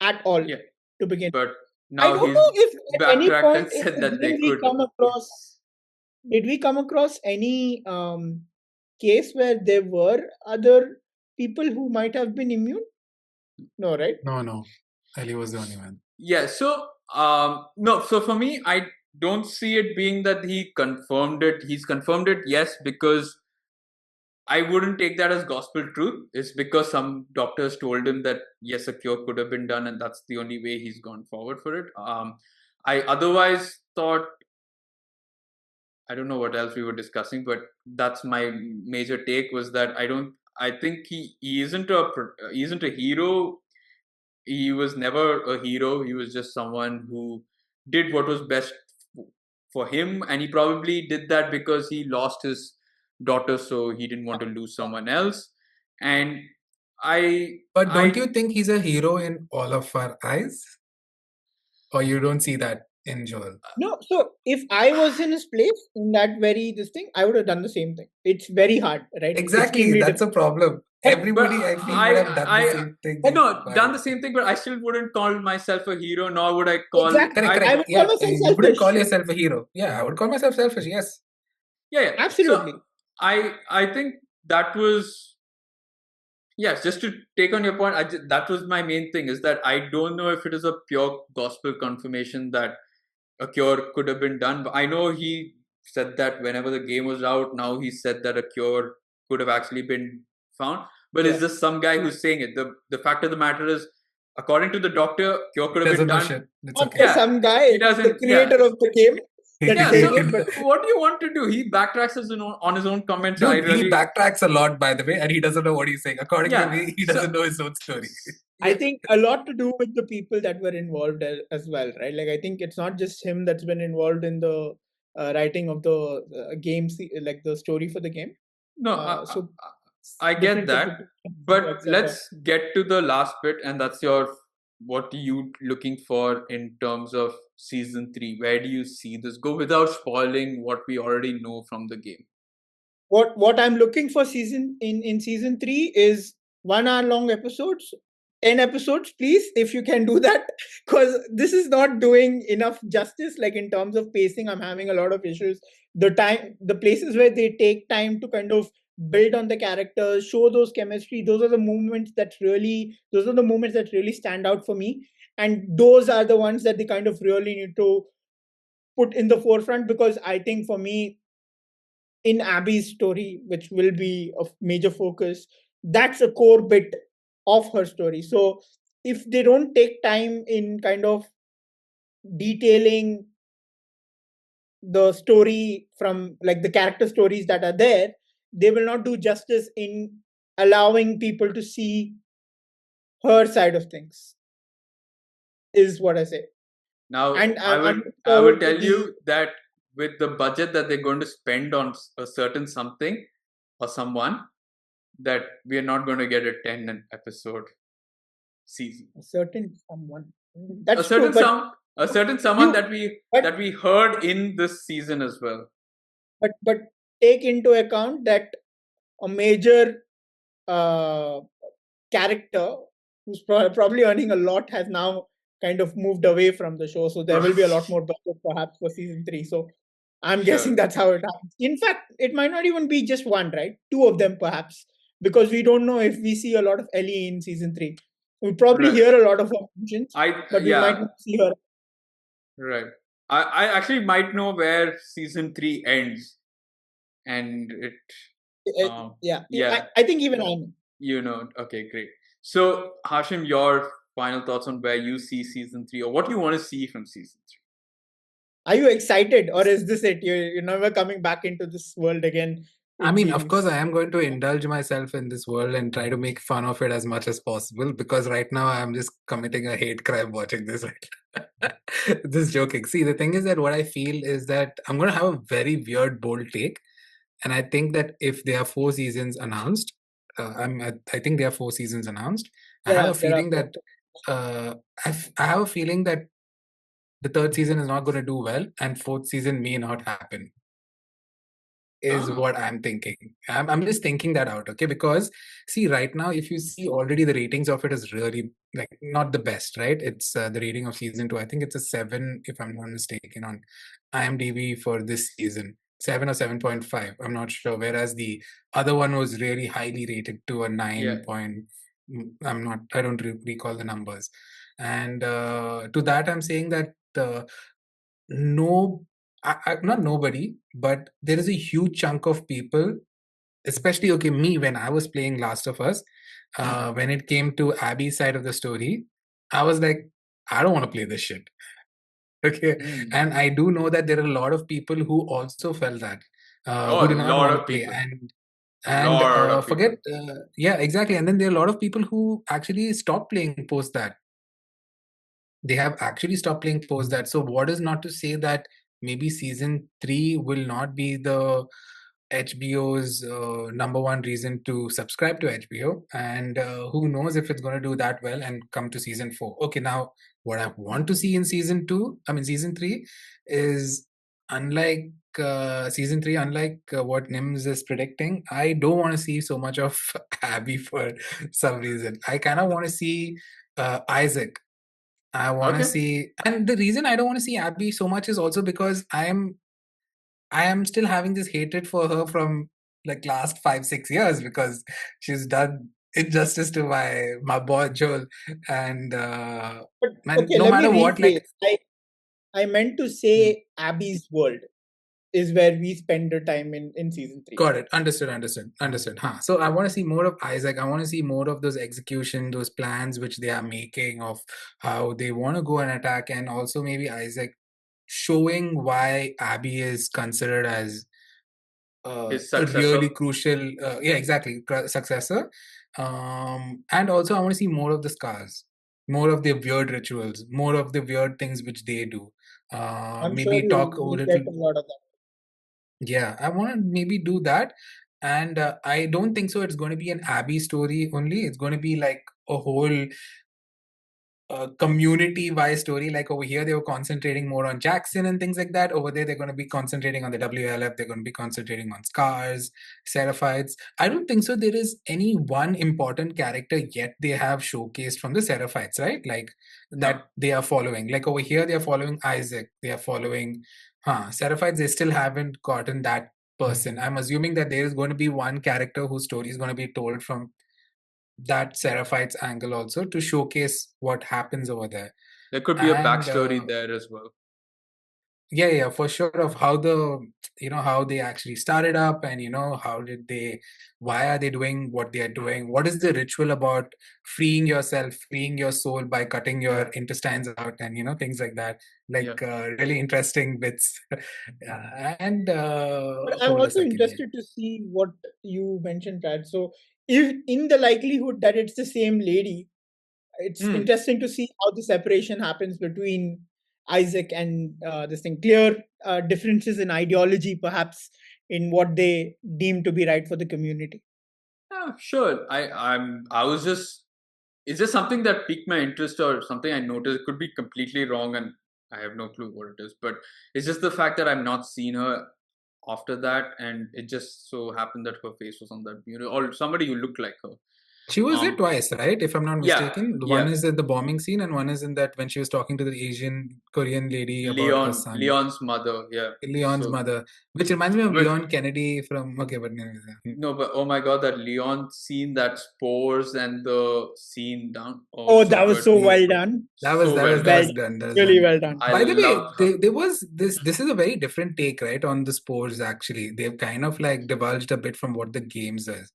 at all yeah. to begin. But I now don't he's know if at any backtracked point and said that they did we could. come across any case where there were other people who might have been immune? No, right? No. Ellie was the only one. Yeah. So no. So for me, I don't see it being that he confirmed it. He's confirmed it, yes, because I wouldn't take that as gospel truth. It's because some doctors told him that yes, a cure could have been done, and that's the only way he's gone forward for it. I otherwise thought, I don't know what else we were discussing, but that's my major take, was that I think he isn't a hero. He was never a hero. He was just someone who did what was best for him, and he probably did that because he lost his daughter, so he didn't want to lose someone else. And But don't I you think he's a hero in all of our eyes? Or you don't see that in Joel? No, so if I was in his place in that this thing, I would have done the same thing. It's very hard, right? Exactly, Extremely that's a difficult. problem. But Everybody, I feel, would have done the same thing. no, done the same thing, but I still wouldn't call myself a hero, nor would I call. Exactly. Correct. I would call Yeah, myself you wouldn't call selfish. yourself a hero. Yeah, I would call myself selfish. Yes. Yeah. Absolutely. So I think that was, yes, just to take on your point, that was my main thing, is that I don't know if it is a pure gospel confirmation that a cure could have been done. But I know he said that whenever the game was out, now he said that a cure could have actually been found. But it's just some guy who's saying it. The fact of the matter is, according to the doctor, cure could have been done. Shit. It's Not okay. some guy, He doesn't. the creator of the game. So what do you want to do? He backtracks on his own comments. Dude, he backtracks a lot, by the way, and he doesn't know what he's saying. According to me, he doesn't know his own story. I think a lot to do with the people that were involved as well, right? Like, I think it's not just him that's been involved in the writing of the games, like the story for the game. No, I get that, but let's get to the last bit, and that's what are you looking for in terms of season 3? Where do you see this go without spoiling what we already know from the game? What I'm looking for in season 3 is 1 hour long episodes, 10 episodes, please, if you can do that, because this is not doing enough justice. Like, in terms of pacing, I'm having a lot of issues. The places where they take time to kind of build on the characters, show those chemistry, those are the moments that really stand out for me. And those are the ones that they kind of really need to put in the forefront, because I think for me, in Abby's story, which will be a major focus, that's a core bit of her story. So if they don't take time in kind of detailing the story from, like, the character stories that are there, they will not do justice in allowing people to see her side of things, is what I say. Now, And I would tell you that with the budget that they're going to spend on a certain something or someone, that we are not going to get a 10 episode season. A certain someone. A certain someone that we heard in this season as well. But take into account that a major character who's probably earning a lot has now kind of moved away from the show, so there will be a lot more budget perhaps for season 3. So I'm guessing that's how it happens. In fact, it might not even be just one, right? 2 of them perhaps, because we don't know if we see a lot of Ellie in season 3. We'll probably hear a lot of her mentions, but we might not see her. Right. I actually might know where season 3 ends, and I think even I know. You know. Okay, great. So, Hashim, your final thoughts on where you see season 3, or what you want to see from season 3? Are you excited, or is this it? You're never coming back into this world again? I mean, of course, I am going to indulge myself in this world and try to make fun of it as much as possible, because right now I'm just committing a hate crime watching this. Right? Just joking. See, the thing is that what I feel is that I'm going to have a very weird, bold take. And I think that if there are 4 seasons announced, I think there are 4 seasons announced. I have a feeling that I have a feeling that the 3rd season is not going to do well, and 4th season may not happen. is what I'm thinking. I'm just thinking that out, okay? Because see, right now, if you see already the ratings of it is really like not the best, right? It's the rating of season 2. I think it's a 7, if I'm not mistaken, on IMDb for this season. 7 or 7.5. I'm not sure. Whereas the other one was really highly rated to a 9 Yeah. point. I don't recall the numbers. And to that, I'm saying that no, not nobody, but there is a huge chunk of people, especially, okay, me, when I was playing Last of Us, when it came to Abby's side of the story, I was like, I don't want to play this shit. Okay. And I do know that there are a lot of people who also felt that, Oh, who a do not lot want to of play. people. And Lot of forget, people. yeah, exactly. And then there are a lot of people who actually stopped playing post that. They have actually stopped playing post that. So what is not to say that maybe season 3 will not be the HBO's number one reason to subscribe to HBO, and who knows if it's going to do that well and come to season 4. Okay, now what I want to see in season 3 is unlike season 3, unlike what Nims is predicting. I don't want to see so much of Abby for some reason. I kind of want to see Isaac. I want to Okay. see, and the reason I don't want to see Abby so much is also because I am still having this hatred for her from like last 5-6 years, because she's done injustice to my boy Joel, and But man, okay, no let me matter what, rephrase. like, I meant to hmm, say Abby's world is where we spend the time in season 3. got it, understood. Huh. So I want to see more of Isaac. I want to see more of those execution, those plans which they are making of how they want to go and attack, and also maybe Isaac showing why Abby is considered as His a successor. really crucial, yeah, exactly, successor. And also I want to see more of the scars, more of their weird rituals, more of the weird things which they do. I'm sure Maybe talk a you'll little, get a lot of that. yeah, I want to maybe do that. And I don't think so it's going to be an Abby story only. It's going to be like a whole community-wise story. Like over here, they were concentrating more on Jackson and things like that. Over there, they're going to be concentrating on the WLF. They're going to be concentrating on Scars, Seraphites. I don't think so. There is any one important character yet they have showcased from the Seraphites, right? Like No. that they are following. Like over here, they are following Isaac. They are following, Seraphites. They still haven't gotten that person. I'm assuming that there is going to be one character whose story is going to be told from that Seraphites angle also, to showcase what happens over there. There could be a And backstory there as well. yeah, for sure, of how how they actually started up, and how did they, why are they doing what they are doing, what is the ritual about freeing yourself, freeing your soul by cutting your intestines out, and things like that, Yeah. like really interesting bits. And But I'm hold a also second here. interested to see what you mentioned, Brad. So, if in the likelihood that it's the same lady, it's interesting to see how the separation happens between Isaac and this thing. Clear differences in ideology, perhaps, in what they deem to be right for the community. Yeah, sure. I was just, it's just something that piqued my interest or something I noticed. It could be completely wrong and I have no clue what it is. But it's just the fact that I've not seen her after that, and it just so happened that her face was on that mural, or somebody who looked like her. She was there twice, right? If I'm not Yeah, mistaken. The one yeah. is at the bombing scene, and one is in that when she was talking to the Asian Korean lady about her son, Leon's mother, yeah. Leon's So, mother, which reminds me of but Leon Kennedy from. Okay, but no, no, but oh my god, that Leon scene, that spores and the scene down. Oh, Oh, so that was good. so yeah, well done. that was So that well was that done. Well was done. done. That was Really done. well done. I By the way, loved her. there was this. This is a very different take, right, on the spores. Actually, they've kind of like divulged a bit from what the games is.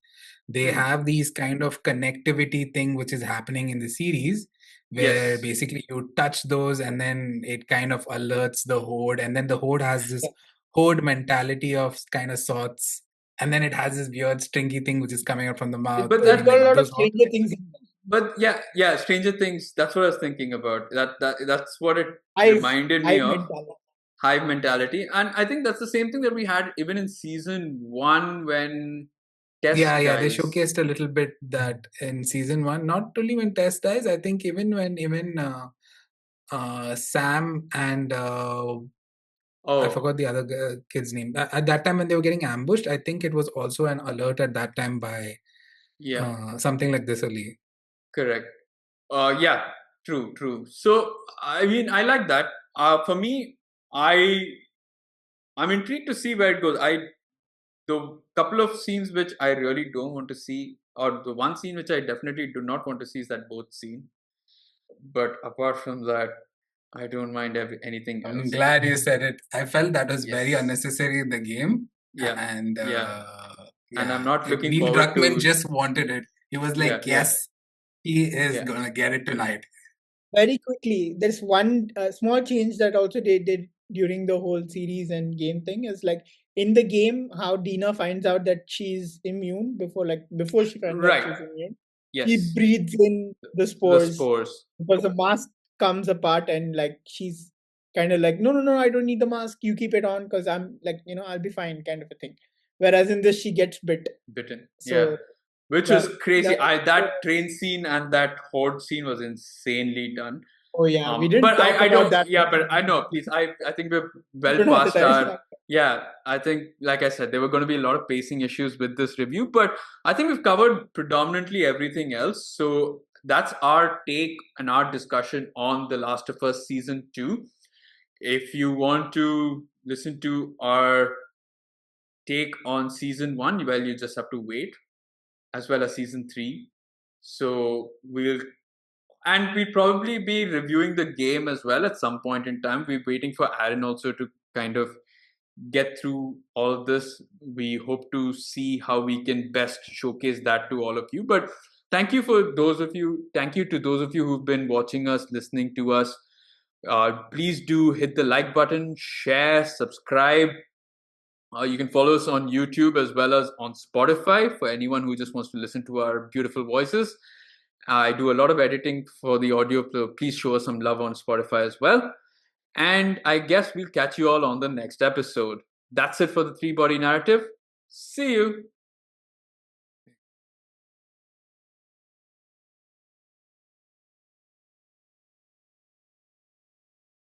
They have these kind of connectivity thing which is happening in the series, where Yes. basically you touch those and then it kind of alerts the horde, and then the horde has this horde mentality of kind of sorts, and then it has this weird stringy thing which is coming out from the mouth. But I It's mean, that, got like a lot of those all. stranger things in there. but yeah, Stranger Things. That's what I was thinking about. That's what it I've reminded me I've of. meant that. Hive mentality, and I think that's the same thing that we had even in season 1 when Tess Yeah, they dies. showcased a little bit that in season 1. Not only when Tess dies, I think even when Sam and I forgot the other kid's name. At that time when they were getting ambushed, I think it was also an alert at that time by something like this only. Correct. Yeah, true. So, I mean, I like that. For me, I'm intrigued to see where it goes. The couple of scenes which I really don't want to see, or the one scene which I definitely do not want to see is that boat scene. But apart from that, I don't mind anything else. I'm glad you said it. I felt that was very Yes. unnecessary in the game. Yeah. And And I'm not looking Neil forward Druckmann to. just wanted it. He was like, yes, he is gonna get it tonight. Very quickly, there's one small change that also they did during the whole series and game thing is like in the game how Dina finds out that she's immune before she finds out she's immune. Yes. She breathes in the spores because the mask comes apart and like she's kind of like no, I don't need the mask, you keep it on because I'm like I'll be fine kind of a thing. Whereas in this she gets bitten. So which was crazy. That train scene and that horde scene was insanely done. Oh yeah, we didn't talk about that. Yeah, but I know. Please, I think we're well past our. Yeah, I think, like I said, there were going to be a lot of pacing issues with this review, but I think we've covered predominantly everything else. So that's our take and our discussion on The Last of Us Season 2. If you want to listen to our take on Season 1, well, you just have to wait, as well as Season 3. So we'll probably be reviewing the game as well at some point in time. We're waiting for Aaron also to kind of get through all of this. We hope to see how we can best showcase that to all of you. But thank you to those of you who've been watching us, listening to us. Please do hit the like button, share, subscribe. You can follow us on YouTube as well as on Spotify for anyone who just wants to listen to our beautiful voices. I do a lot of editing for the audio, so please show us some love on Spotify as well. And I guess we'll catch you all on the next episode. That's it for the Three Body Narrative. See you.